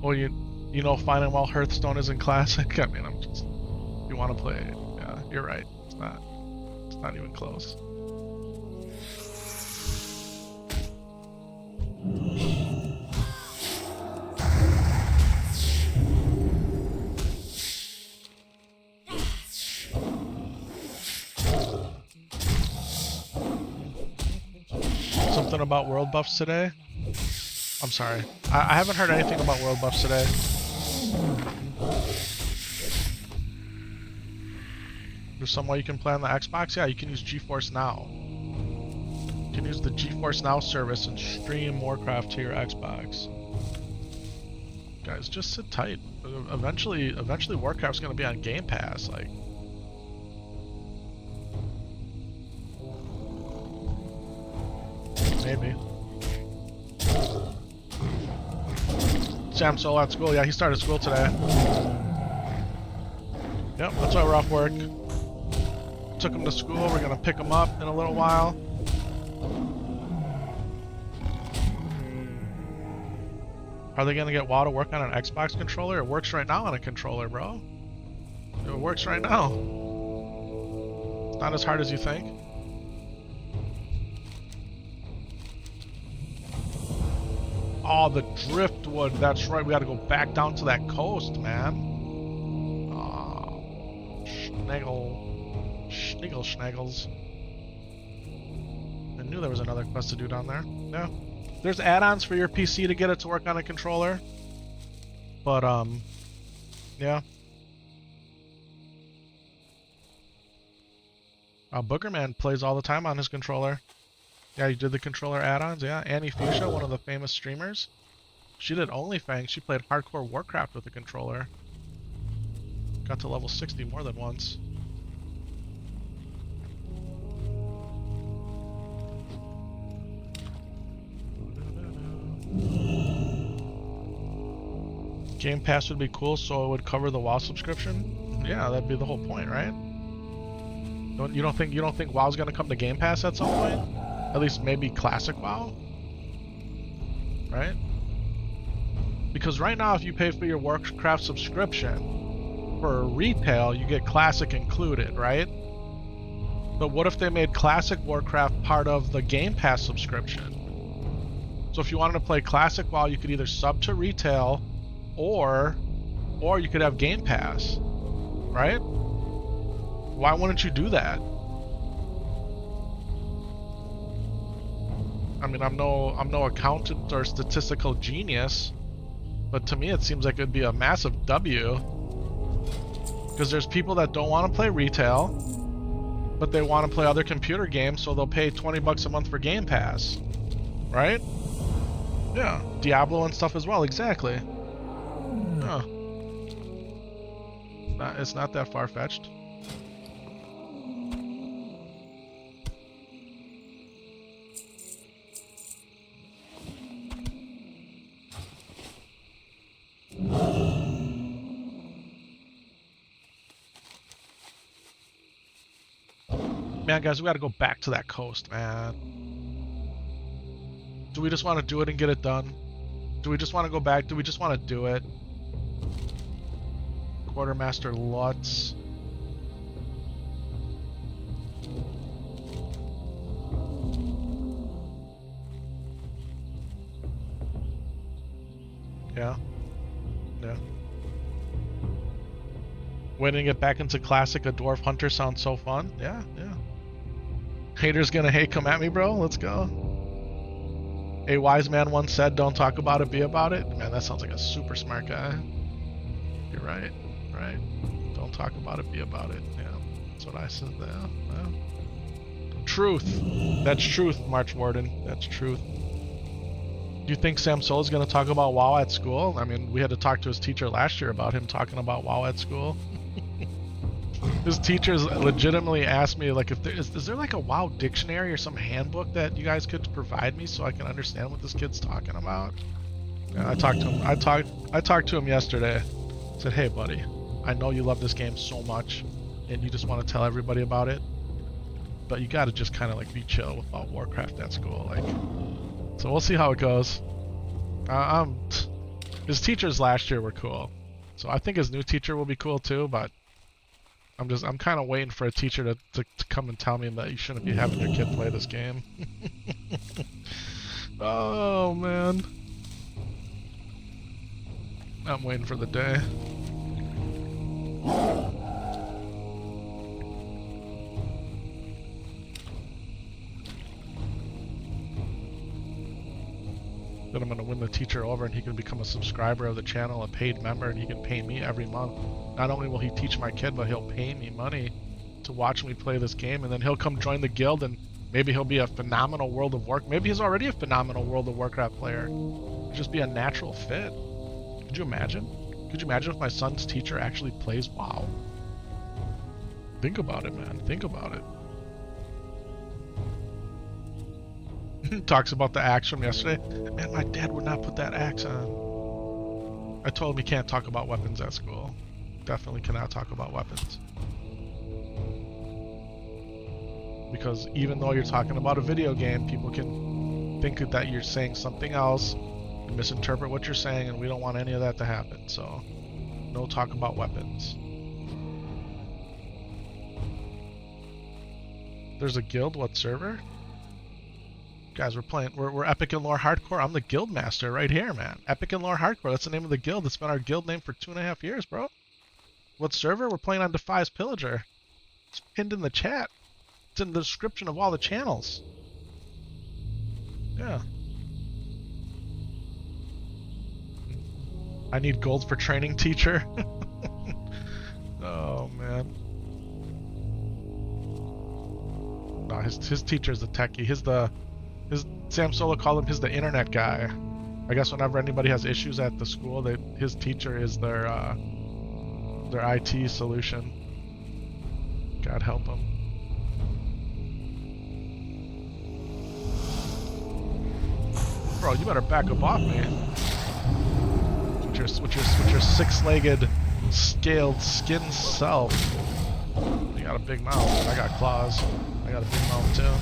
Well, you know, finding while Hearthstone isn't classic. I mean, I'm just, you want to play? Yeah, you're right. It's not even close. Something about world buffs today? I'm sorry. I haven't heard anything about world buffs today. There's some way you can play on the Xbox? Yeah, you can use GeForce Now. You can use the GeForce Now service and stream Warcraft to your Xbox. Guys, just sit tight. Eventually Warcraft's gonna be on Game Pass, like. Maybe. Sam Solo at school. Yeah, he started school today. Yep, that's why we're off work. Took him to school. We're gonna pick him up in a little while. Are they gonna get WoW to work on an Xbox controller? It works right now on a controller, bro. It works right now. It's not as hard as you think. Oh, the driftwood. That's right. We gotta go back down to that coast, man. Oh, schnaggles. I knew there was another quest to do down there. Yeah. There's add-ons for your PC to get it to work on a controller. But, yeah. Boogerman plays all the time on his controller. Yeah, you did the controller add-ons, yeah. Annie Fuchsia, one of the famous streamers. She did OnlyFans. She played hardcore Warcraft with the controller. Got to level 60 more than once. Game Pass would be cool, so it would cover the WoW subscription. Yeah, that'd be the whole point, right? You don't think WoW's gonna come to Game Pass at some point? At least maybe Classic WoW? Right? Because right now if you pay for your Warcraft subscription, for retail you get Classic included, right? But what if they made Classic Warcraft part of the Game Pass subscription? So if you wanted to play Classic WoW, you could either sub to retail or you could have Game Pass, right? Why wouldn't you do that? I mean, I'm no accountant or statistical genius, but to me it seems like it'd be a massive W. Because there's people that don't want to play retail, but they want to play other computer games, so they'll pay 20 bucks a month for Game Pass, right? Yeah, Diablo and stuff as well, exactly. Huh. It's not that far-fetched. Man, guys, we gotta go back to that coast, man. Do we just want to do it and get it done? Do we just want to go back? Do we just want to do it? Quartermaster Lutz. Yeah. Yeah. Waiting to get back into Classic, a Dwarf Hunter sounds so fun. Yeah, yeah. Haters gonna hate, come at me, bro. Let's go. A wise man once said, don't talk about it, be about it. Man, that sounds like a super smart guy. You're right, right. Don't talk about it, be about it. Yeah, that's what I said there. Yeah. Truth. That's truth, March Warden. That's truth. Do you think Sam Soul's going to talk about WoW at school? I mean, we had to talk to his teacher last year about him talking about WoW at school. His teachers legitimately asked me, like, if there is there like a WoW dictionary or some handbook that you guys could provide me so I can understand what this kid's talking about? Yeah, I talked to him. I talked to him yesterday. I said, hey, buddy, I know you love this game so much, and you just want to tell everybody about it, but you got to just kind of like be chill about Warcraft at school, like. So we'll see how it goes. His teachers last year were cool, so I think his new teacher will be cool too. But I'm kind of waiting for a teacher to come and tell me that you shouldn't be having your kid play this game. Oh man, I'm waiting for the day. Then I'm going to win the teacher over and he can become a subscriber of the channel, a paid member, and he can pay me every month. Not only will he teach my kid, but he'll pay me money to watch me play this game, and then he'll come join the guild and maybe he'll be a phenomenal World of Warcraft. Maybe he's already a phenomenal World of Warcraft player. He'll just be a natural fit. Could you imagine? Could you imagine if my son's teacher actually plays WoW? Think about it, man. Think about it. Talks about the axe from yesterday. Man, my dad would not put that axe on. I told him he can't talk about weapons at school. Definitely cannot talk about weapons. Because even though you're talking about a video game, people can think that you're saying something else and misinterpret what you're saying, and we don't want any of that to happen. So, no talk about weapons. There's a guild? What server? Guys, we're Epic and Lore Hardcore. I'm the guild master right here, man. Epic and Lore Hardcore, that's the name of the guild. It's been our guild name for 2.5 years, bro. What server? We're playing on Defias Pillager. It's pinned in the chat. It's in the description of all the channels. Yeah. I need gold for training teacher. Oh, man. No, his teacher's a techie. His Sam Solo called him the internet guy. I guess whenever anybody has issues at the school, his teacher is their IT solution. God help him. Bro, you better back up off me. With your six-legged, scaled skin self. You got a big mouth. I got claws. I got a big mouth too.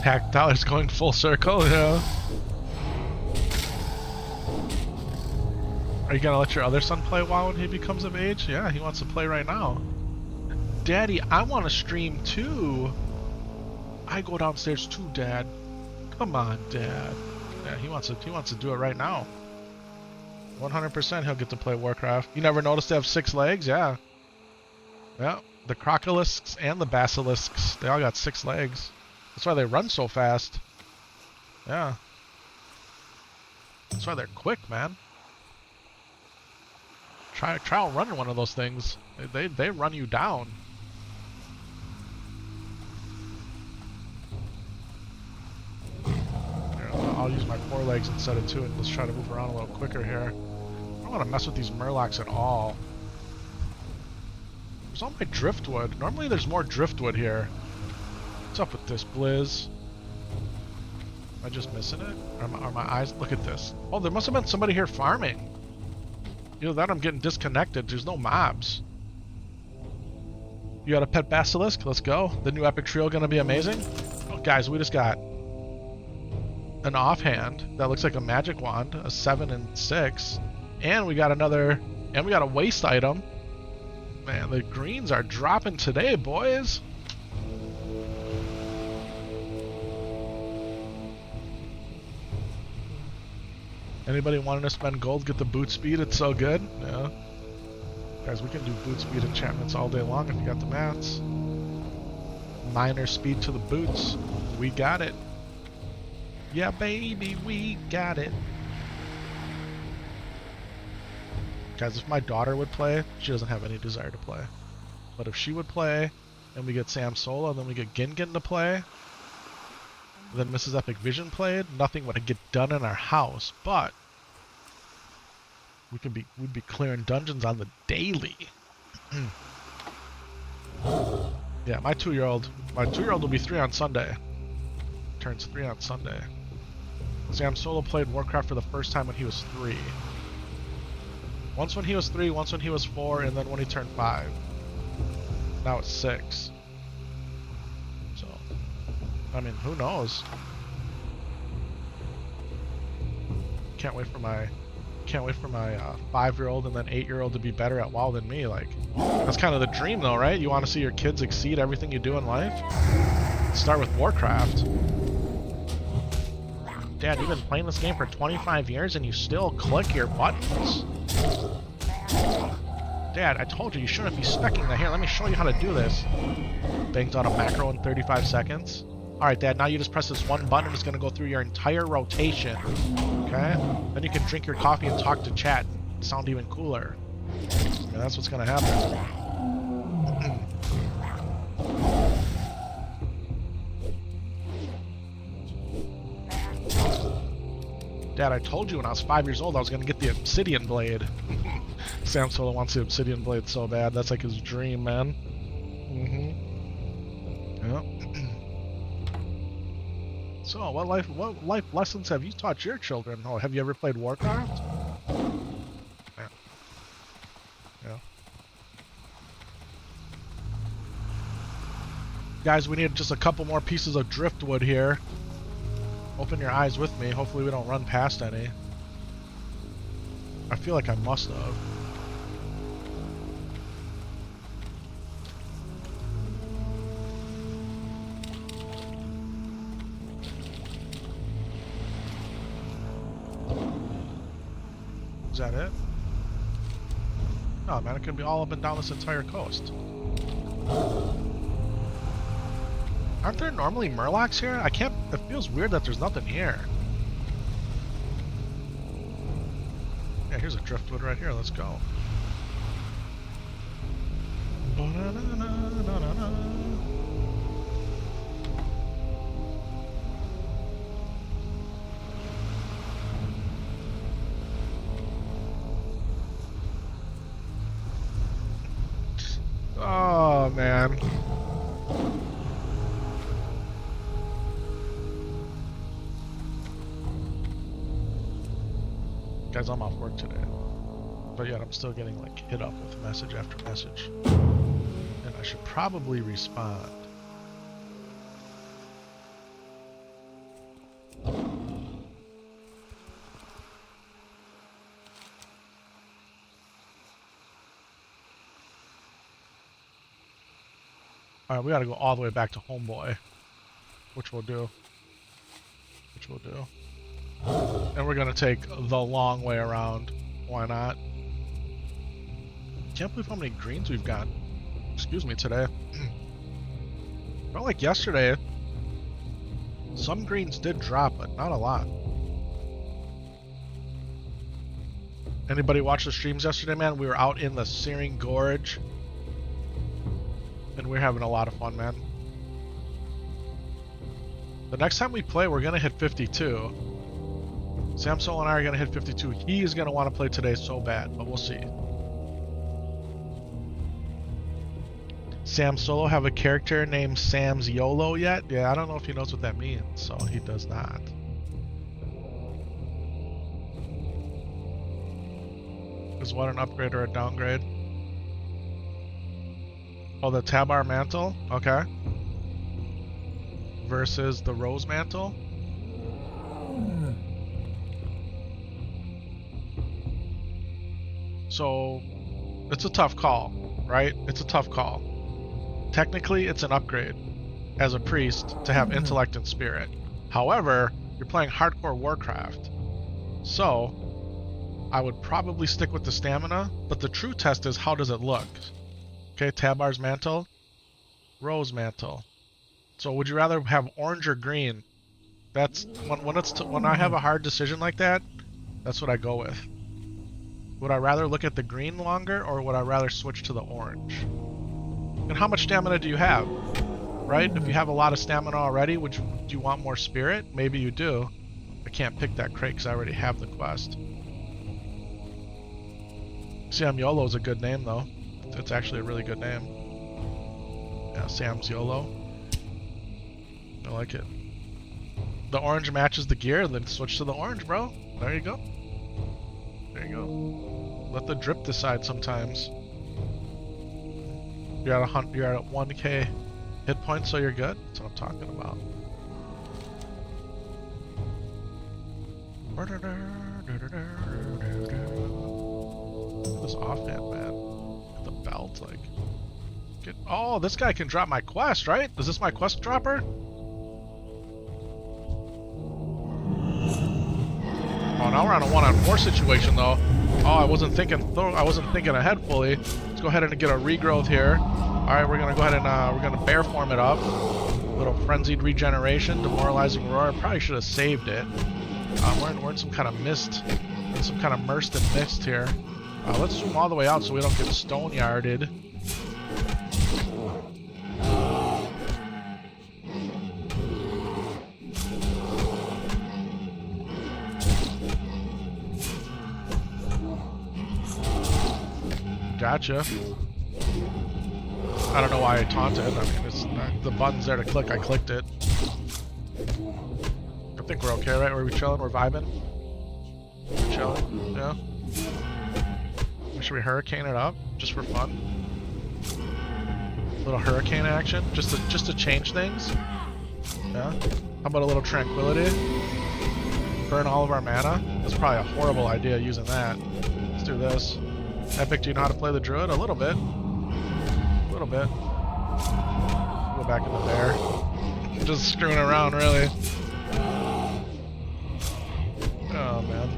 Hack dollars going full circle, yeah. Are you gonna let your other son play WoW when he becomes of age? Yeah, he wants to play right now. Daddy, I want to stream too. I go downstairs too, Dad. Come on, Dad. Yeah, he wants to do it right now. 100% he'll get to play Warcraft. You never noticed they have 6 legs? Yeah. Yeah, the crocolisks and the basilisks, they all got 6 legs. That's why they run so fast. Yeah. That's why they're quick, man. Try running one of those things. They run you down. Here, I'll use my forelegs instead of 2 and let's try to move around a little quicker here. I don't want to mess with these murlocs at all. There's all my driftwood. Normally there's more driftwood here. What's up with this, Blizz? Am I just missing it? Are my eyes? Look at this. Oh, there must have been somebody here farming. Either that or I'm getting disconnected. There's no mobs. You got a pet basilisk? Let's go. The new epic trio gonna be amazing. Oh, guys, we just got an offhand that looks like a magic wand, a 7 and 6, and we got another, and we got a waste item. Man, the greens are dropping today, boys. Anybody wanting to spend gold, get the boot speed, it's so good. Yeah. Guys, we can do boot speed enchantments all day long if you got the mats. Minor speed to the boots. We got it. Yeah, baby, we got it. Guys, if my daughter would play, she doesn't have any desire to play. But if she would play, and we get Sam Solo, then we get Gingin to play, then Mrs. Epic Vision played, nothing would get done in our house, but we'd be clearing dungeons on the daily. Yeah, my 2-year-old will be 3 on Sunday. Turns 3 on Sunday. Sam Solo played Warcraft for the first time when he was 3. Once when he was 3, once when he was 4, and then when he turned 5. Now it's 6. So, I mean, who knows? Can't wait for my 5-year-old and then 8-year-old to be better at WoW than me. Like, that's kind of the dream, though, right? You want to see your kids exceed everything you do in life. Start with Warcraft. Dad, you've been playing this game for 25 years and you still click your buttons. Dad, I told you shouldn't be speccing that. Here, let me show you how to do this. Banged out a macro in 35 seconds. Alright, Dad, now you just press this one button and it's going to go through your entire rotation. Okay? Then you can drink your coffee and talk to chat. Sound even cooler. And that's what's going to happen. Dad, I told you when I was 5 years old I was going to get the obsidian blade. Sam Solo wants the obsidian blade so bad. That's like his dream, man. Yep. So, what life lessons have you taught your children? Oh, have you ever played Warcraft? Yeah. Guys, we need just a couple more pieces of driftwood here. Open your eyes with me. Hopefully we don't run past any. I feel like I must have. Is that it? No, man, it can be all up and down this entire coast. Aren't there normally murlocs here? I can't... It feels weird that there's nothing here. Yeah, here's a driftwood right here. Let's go. Oh, man. Guys, I'm off work today, but yet I'm still getting like hit up with message after message, and I should probably respond. Alright, we gotta go all the way back to Homeboy, which we'll do. And we're gonna take the long way around. Why not? Can't believe how many greens we've got. Excuse me, today. Felt like yesterday, some greens did drop, but not a lot. Anybody watch the streams yesterday, man? We were out in the Searing Gorge, and we're having a lot of fun, man. The next time we play, we're gonna hit 52. Sam Solo and I are going to hit 52. He is going to want to play today so bad, but we'll see. Sam Solo have a character named Sam's YOLO yet? Yeah, I don't know if he knows what that means, so he does not. Is what an upgrade or a downgrade? Oh, the Tabar Mantle? Okay. Versus the Rose Mantle? So, it's a tough call, right? It's a tough call. Technically, it's an upgrade as a priest to have intellect and spirit. However, you're playing hardcore Warcraft. So, I would probably stick with the stamina, but the true test is how does it look? Okay, Tabar's Mantle, Rose Mantle. So would you rather have orange or green? That's when I have a hard decision like that, that's what I go with. Would I rather look at the green longer, or would I rather switch to the orange? And how much stamina do you have? Right? If you have a lot of stamina already, do you want more spirit? Maybe you do. I can't pick that crate because I already have the quest. Sam YOLO is a good name though. It's actually a really good name. Yeah, Sam's YOLO. I like it. The orange matches the gear, then switch to the orange, bro. There you go. There you go. Let the drip decide sometimes. You're at 1k hit points, so you're good. That's what I'm talking about. Look at this offhand, man. Get the belt, like. Oh, this guy can drop my quest, right? Is this my quest dropper? Oh, now we're on a one-on-4 situation, though. Oh, I wasn't thinking ahead fully. Let's go ahead and get a regrowth here. All right, we're gonna go ahead and we're gonna bear form it up. Little frenzied regeneration, demoralizing roar. Probably should have saved it. We're in some kind of mist, some kind of immersed in mist here. Let's zoom all the way out so we don't get stone yarded. Gotcha. I don't know why I taunted. I mean, it's the button's there to click. I clicked it. I think we're okay, right? Are we chilling? We're vibing? We're chilling? Yeah. Should we hurricane it up just for fun? A little hurricane action, just to change things. Yeah. How about a little tranquility? Burn all of our mana. That's probably a horrible idea using that. Let's do this. Epic, do you know how to play the Druid? A little bit. A little bit. Go back in the bear. Just screwing around, really. Oh, man.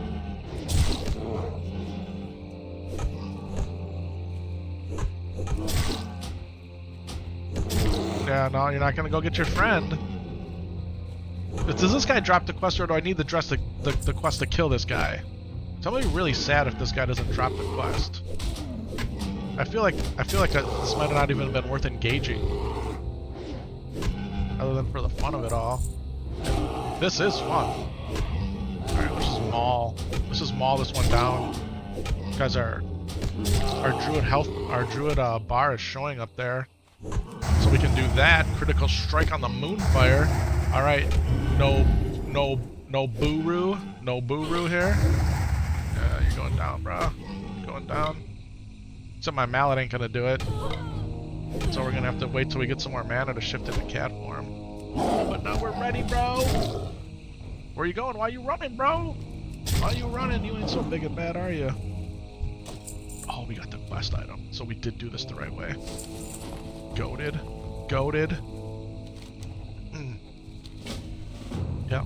Yeah, no, you're not gonna go get your friend. Does this guy drop the quest, or do I need the quest to kill this guy? I'm gonna be really sad if this guy doesn't drop the quest. I feel like this might have not even been worth engaging, other than for the fun of it all. This is fun. All right, let's just maul. Let's just maul this one down. Guys, our druid bar is showing up there, so we can do that. Critical strike on the moonfire. All right, no boo-roo here. Yeah, you're going down, bro. You're going down. Except my mallet ain't gonna do it. So we're gonna have to wait till we get some more mana to shift into cat form. But now we're ready, bro. Where you going? Why you running, bro? Why you running? You ain't so big and bad, are you? Oh, we got the quest item. So we did do this the right way. Goated. Goated. Yeah.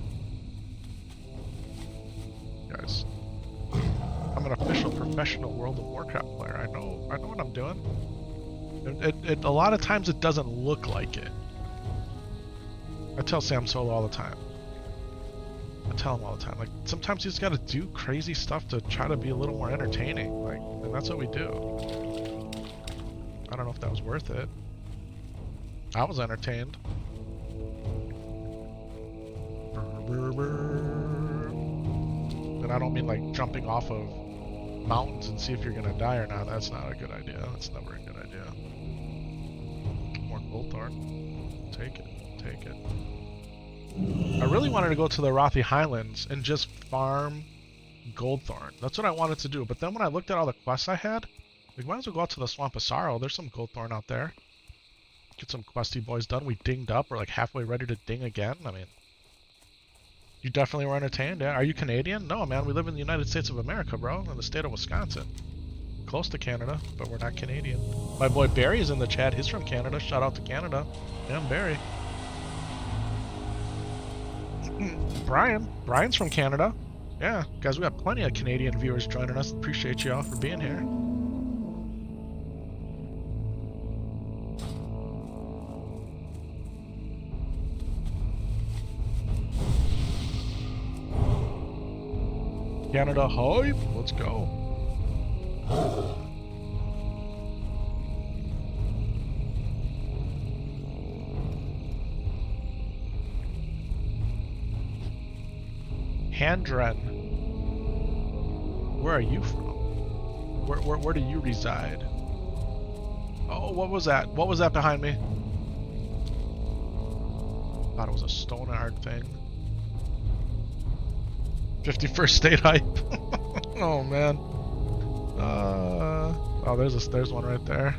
Guys. I'm an official professional World of Warcraft player. I know what I'm doing. A lot of times it doesn't look like it. I tell Sam Solo all the time. I tell him all the time. Like, sometimes he's got to do crazy stuff to try to be a little more entertaining. Like, and that's what we do. I don't know if that was worth it. I was entertained. And I don't mean like jumping off of mountains and see if you're gonna die or not. That's not a good idea. That's never a good idea. More Goldthorn. Take it. Take it. I really wanted to go to the Rothi Highlands and just farm Goldthorn. That's what I wanted to do. But then when I looked at all the quests I had, like, might as well go out to the Swamp of Sorrow. There's some Goldthorn out there. Get some questy boys done. We dinged up. We're like halfway ready to ding again. I mean, you definitely were entertained. Yeah. Are you Canadian? No, man. We live in the United States of America, bro. In the state of Wisconsin. Close to Canada, but we're not Canadian. My boy Barry is in the chat. He's from Canada. Shout out to Canada. Yeah, I'm Barry. Brian's from Canada. Yeah, guys, we got plenty of Canadian viewers joining us. Appreciate you all for being here. Canada hype. Let's go. Handren. Where are you from? Where do you reside? Oh, what was that? What was that behind me? Thought it was a stone art thing. 51st state hype. Oh man. Oh, there's one right there.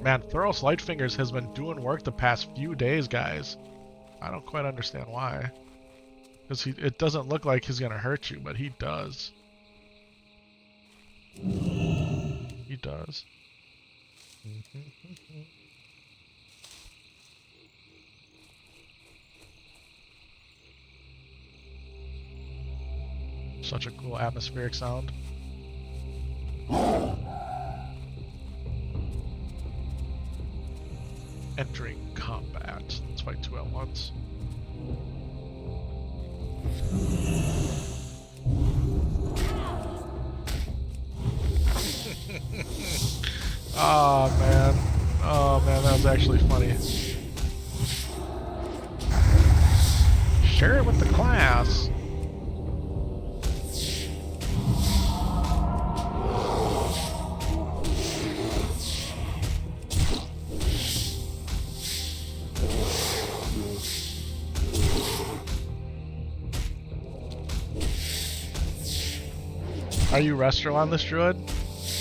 Man, Thoros Lightfingers has been doing work the past few days, guys. I don't quite understand why. Because it doesn't look like he's gonna hurt you, but he does. He does. Such a cool atmospheric sound. Entering combat. Let's fight two at once. Oh man. Oh man, that was actually funny. Share it with the class. Are you resto on this druid?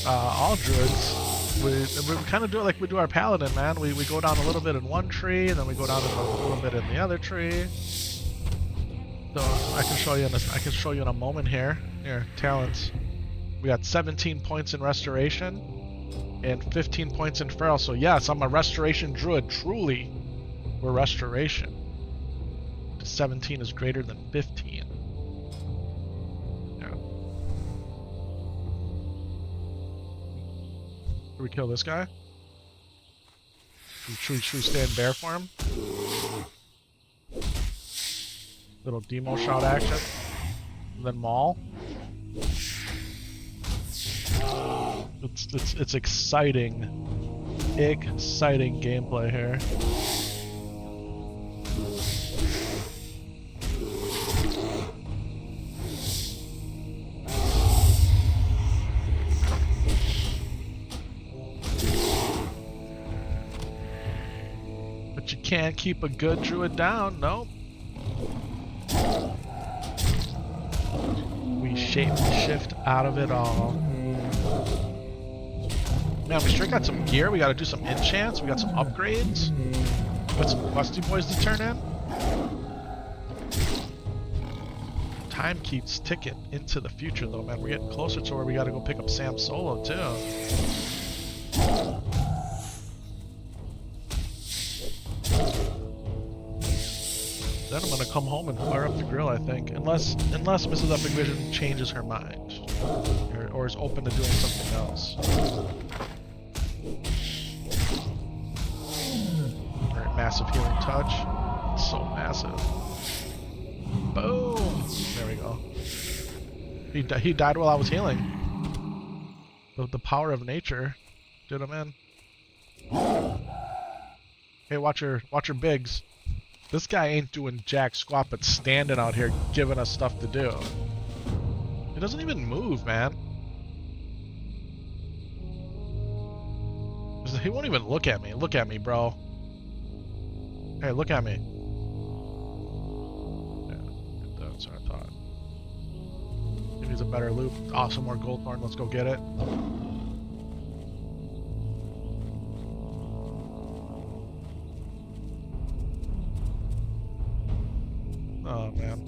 All druids. We kind of do it like we do our paladin, man. We go down a little bit in one tree, and then we go down a little bit in the other tree. So I can show you in a moment here. Here, talents. We got 17 points in restoration and 15 points in feral. So yes, I'm a restoration druid. Truly, we're restoration. 17 is greater than 15. Should we kill this guy? Should we stay in bear form? Little demo shot action. And then maul. It's exciting. Exciting gameplay here. But you can't keep a good druid down, nope. We shape shift out of it all. Man, we sure got some gear. We got to do some enchants. We got some upgrades. Got some questy boys to turn in. Time keeps ticking into the future, though, man. We're getting closer to where we got to go pick up Sam Solo, too. Then I'm gonna come home and fire up the grill, I think. Unless Mrs. Epic Vision changes her mind. Or is open to doing something else. Alright, massive healing touch. It's so massive. Boom! There we go. He died while I was healing. The power of nature did him in. Hey, watch your bigs. This guy ain't doing jack squat, but standing out here giving us stuff to do. He doesn't even move, man. He won't even look at me. Look at me, bro. Hey, look at me. Yeah, that's what I thought. He needs a better loop. Awesome, more gold horn. Let's go get it. Oh man.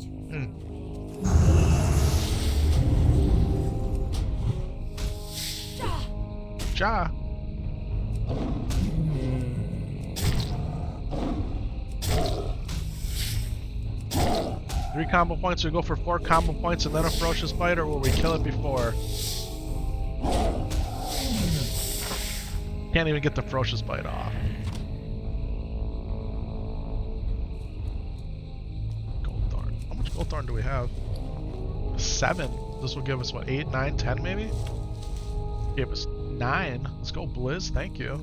Ja. 3 combo points, we go for 4 combo points and then a ferocious bite, or will we kill it before? Can't even get the ferocious bite off. Gold thorn. How much gold thorn do we have? 7. This will give us what, 8, 9, 10 maybe? Gave us 9. Let's go, Blizz. Thank you.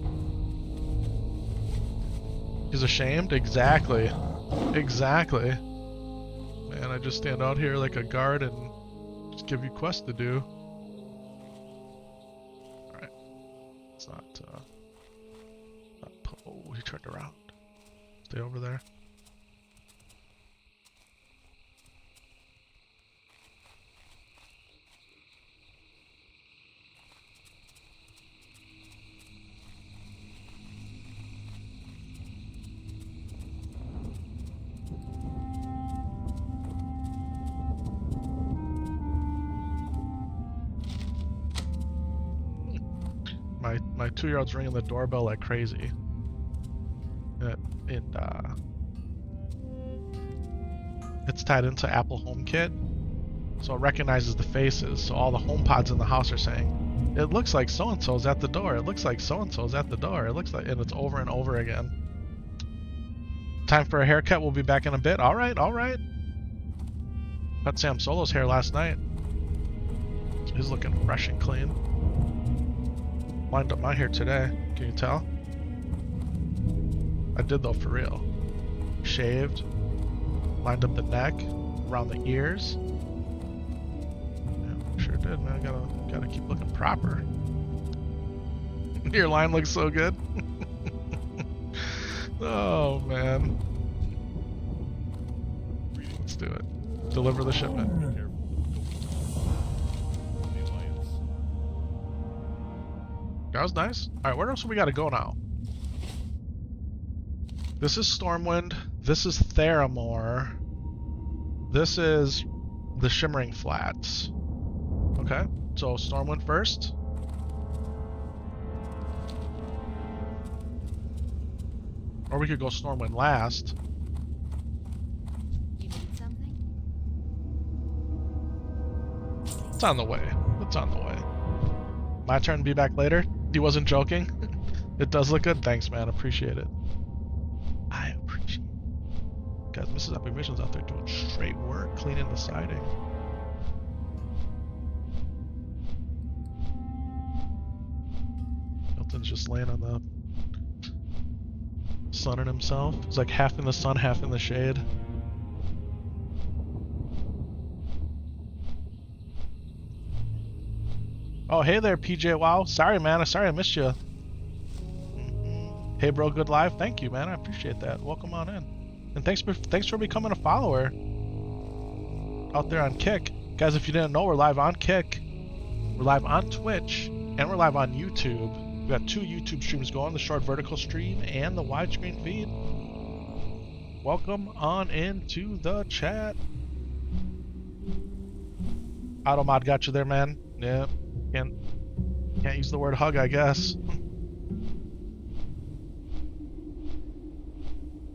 He's ashamed? Exactly. Exactly. Man, I just stand out here like a guard and just give you quests to do. Alright. It's not, oh, he turned around. Stay over there. My 2-year-old's ringing the doorbell like crazy. It's tied into Apple HomeKit, so it recognizes the faces. So all the HomePods in the house are saying, "It looks like so and so's at the door. It looks like so and so's at the door. It looks like," and it's over and over again. Time for a haircut. We'll be back in a bit. All right, all right. Cut Sam Solo's hair last night. He's looking fresh and clean. Lined up my hair today. Can you tell? I did though, for real. Shaved. Lined up the neck, around the ears. Yeah, sure did, man. Gotta keep looking proper. Your line looks so good. Oh man. Let's do it. Deliver the shipment. That was nice. Alright, where else do we gotta go now? This is Stormwind. This is Theramore. This is the Shimmering Flats. Okay, so Stormwind first. Or we could go Stormwind last. You need something? It's on the way. It's on the way. My turn to be back later. He wasn't joking. It does look good. Thanks, man. Appreciate it. I appreciate it. Guys, Mrs. Epic Vision's out there doing straight work, cleaning the siding. Milton's just laying on the sunning himself. He's like half in the sun, half in the shade. Oh, hey there, PJ. Wow. Sorry, man. Sorry I missed you. Hey, bro. Good live. Thank you, man. I appreciate that. Welcome on in. And thanks for becoming a follower out there on Kick. Guys, if you didn't know, we're live on Kick. We're live on Twitch. And we're live on YouTube. We've got 2 YouTube streams going. The short vertical stream and the widescreen feed. Welcome on into the chat. Automod got you there, man. Yeah. Can't use the word hug, I guess.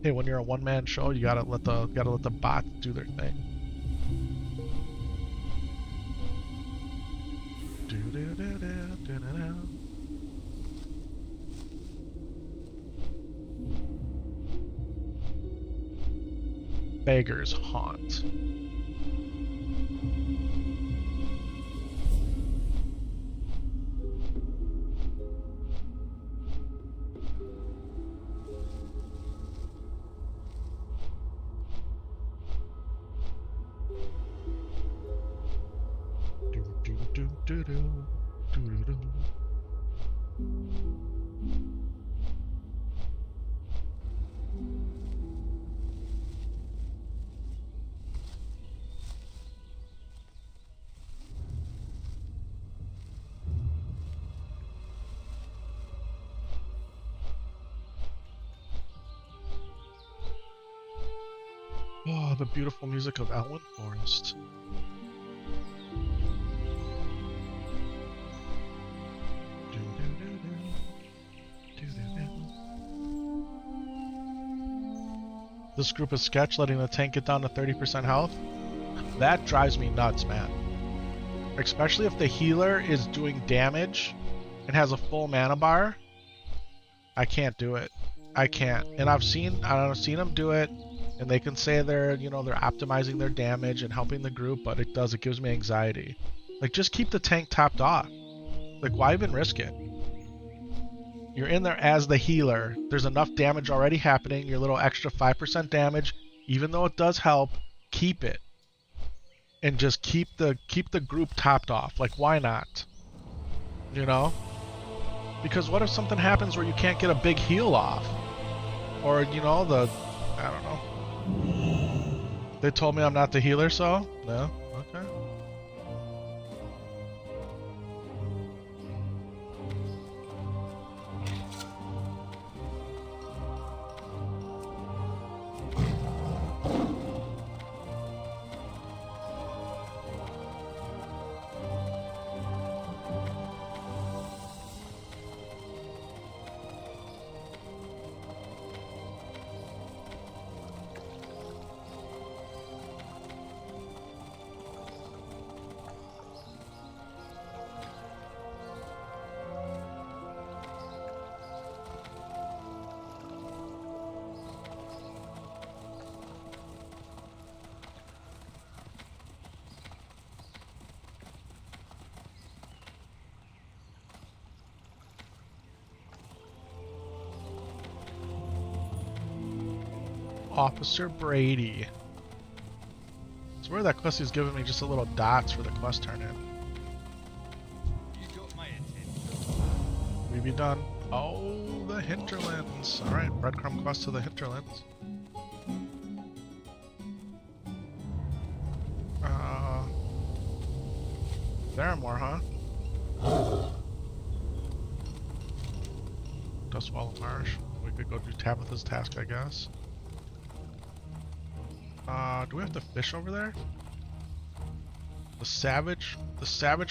Hey, when you're a one-man show, you gotta let the bots do their thing. Beggar's Haunt. Oh, the beautiful music of Elwyn Forest. This group is sketch, letting the tank get down to 30% health. That drives me nuts, man. Especially if the healer is doing damage and has a full mana bar. I can't do it. I can't. And I've seen them do it, and they can say they're, you know, they're optimizing their damage and helping the group, but it gives me anxiety. Like, just keep the tank topped off. Like, why even risk it? You're in there as the healer. There's enough damage already happening. Your little extra 5% damage, even though it does help, keep it. And just keep the group topped off. Like, why not? You know? Because what if something happens where you can't get a big heal off? Or, you know, I don't know. They told me I'm not the healer, so? No? Okay. Officer Brady. So where that quest is giving me just a little dots for the quest turn in. You got my attention. We be done. Oh, the hinterlands. Alright, breadcrumb quest to the hinterlands. There are more, huh? Dustwall Marsh. We could go do Tabitha's task, I guess. Do we have to fish over there? The Savage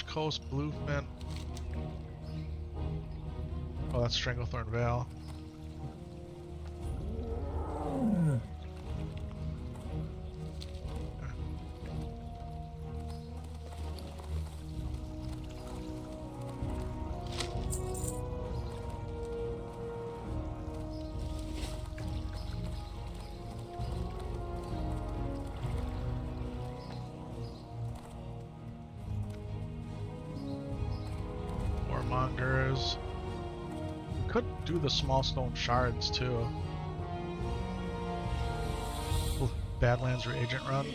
Coast Bluefin. Oh, that's Stranglethorn Vale. Warmongers. We could do the small stone shards too. Badlands Reagent Run.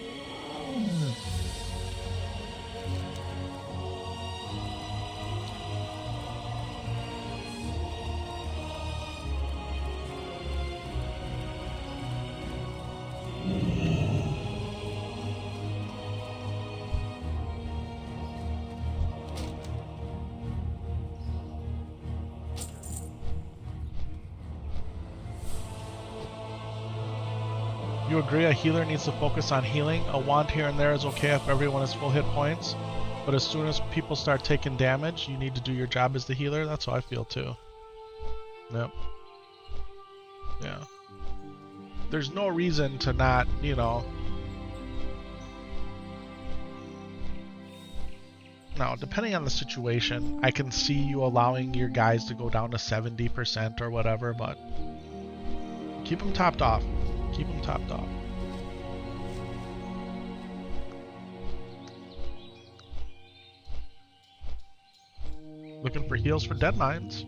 You agree a healer needs to focus on healing? A wand here and there is okay if everyone has full hit points, but as soon as people start taking damage, you need to do your job as the healer. That's how I feel too. Yep. Yeah. There's no reason to not, you know... Now, depending on the situation, I can see you allowing your guys to go down to 70% or whatever, but keep them topped off. Keep them topped off. Looking for heals for dead mines.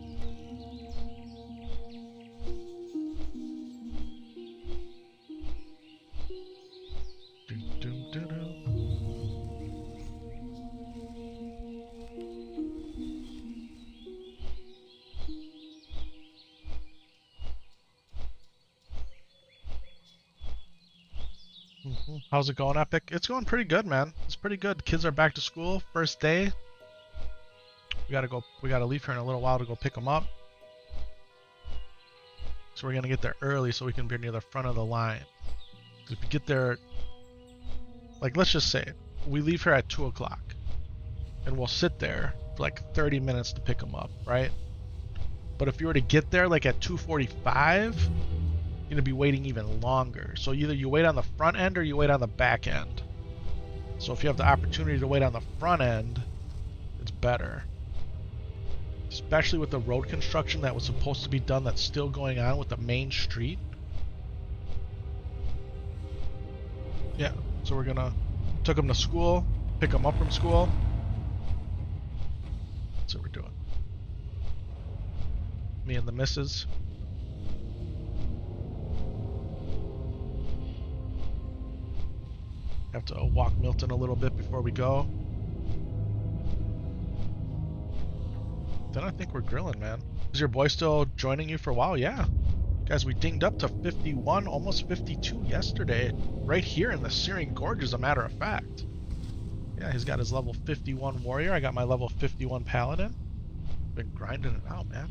How's it going, Epic? It's going pretty good, man. It's pretty good. Kids are back to school. First day. We gotta leave here in a little while to go pick them up. So we're gonna get there early so we can be near the front of the line. If we get there, like, let's just say we leave here at 2 o'clock, and we'll sit there for like 30 minutes to pick them up, right? But if you were to get there like at 2:45. You're gonna be waiting even longer. So either you wait on the front end or you wait on the back end. So if you have the opportunity to wait on the front end, it's better. Especially with the road construction that was supposed to be done that's still going on with the main street. Yeah, so we're gonna took him to school, pick him up from school. That's what we're doing. Me and the missus. Have to walk Milton a little bit before we go. Then I think we're grilling, man. Is your boy still joining you for a while? Yeah. Guys, we dinged up to 51, almost 52 yesterday. Right here in the Searing Gorge, as a matter of fact. Yeah, he's got his level 51 warrior. I got my level 51 paladin. Been grinding it out, man.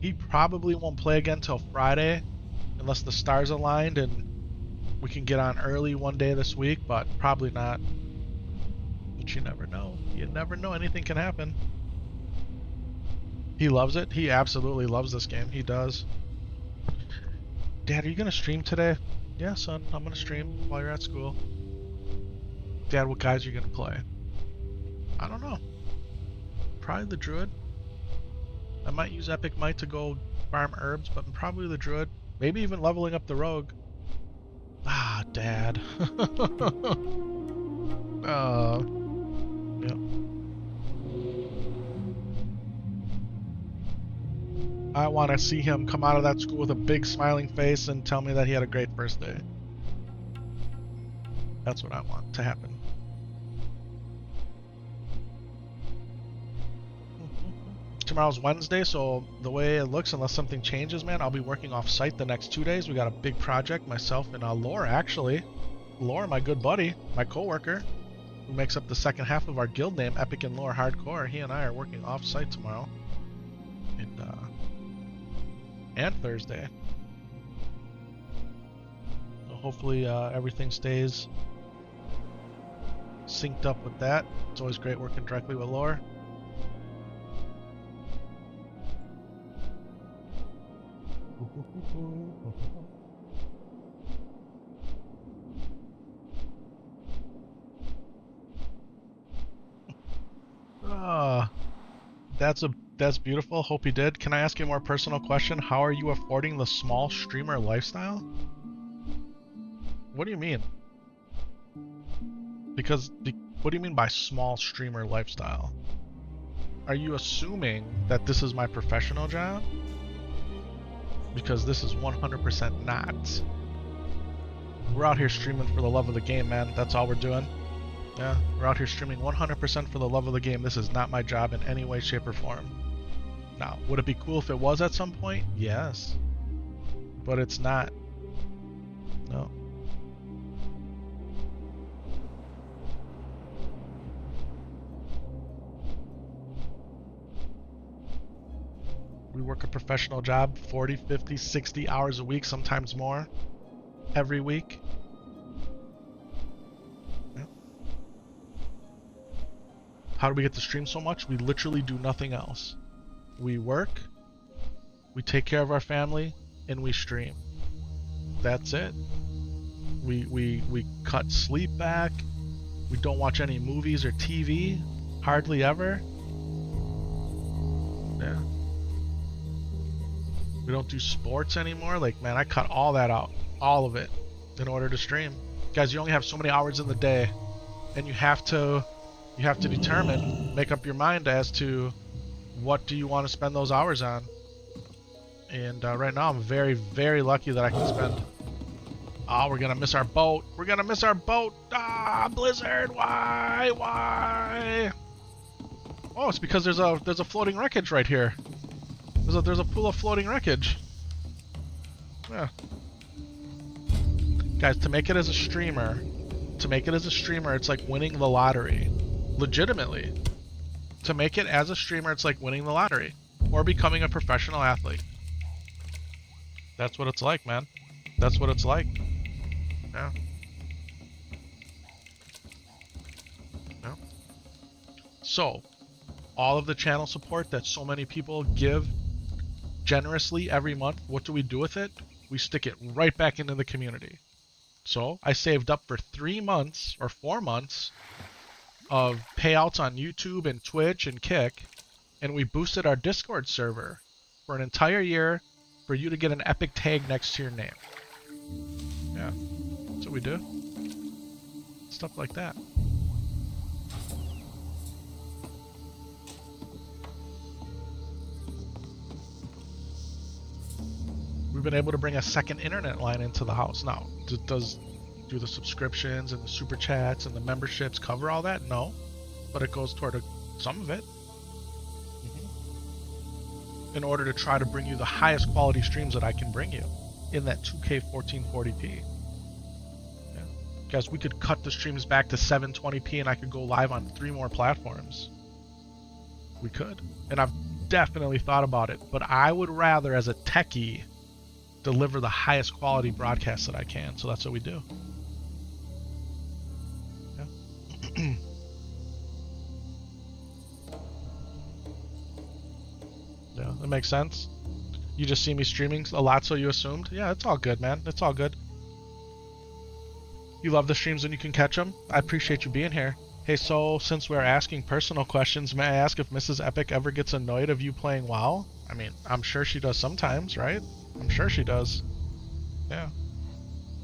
He probably won't play again till Friday, unless the stars aligned and we can get on early one day this week, but probably not. But you never know. You never know. Anything can happen. He loves it. He absolutely loves this game. He does. Dad, are you going to stream today? Yeah, son. I'm going to stream while you're at school. Dad, what guys are you going to play? I don't know. Probably the Druid. I might use Epic Might to go farm herbs, but probably the Druid. Maybe even leveling up the Rogue. Ah, Dad. Yep. I want to see him come out of that school with a big smiling face and tell me that he had a great first day. That's what I want to happen. Tomorrow's Wednesday, so the way it looks, unless something changes, man, I'll be working off-site the next 2 days. We got a big project, myself and Lore, actually. Lore, my good buddy, my co-worker, who makes up the second half of our guild name, Epic and Lore Hardcore. He and I are working off-site tomorrow. And Thursday. So hopefully everything stays synced up with that. It's always great working directly with Lore. That's beautiful. Hope you did. Can I ask you a more personal question? How are you affording the small streamer lifestyle? What do you mean? What do you mean by small streamer lifestyle? Are you assuming that this is my professional job? Because this is 100% not. We're out here streaming for the love of the game, man. That's all we're doing. Yeah, we're out here streaming 100% for the love of the game. This is not my job in any way, shape, or form. Now, would it be cool if it was at some point? Yes. But it's not. No. We work a professional job 40, 50, 60 hours a week, sometimes more, every week. Yeah. How do we get to stream so much? We literally do nothing else. We work, we take care of our family, and we stream. That's it. We cut sleep back. We don't watch any movies or TV, hardly ever. Yeah. We don't do sports anymore. Like, man, I cut all that out, all of it, in order to stream. Guys, you only have so many hours in the day, and you have to determine, make up your mind as to what do you want to spend those hours on. And right now, I'm very, very lucky that I can spend. Oh, we're gonna miss our boat. We're gonna miss our boat. Ah, blizzard. Why? Oh, it's because there's a floating wreckage right here. There's a pool of floating wreckage. Yeah. Guys, to make it as a streamer, it's like winning the lottery. Legitimately. To make it as a streamer, it's like winning the lottery. Or becoming a professional athlete. That's what it's like, man. That's what it's like. Yeah. Yeah. So, all of the channel support that so many people give generously every month, what do we do with it? We stick it right back into the community. So I saved up for 3 months or 4 months of payouts on YouTube and Twitch and Kick, and we boosted our Discord server for an entire year for you to get an epic tag next to your name. Yeah, that's what we do. Stuff like that. We've been able to bring a second internet line into the house. Now, do the subscriptions and the super chats and the memberships cover all that? No, but it goes toward some of it. In order to try to bring you the highest quality streams that I can bring you in that 2K 1440p. Yeah. Guys, we could cut the streams back to 720p and I could go live on 3 more platforms. We could. And I've definitely thought about it, but I would rather, as a techie, deliver the highest quality broadcast that I can. So that's what we do. Yeah. Yeah, that makes sense. You just see me streaming a lot, so you assumed? Yeah, it's all good, man. It's all good. You love the streams when you can catch them? I appreciate you being here. Hey, so since we're asking personal questions, may I ask if Mrs. Epic ever gets annoyed of you playing WoW? I mean, I'm sure she does sometimes, right? I'm sure she does. Yeah.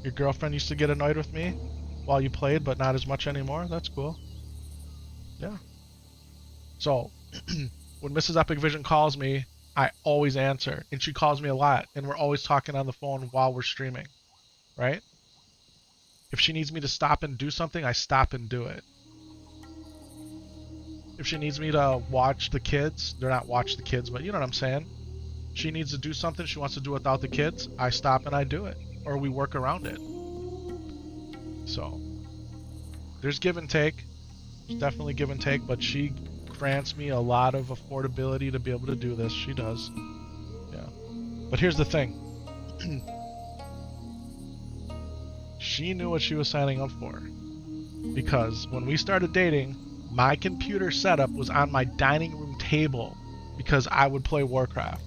Your girlfriend used to get annoyed with me while you played, but not as much anymore? That's cool. Yeah. So, when Mrs. Epic Vision calls me, I always answer, and she calls me a lot, and we're always talking on the phone while we're streaming, right? If she needs me to stop and do something, I stop and do it. If she needs me to watch the kids, they're not watch the kids, but you know what I'm saying? She needs to do something, she wants to do it without the kids, I stop and I do it, or we work around it. So, there's give and take. There's definitely give and take, but she grants me a lot of affordability to be able to do this. She does. Yeah. But here's the thing. She knew what she was signing up for. Because when we started dating, my computer setup was on my dining room table because I would play Warcraft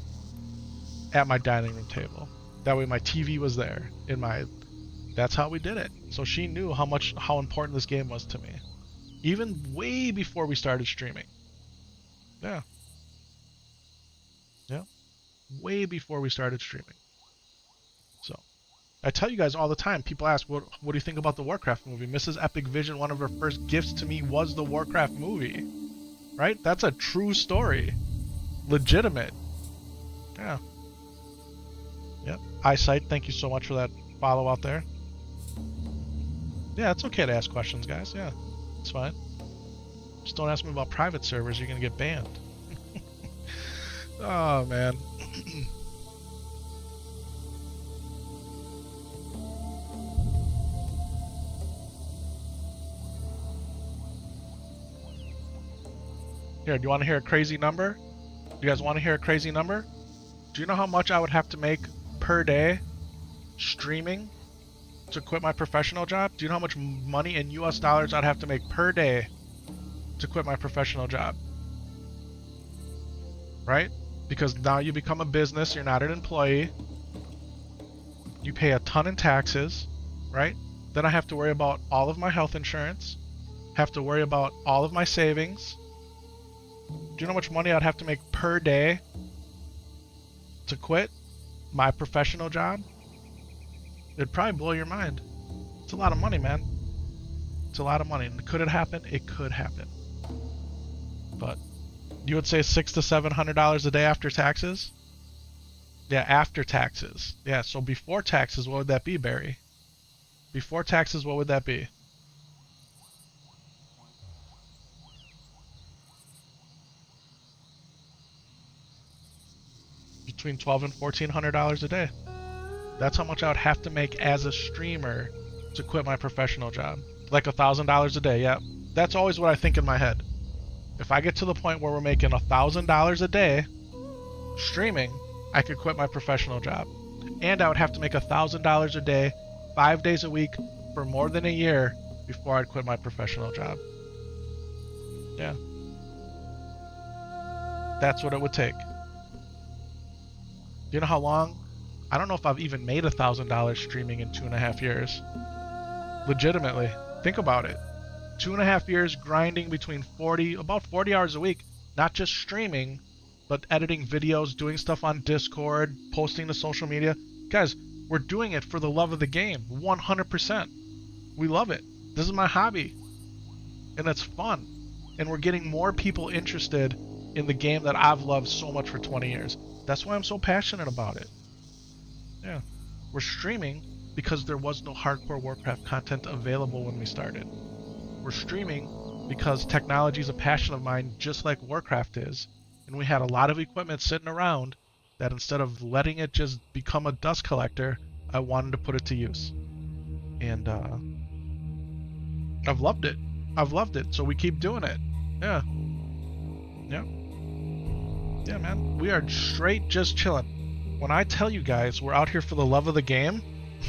at my dining room table. That way my TV was there in my... That's how we did it. So she knew how important this game was to me. Even way before we started streaming. Yeah. Yeah. Way before we started streaming. So, I tell you guys all the time, people ask, what do you think about the Warcraft movie? Mrs. Epic Vision, one of her first gifts to me was the Warcraft movie. Right? That's a true story. Legitimate. Yeah. Yep. Eyesight, thank you so much for that follow out there. Yeah, it's okay to ask questions, guys. Yeah, it's fine. Just don't ask me about private servers, you're gonna get banned. Oh, man. Here, do you want to hear a crazy number? Do you guys want to hear a crazy number? Do you know how much I would have to make per day streaming to quit my professional job? Do you know how much money in US dollars I'd have to make per day to quit my professional job? Right? Because now you become a business, you're not an employee. You pay a ton in taxes, right? Then I have to worry about all of my health insurance, have to worry about all of my savings. Do you know how much money I'd have to make per day to quit my professional job? It'd probably blow your mind. It's a lot of money, man. It's a lot of money. Could it happen? It could happen. But you would say $600 to $700 a day after taxes? Yeah, after taxes. Yeah, so before taxes, what would that be, Barry? Before taxes, what would that be? Between $1,200 and $1,400 a day. That's how much I would have to make as a streamer to quit my professional job. Like $1,000 a day, yeah. That's always what I think in my head. If I get to the point where we're making $1,000 a day streaming, I could quit my professional job. And I would have to make $1,000 a day, 5 days a week, for more than a year before I'd quit my professional job. Yeah. That's what it would take. Do you know how long? I don't know if I've even made $1,000 streaming in 2.5 years. Legitimately. Think about it. 2.5 years grinding between about 40 hours a week, not just streaming, but editing videos, doing stuff on Discord, posting to social media. Guys, we're doing it for the love of the game, 100%. We love it. This is my hobby, and it's fun. And we're getting more people interested in the game that I've loved so much for 20 years. That's why I'm so passionate about it. Yeah. We're streaming because there was no hardcore Warcraft content available when we started. We're streaming because technology is a passion of mine, just like Warcraft is. And we had a lot of equipment sitting around that instead of letting it just become a dust collector, I wanted to put it to use. And I've loved it. I've loved it, so we keep doing it. Yeah. Yeah. Yeah, man. We are straight just chilling. When I tell you guys we're out here for the love of the game,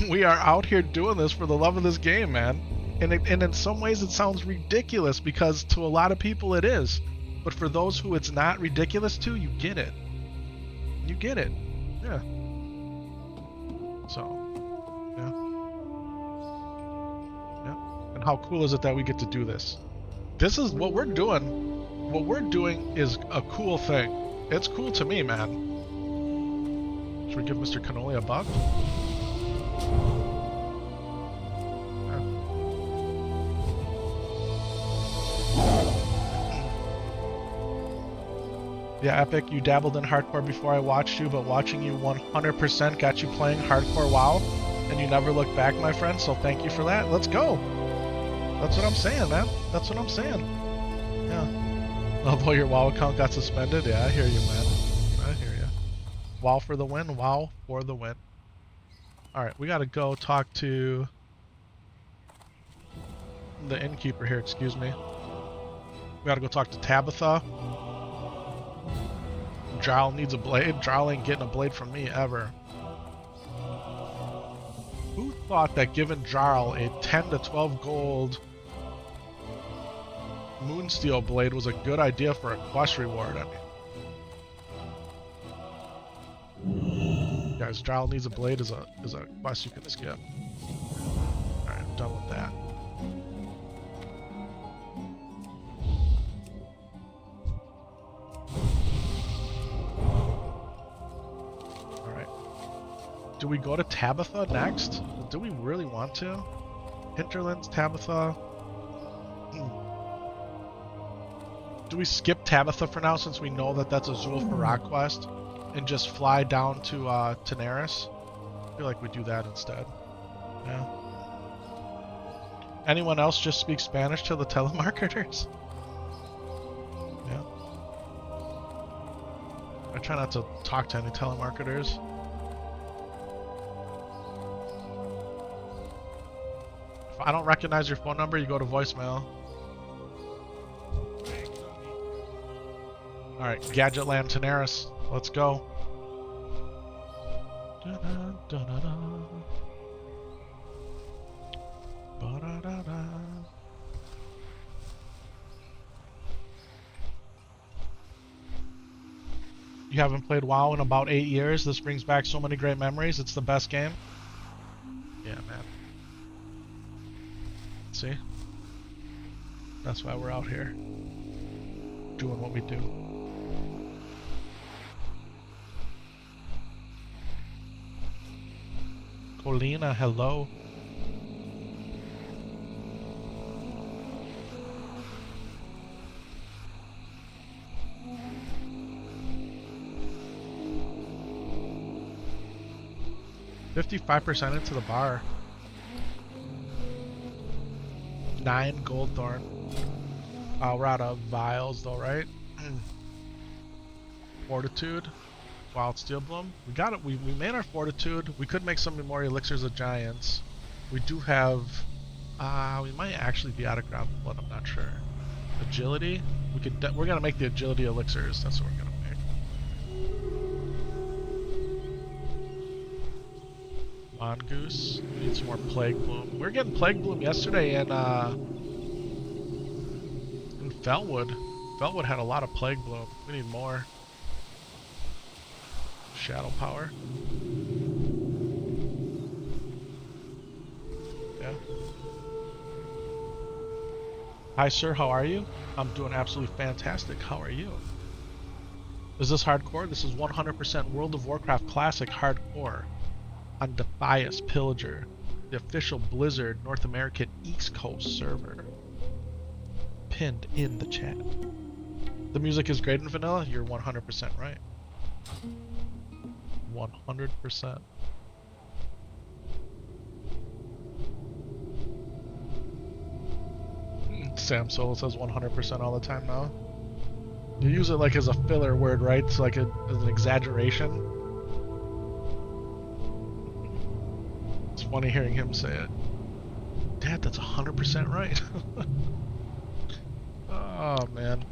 we are out here doing this for the love of this game, man. And in some ways it sounds ridiculous because to a lot of people it is. But for those who it's not ridiculous to, you get it. You get it. Yeah. So, yeah. Yeah. And how cool is it that we get to do this? This is what we're doing. What we're doing is a cool thing. It's cool to me, man. Should we give Mr. Cannoli a buck? Yeah, Epic, you dabbled in hardcore before I watched you, but watching you 100% got you playing hardcore WoW, and you never looked back, my friend, so thank you for that. Let's go. That's what I'm saying, man. That's what I'm saying. Yeah. Although your WoW account got suspended, yeah, I hear you, man. I hear you. WoW for the win, WoW for the win. Alright, we gotta go talk to the innkeeper here, excuse me. We gotta go talk to Tabitha. Jarl needs a blade. Jarl ain't getting a blade from me ever. Who thought that giving Jarl a 10 to 12 gold Moonsteel blade was a good idea for a quest reward? I mean, guys, Jarl needs a blade is a quest you can skip. Alright, I'm done with that. Do we go to Tabitha next? Do we really want to? Hinterlands, Tabitha. Do we skip Tabitha for now since we know that that's a Zul'Farrak quest and just fly down to Daenerys? I feel like we do that instead. Yeah. Anyone else just speak Spanish to the telemarketers? Yeah. I try not to talk to any telemarketers. If I don't recognize your phone number, you go to voicemail. Alright, Gadgetland Daenerys. Let's go. You haven't played WoW in about 8 years. This brings back so many great memories. It's the best game. Yeah, man. See? That's why we're out here. Doing what we do. Colina, hello. $55% into the bar. 9 gold thorn. We're out of vials though, right? Fortitude. Wild steel bloom. We got it. We made our fortitude. We could make some more elixirs of giants. We do have. We might actually be out of ground blood. I'm not sure. Agility. We could. We're gonna make the agility elixirs. That's what we're gonna make. Mongoose. We need some more plague bloom. We were getting plague bloom yesterday in Felwood. Felwood had a lot of plague bloom. We need more. Shadow power. Yeah. Hi, sir. How are you? I'm doing absolutely fantastic. How are you? Is this hardcore? This is 100% World of Warcraft Classic hardcore on Defias Pillager, the official Blizzard North American East Coast server. Pinned in the chat. The music is great in vanilla. You're 100% right. 100%. Sam Solo says 100% all the time now. You use it like as a filler word, right? It's like as an exaggeration. It's funny hearing him say it. Dad, that's 100% right. Oh, man.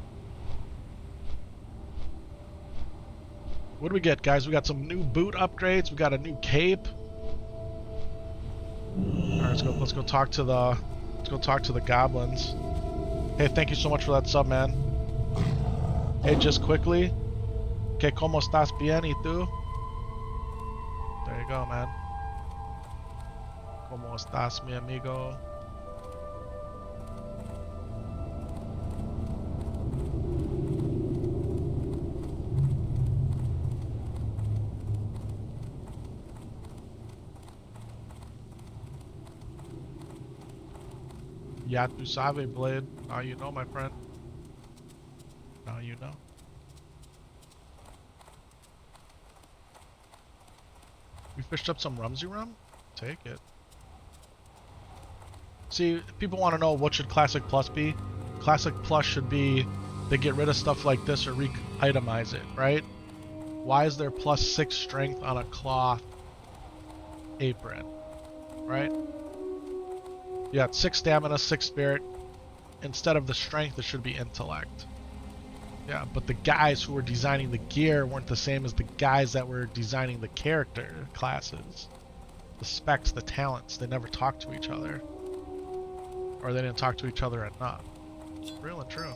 What do we get, guys? We got some new boot upgrades. We got a new cape. All right, let's go talk to the goblins. Hey, thank you so much for that sub, man. Hey, just quickly. Que como estás bien y tú? There you go, man. Como estás, mi amigo? Ya tu sabe, Blade. Now you know, my friend. Now you know. We fished up some Rumsey rum? Take it. See, people want to know what should Classic Plus be. Classic Plus should be they get rid of stuff like this or re-itemize it, right? Why is there +6 strength on a cloth apron, right? You got 6 stamina, 6 spirit. Instead of the strength, it should be intellect. Yeah, but the guys who were designing the gear weren't the same as the guys that were designing the character classes. The specs, the talents, they never talked to each other. Or they didn't talk to each other enough. It's real and true.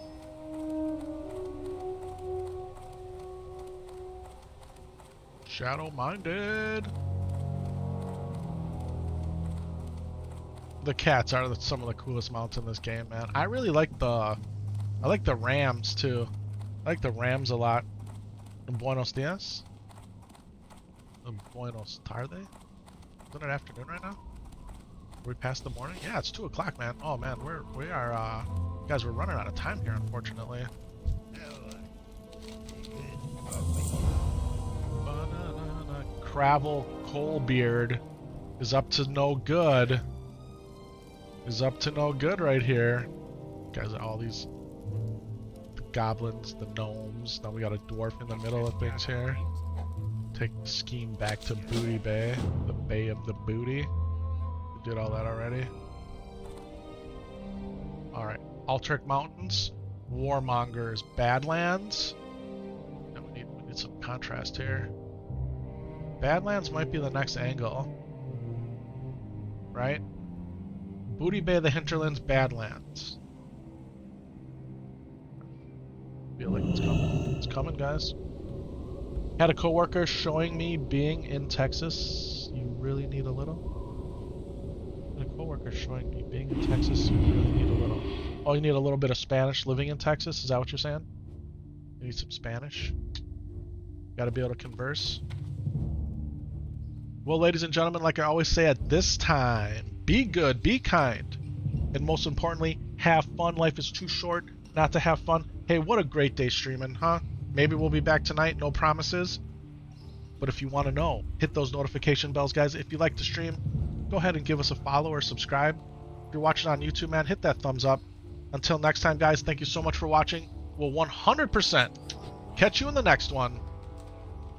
Shadowminded. The cats are some of the coolest mounts in this game, man. I really like the rams too. I like the rams a lot. And Buenos Dias. Buenos tarde. Isn't it afternoon right now? Are we past the morning? Yeah, it's 2 o'clock, man. Oh man, we are guys, we're running out of time here, unfortunately. Cravel Coalbeard is up to no good. Is up to no good right here. Guys, all these the goblins, the gnomes. Now we got a dwarf in the middle of things here. Take the scheme back to Booty Bay, the Bay of the Booty. We did all that already. Alright, Altric Mountains, Warmongers, Badlands. And we need some contrast here. Badlands might be the next angle. Right? Booty Bay, the Hinterlands, Badlands. Feel like it's coming. It's coming, guys. Had a coworker showing me being in Texas. You really need a little. Had a coworker showing me being in Texas. You really need a little. Oh, you need a little bit of Spanish living in Texas? Is that what you're saying? You need some Spanish? Gotta be able to converse. Well, ladies and gentlemen, like I always say at this time, be good, be kind, and most importantly, have fun. Life is too short not to have fun. Hey, what a great day streaming, huh? Maybe we'll be back tonight, no promises. But if you want to know, hit those notification bells, guys. If you like the stream, go ahead and give us a follow or subscribe. If you're watching on YouTube, man, hit that thumbs up. Until next time, guys, thank you so much for watching. We'll 100% catch you in the next one.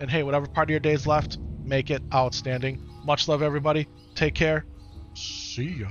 And hey, whatever part of your day is left, make it outstanding. Much love, everybody. Take care. See ya.